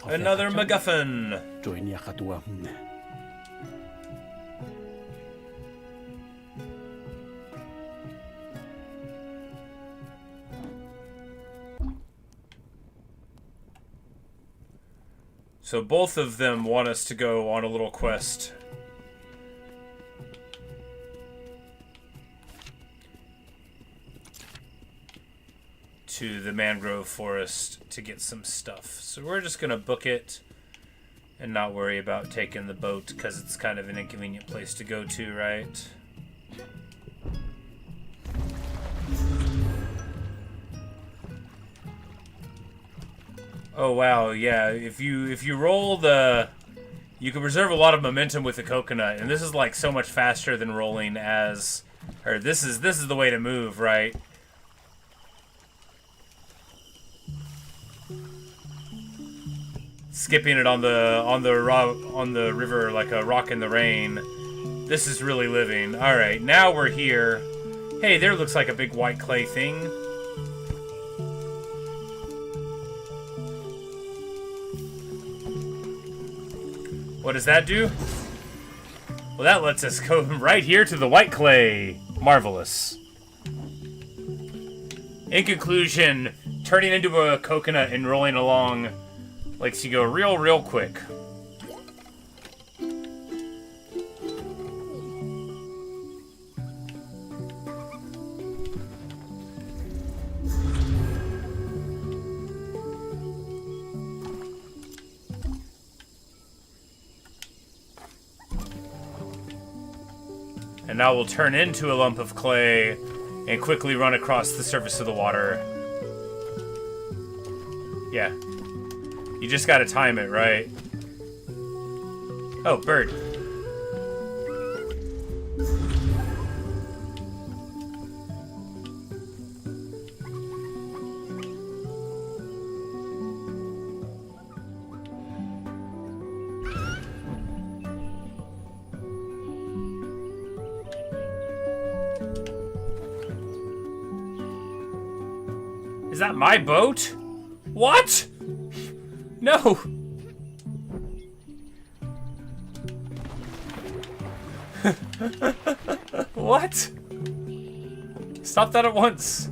Another MacGuffin! So both of them want us to go on a little quest. To the mangrove forest to get some stuff. So we're just gonna book it and not worry about taking the boat because it's kind of an inconvenient place to go to, right? Oh wow, yeah. If you roll the, you can preserve a lot of momentum with the coconut, and this is like so much faster than rolling as, or this is the way to move, right? Skipping it on the river like a rock in the rain. This is really living. All right, now we're here. Hey, there looks like a big white clay thing. What does that do? Well, that lets us go right here to the white clay. Marvelous. In conclusion, turning into a coconut and rolling along lets you go real quick. And now we'll turn into a lump of clay and quickly run across the surface of the water. Yeah. You just gotta time it, right? Oh, bird. Is that my boat? What? No! What? Stop that at once.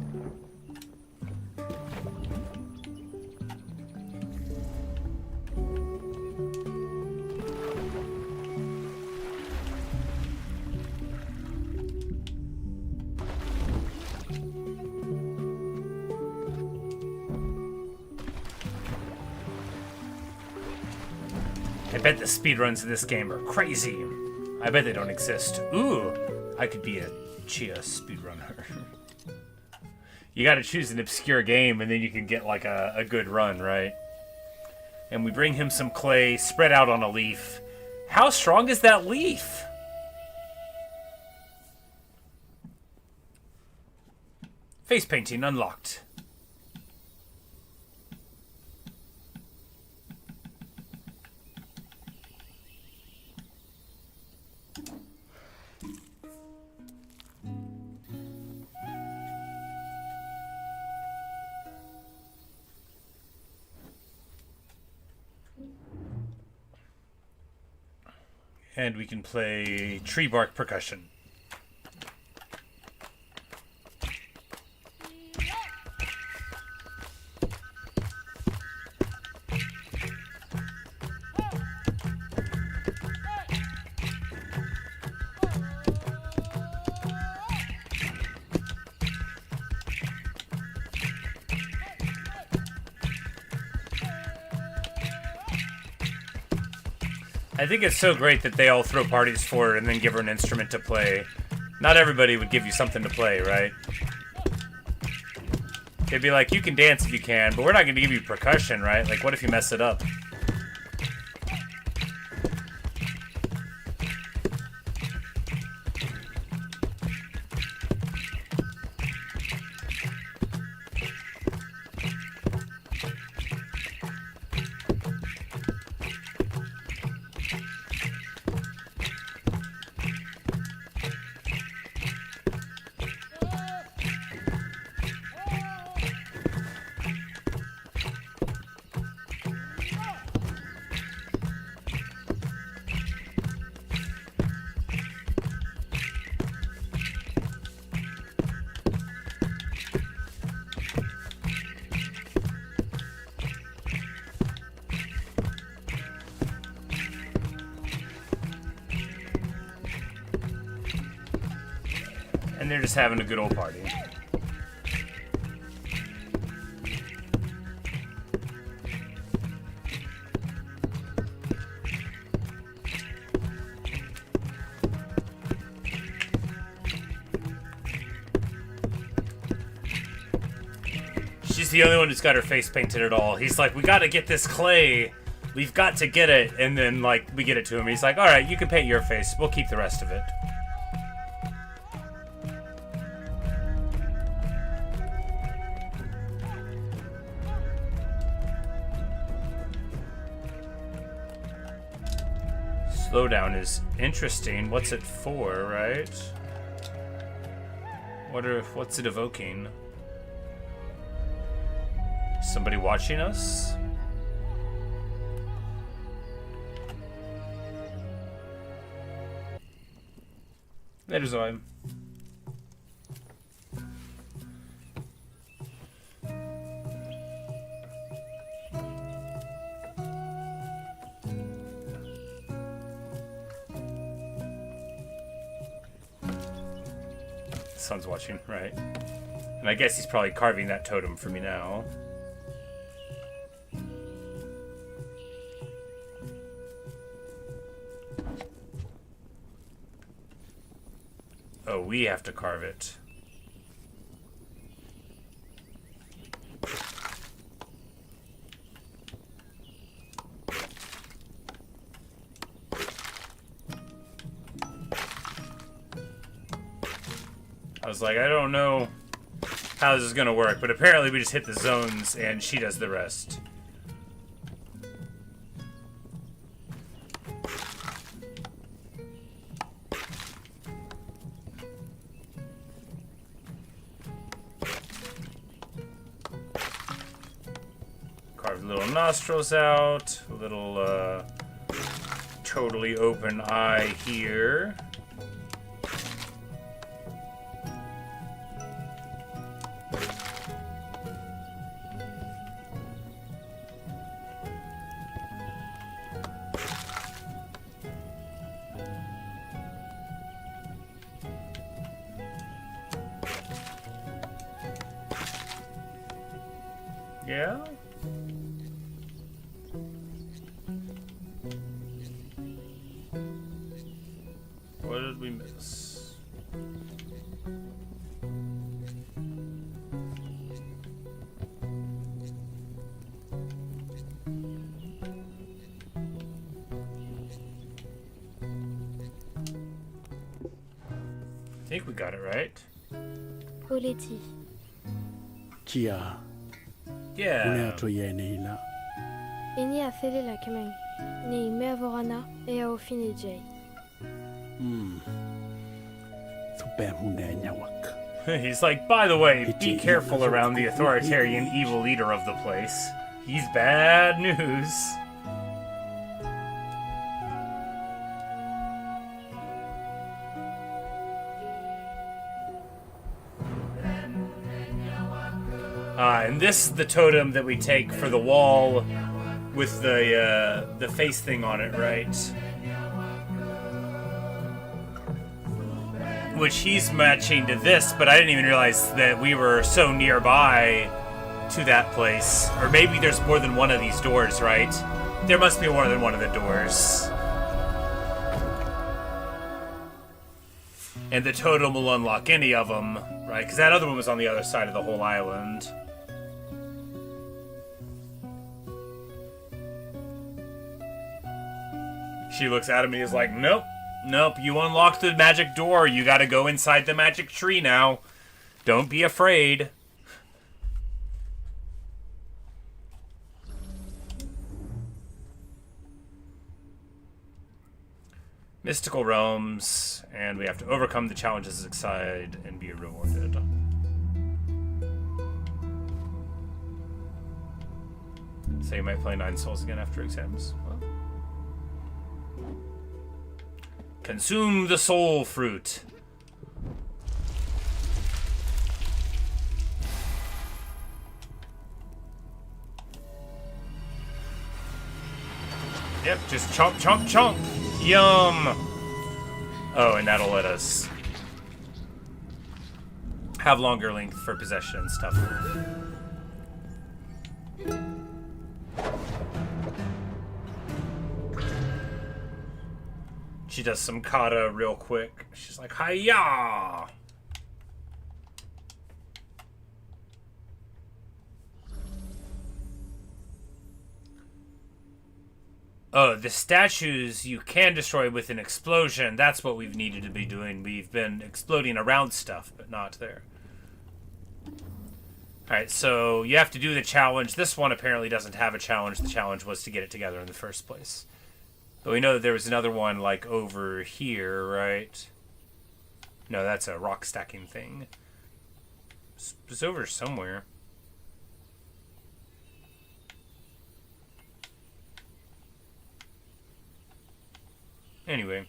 I bet the speedruns in this game are crazy. I bet they don't exist. Ooh, I could be a Tchia speedrunner. You gotta choose an obscure game and then you can get like a good run, right? And we bring him some clay spread out on a leaf. How strong is that leaf? Face painting unlocked. And we can play tree bark percussion. I think it's so great that they all throw parties for it and then give her an instrument to play. Not everybody would give you something to play, right? They'd be like, you can dance if you can, but we're not going to give you percussion, right? Like, what if you mess it up? And they're just having a good old party. She's the only one who's got her face painted at all. He's like, we gotta get this clay. We've got to get it. And then, like, we get it to him. He's like, alright, you can paint your face. We'll keep the rest of it. Slowdown is interesting. What's it for, right? What's it evoking? Somebody watching us? There's one. Son's watching, right? And I guess he's probably carving that totem for me now. Oh, we have to carve it. I was like, I don't know how this is gonna work, but apparently we just hit the zones and she does the rest. Carve little nostrils out, a little totally open eye here. Yeah? What did we miss? I think we got it right. Oleti. Tchia. Yeah. Uneato Yenila. Ini a fele la kemeng. Ni me avorana e a ofine jay. Thupe hune nyawak. He's like, by the way, be careful around the authoritarian evil leader of the place. He's bad news. And this is the totem that we take for the wall with the face thing on it, right? Which he's matching to this, but I didn't even realize that we were so nearby to that place. Or maybe there's more than one of these doors, right? There must be more than one of the doors. And the totem will unlock any of them, right? Because that other one was on the other side of the whole island. She looks at him and he's like, nope. Nope, you unlocked the magic door. You gotta go inside the magic tree now. Don't be afraid. Mystical realms, and we have to overcome the challenges inside and be rewarded. So you might play 9 souls again after exams. Well. Consume the soul fruit. Yep, just chomp, chomp, chomp. Yum. Oh, and that'll let us have longer length for possession and stuff. She does some kata real quick. She's like, hi-ya! Oh, the statues you can destroy with an explosion. That's what we've needed to be doing. We've been exploding around stuff, but not there. Alright, so you have to do the challenge. This one apparently doesn't have a challenge. The challenge was to get it together in the first place. But we know that there was another one, like, over here, right? No, that's a rock stacking thing. It's over somewhere. Anyway.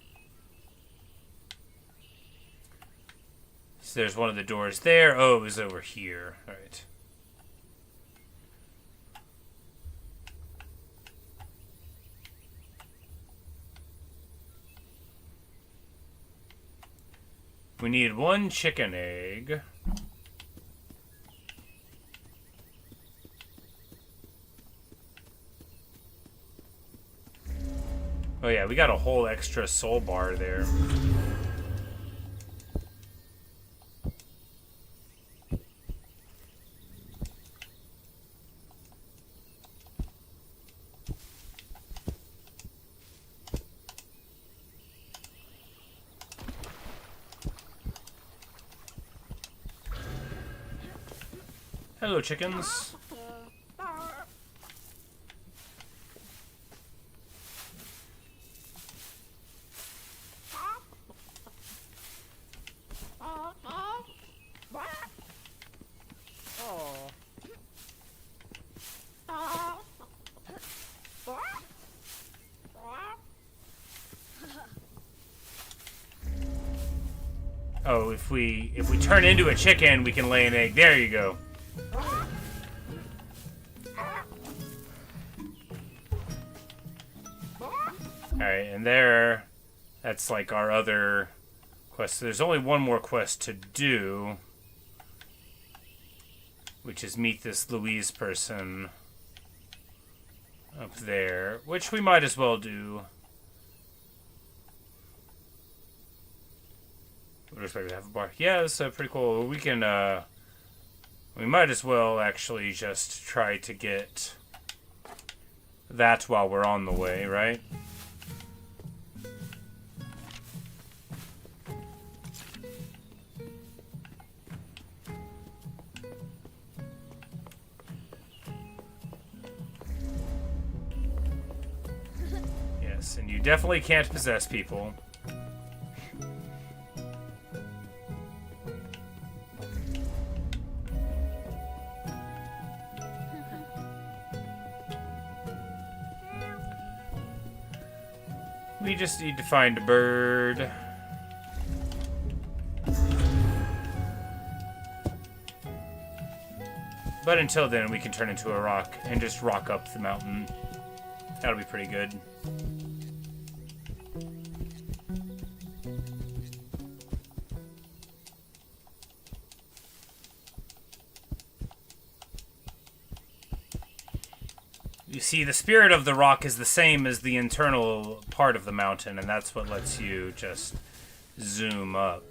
So there's one of the doors there. Oh, it was over here. Alright. We need one chicken egg. Oh yeah, we got a whole extra soul bar there. Hello, chickens. Oh, if we turn into a chicken, we can lay an egg. There you go. Alright, and that's like our other quest. There's only one more quest to do, which is meet this Louise person up there, which we might as well do. Would expect to have a bar. Yeah, that's pretty cool. We can, we might as well actually just try to get that while we're on the way, right? Yes, and you definitely can't possess people. We just need to find a bird. But until then, we can turn into a rock and just rock up the mountain. That'll be pretty good. You see, the spirit of the rock is the same as the internal part of the mountain, and that's what lets you just zoom up.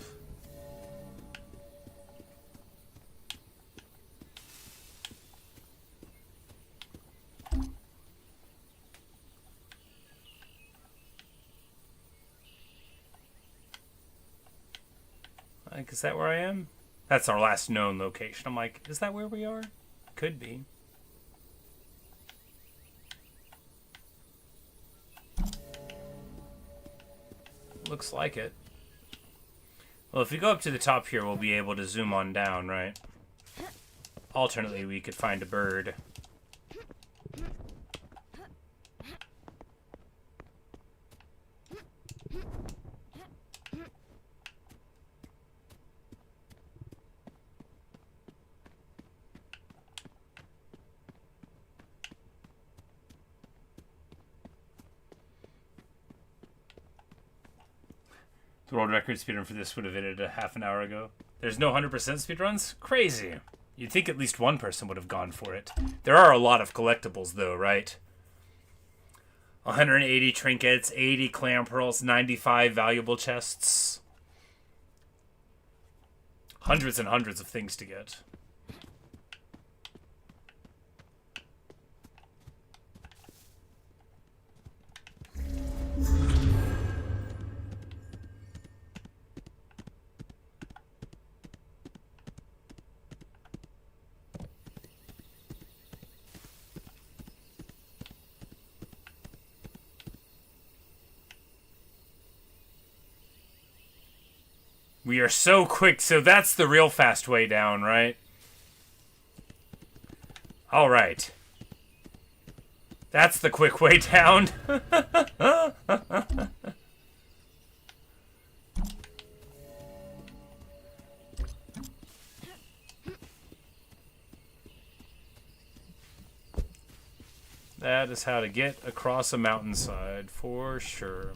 Like, is that where I am? That's our last known location. I'm like, is that where we are? Could be. Looks like it. Well, if we go up to the top here, we'll be able to zoom on down, right? Alternately, we could find a bird. The world record speedrun for this would have ended a half an hour ago. There's no 100% speedruns? Crazy. You'd think at least one person would have gone for it. There are a lot of collectibles, though, right? 180 trinkets, 80 clam pearls, 95 valuable chests. Hundreds and hundreds of things to get. We are so quick, so that's the real fast way down, right? Alright. That's the quick way down. That is how to get across a mountainside, for sure.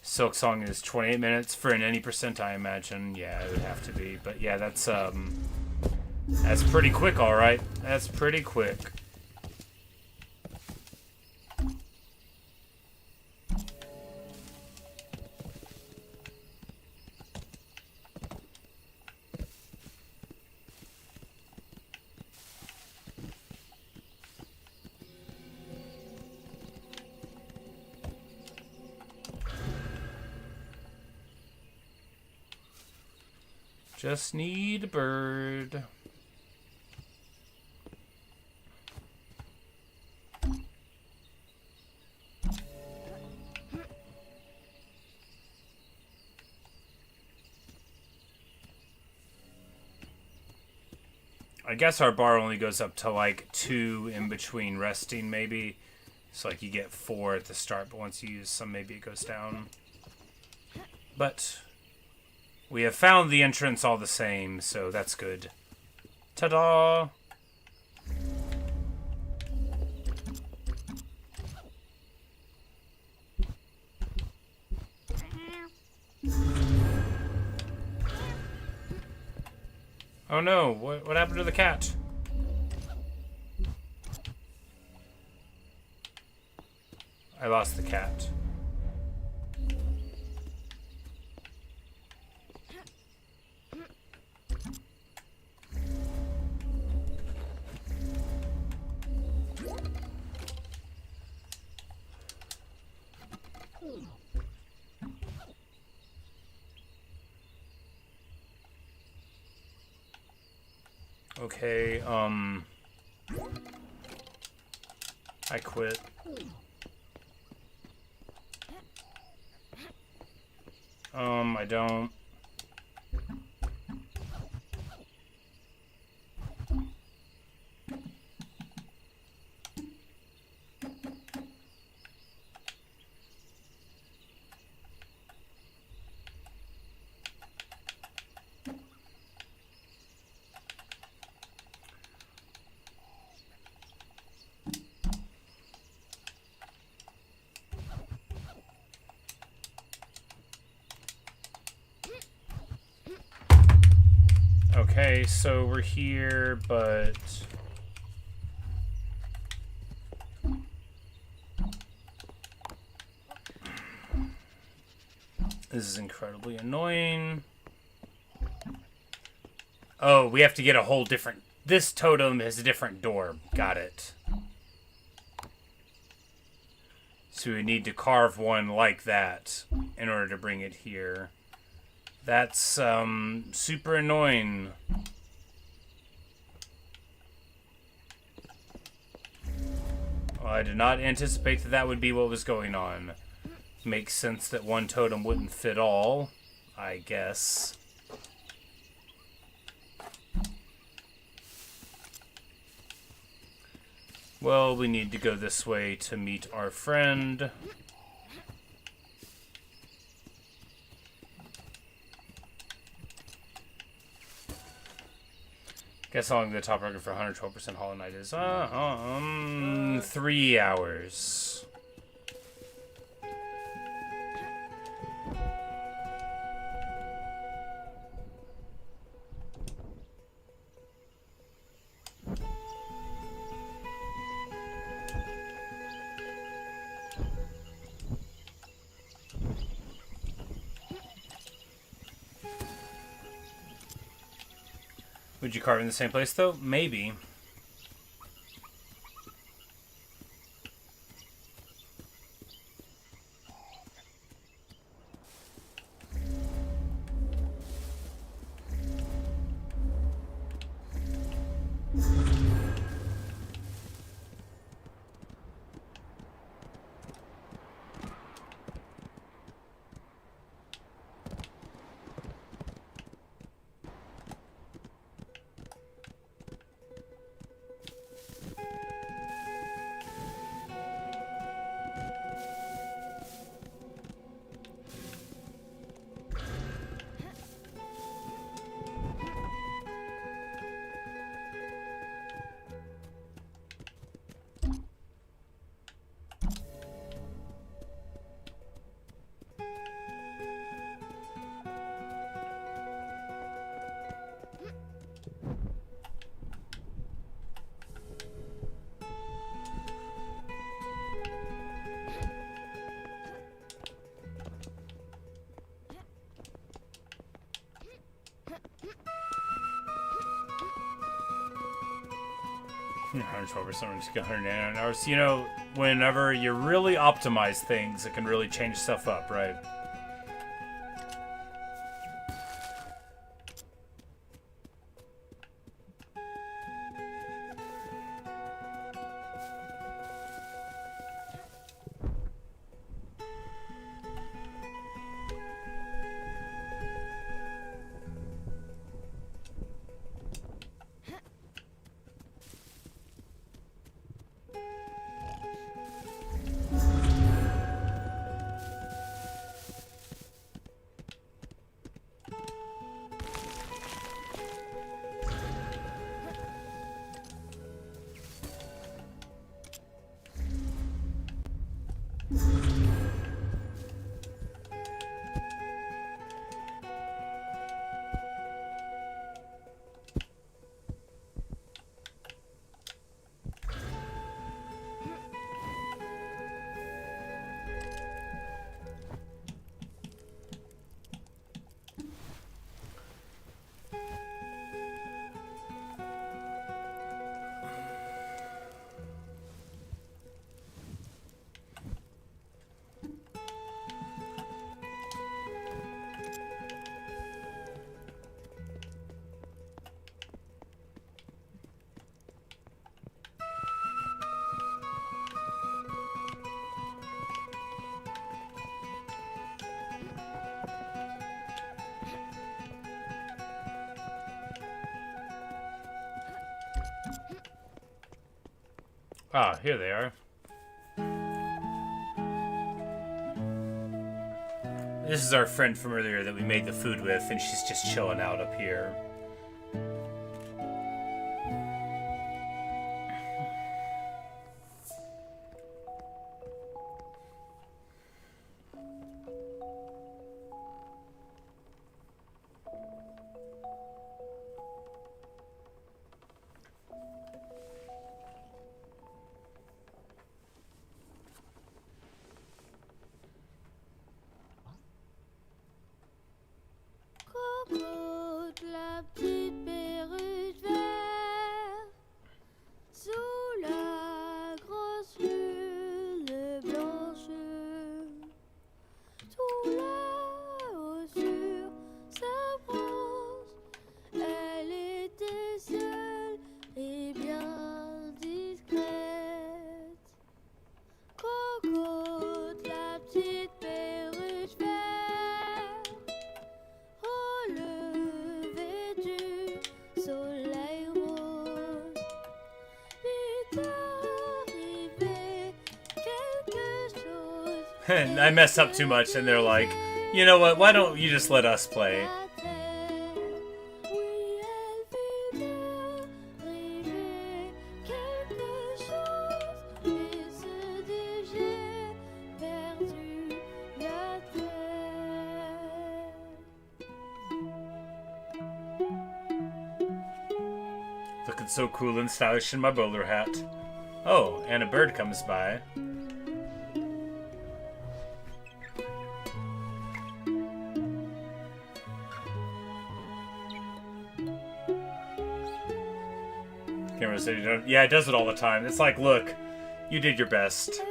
Silk Song is 28 minutes for an any percent, I imagine. Yeah, it would have to be. But yeah, that's pretty quick, all right. That's pretty quick. Just need a bird. I guess our bar only goes up to like 2 in between resting, maybe. So like you get 4 at the start, but once you use some, maybe it goes down. But we have found the entrance all the same, so that's good. Ta-da! Oh no, what happened to the cat? I lost the cat. Okay, I quit. I don't. Okay, so we're here, but this is incredibly annoying. Oh, we have to get a whole different... This totem has a different door. Got it. So we need to carve one like that in order to bring it here. That's super annoying. Well, I did not anticipate that that would be what was going on. Makes sense that one totem wouldn't fit all, I guess. Well, we need to go this way to meet our friend. Guess how long the top record for 112% Hollow Knight is? 3 hours. Would you carve in the same place, though? Maybe. Yeah, 112% to 199 hours. You know, whenever you really optimize things, it can really change stuff up, right? Ah, here they are. This is our friend from earlier that we made the food with, and she's just chilling out up here. La petite perruche verte sous la grosse lune blanche, tout là-haut sur sa branche, elle était seule et bien discrète. Cocotte, la petite perruche verte, au lever du soleil rose, il est arrivé quelque chose. And I mess up too much, and they're like, you know what, why don't you just let us play? La terre, oui, elle vit Looking so cool and stylish in my bowler hat. Oh, and a bird comes by. Camera said you don't. Yeah, it does it all the time. It's like, look, you did your best.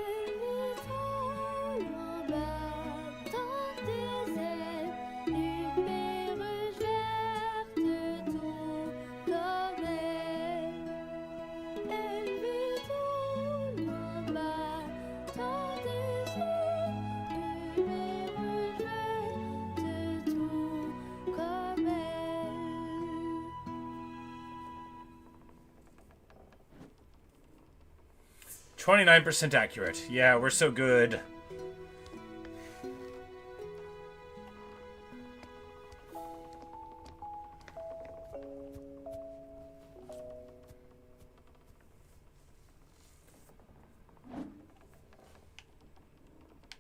%, accurate. Yeah, we're so good.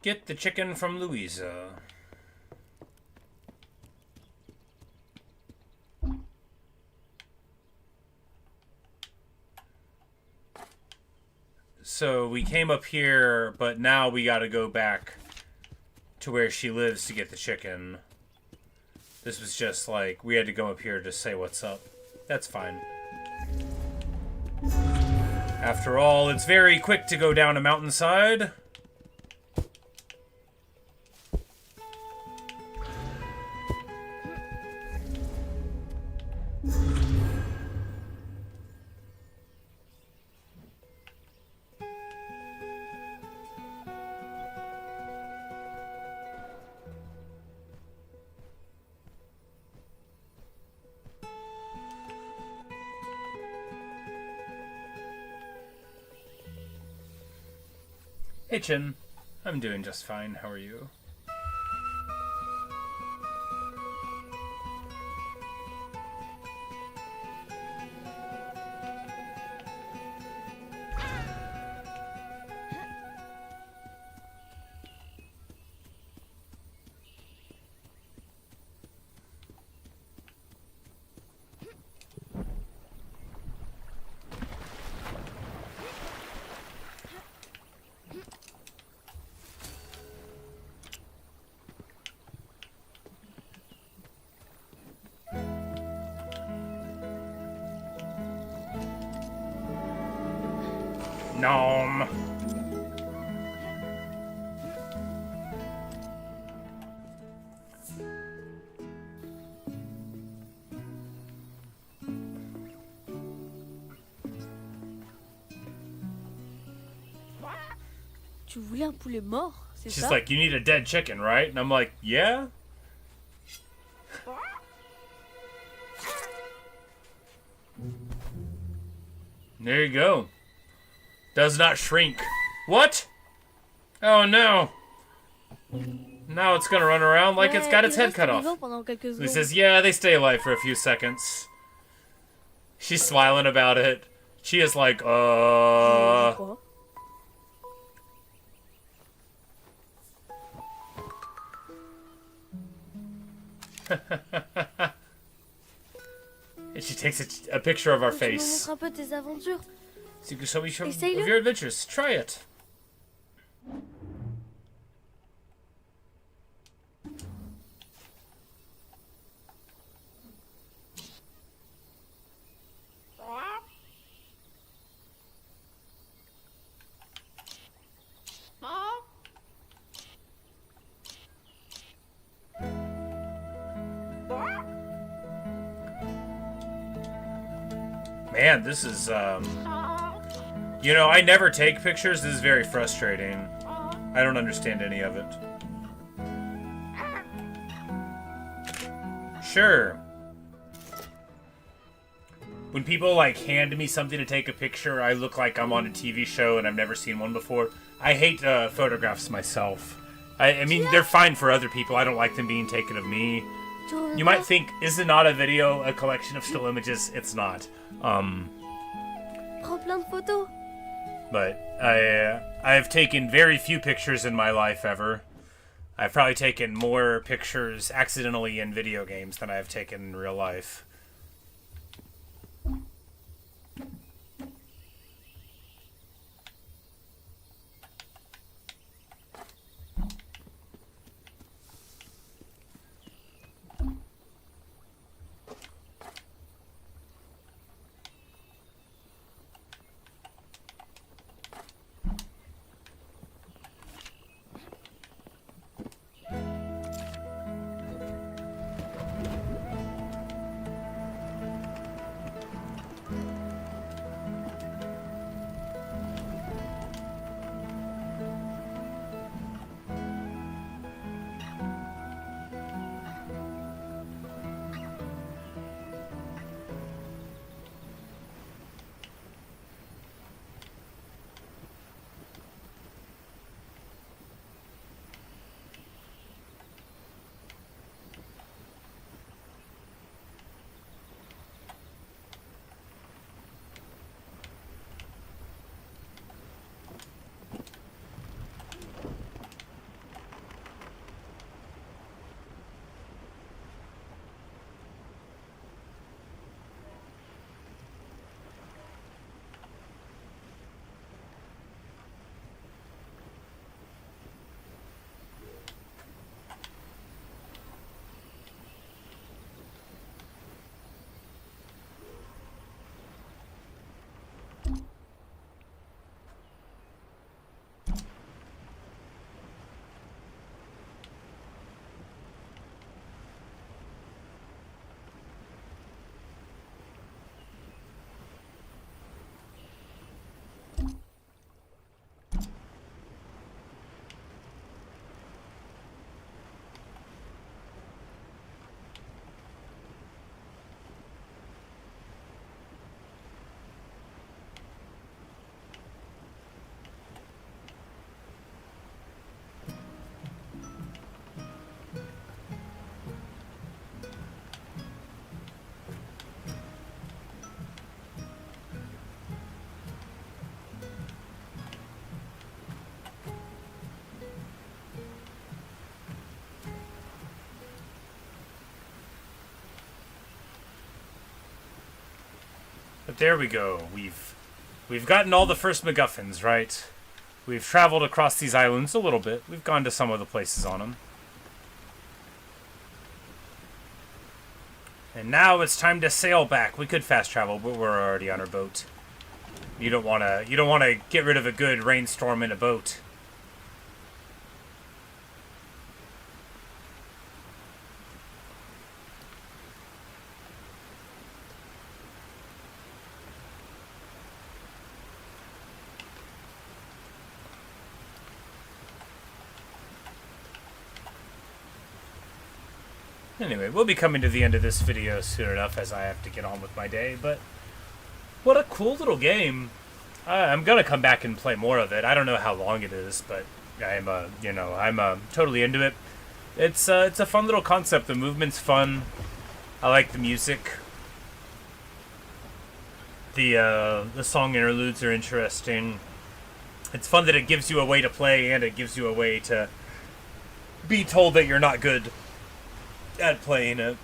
Get the chicken from Louisa. So we came up here, but now we gotta go back to where she lives to get the chicken. This was just like, we had to go up here to say what's up. That's fine. After all, it's very quick to go down a mountainside. Hey Chin, I'm doing just fine. How are you? Gnome. Tu voulais un poulet mort, c'est She's ça? like, you need a dead chicken, right? And I'm like, yeah. There you go. Does not shrink. What? Oh no. Now it's gonna run around like it's got its head cut off. He says, yeah, they stay alive for a few seconds. She's smiling about it. She is like, And she takes a picture of our face. Un peu tes aventures. So you can show me some of Essaye-le. your adventures. Try it. Man, this is, you know, I never take pictures. This is very frustrating. I don't understand any of it. Sure. When people, like, hand me something to take a picture, I look like I'm on a TV show and I've never seen one before. I hate photographs myself. I mean, they're fine for other people. I don't like them being taken of me. You might think, is it not a video, a collection of still images? It's not. Prends plein de photos. But I've taken very few pictures in my life ever. I've probably taken more pictures accidentally in video games than I've taken in real life. But there we go. We've gotten all the first MacGuffins, right? We've traveled across these islands a little bit. We've gone to some of the places on them. And now it's time to sail back. We could fast travel, but we're already on our boat. You don't wanna get rid of a good rainstorm in a boat. Anyway, we'll be coming to the end of this video soon enough as I have to get on with my day, but what a cool little game. I'm gonna come back and play more of it. I don't know how long it is, but I'm totally into it. It's a fun little concept. The movement's fun. I like the music. The song interludes are interesting. It's fun that it gives you a way to play and it gives you a way to be told that you're not good at playing it.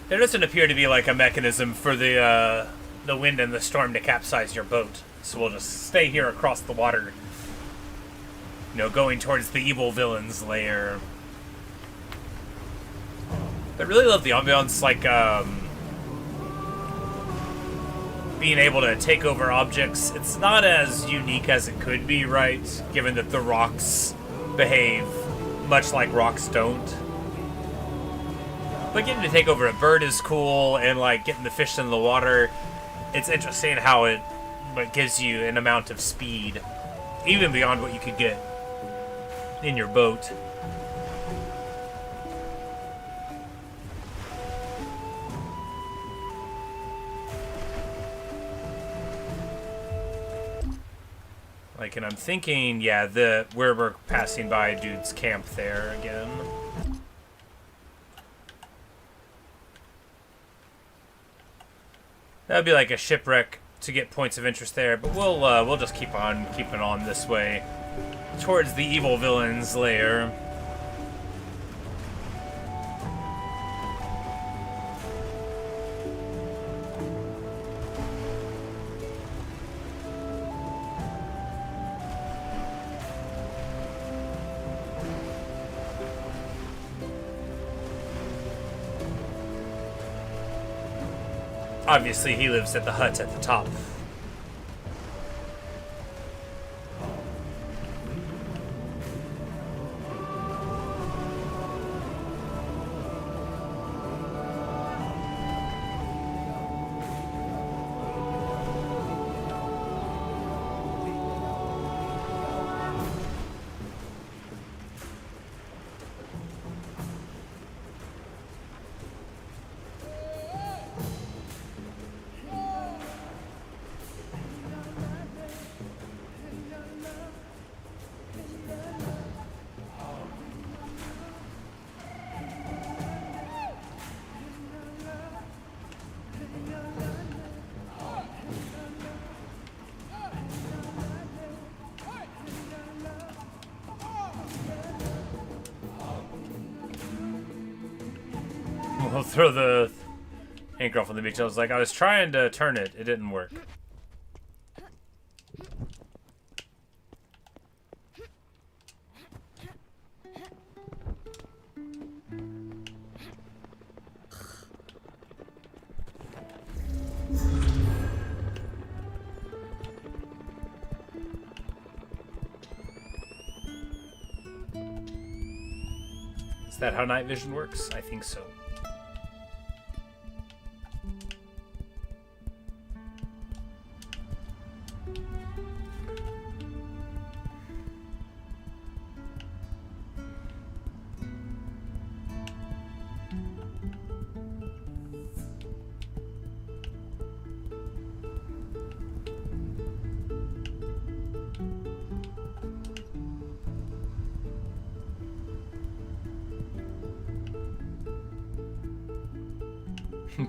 There doesn't appear to be like a mechanism for the wind and the storm to capsize your boat, so we'll just stay here across the water, you know, going towards the evil villain's lair. I really love the ambiance, like, being able to take over objects. It's not as unique as it could be, right? Given that the rocks behave much like rocks don't. But getting to take over a bird is cool, and, like, getting the fish in the water, it's interesting how it gives you an amount of speed, even beyond what you could get in your boat. Like, and I'm thinking, yeah, where we're passing by a dude's camp there again. That'd be like a shipwreck to get points of interest there, but we'll just keep on keeping on this way towards the evil villain's lair. Obviously, he lives at the hut at the top. We'll throw the anchor off on the beach. I was trying to turn it. It didn't work. Is that how night vision works? I think so.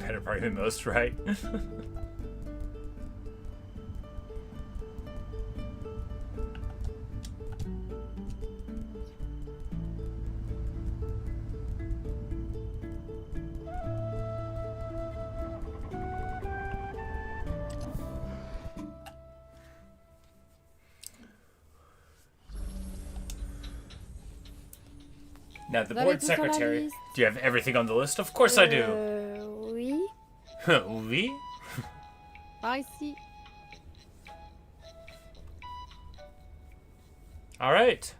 Better probably than most, right? Now, the Vous avez board tout sur la secretary. liste? Do you have everything on the list? Of course I do. Oui. Oui? Par ici. All right.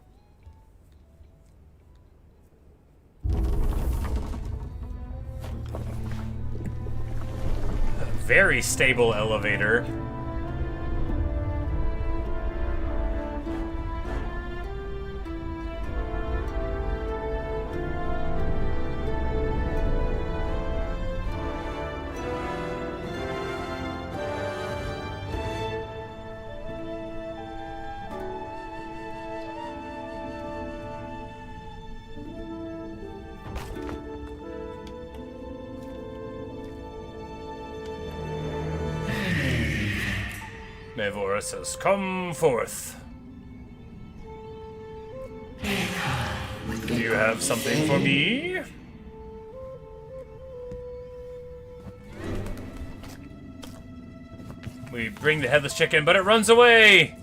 A very stable elevator. Mevora says, "Come forth." Do you have something for me? We bring the headless chicken, but it runs away!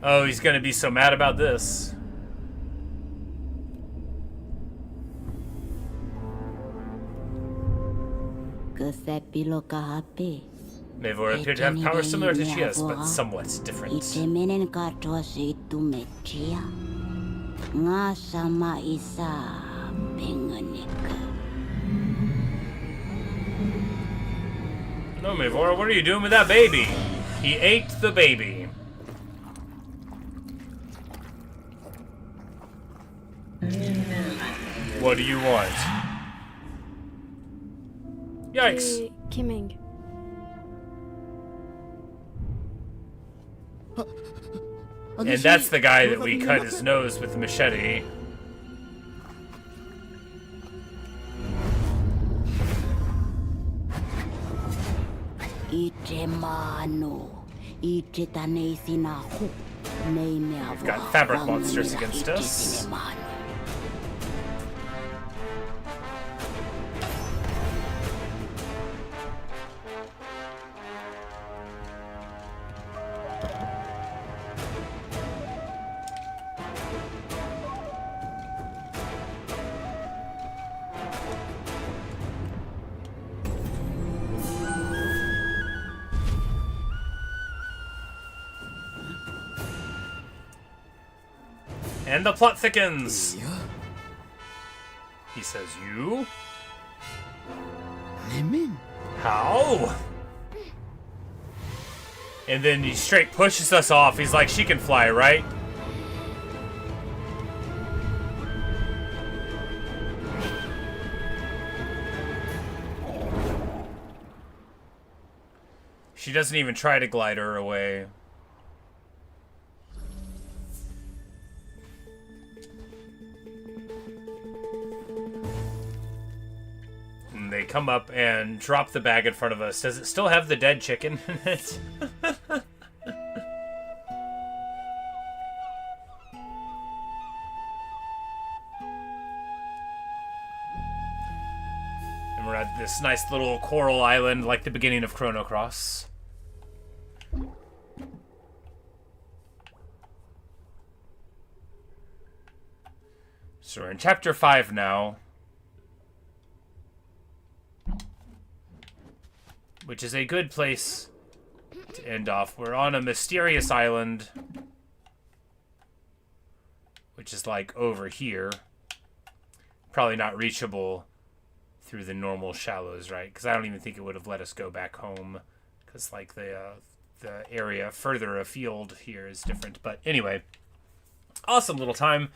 Oh, he's gonna be so mad about this. Mevor appeared to have power similar to Tchia's, but somewhat different. No, Mevor, what are you doing with that baby? He ate the baby. What do you want? Yikes. Et Kemeng. And that's the guy that we cut his nose with the machete. We've got fabric monsters against us. And the plot thickens. He says, "You? How?" And then he straight pushes us off. He's like, "She can fly, right?" She doesn't even try to glide her away. And they come up and drop the bag in front of us. Does it still have the dead chicken in it? And we're at this nice little coral island like the beginning of Chrono Cross. So we're in chapter 5 now. Which is a good place to end off. We're on a mysterious island. Which is like over here. Probably not reachable through the normal shallows, right? Because I don't even think it would have let us go back home. Because like the area further afield here is different. But anyway, awesome little time.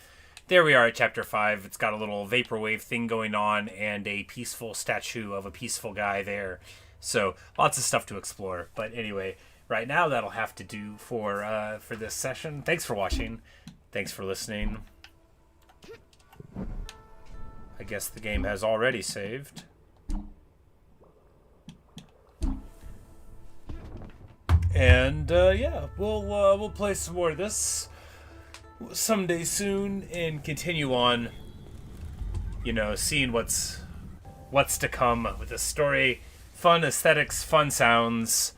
There we are at chapter 5. It's got a little vaporwave thing going on and a peaceful statue of a peaceful guy there. So lots of stuff to explore. But anyway, right now that'll have to do for this session. Thanks for watching. Thanks for listening. I guess the game has already saved. And yeah, we'll play some more of this someday soon and continue on, you know, seeing what's to come with this story. Fun aesthetics, fun sounds,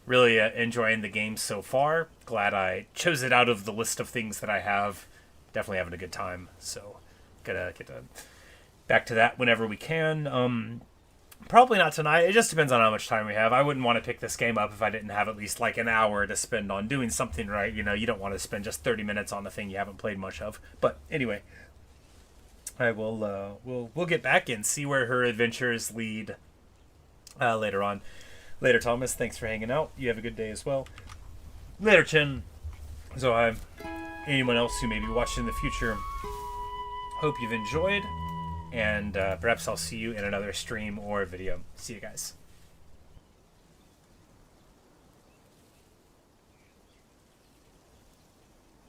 Really enjoying the game so far. Glad I chose it out of the list of things that I have. Definitely having a good time. So, gotta get back to that whenever we can. Probably not tonight. It just depends on how much time we have. I wouldn't want to pick this game up if I didn't have at least like an hour to spend on doing something right. You know, you don't want to spend just 30 minutes on a thing you haven't played much of. But anyway, I will. We'll get back and see where her adventures lead later on. Later, Thomas. Thanks for hanging out. You have a good day as well. Later, Chin. So, anyone else who may be watching in the future, hope you've enjoyed. And perhaps I'll see you in another stream or video. See you guys.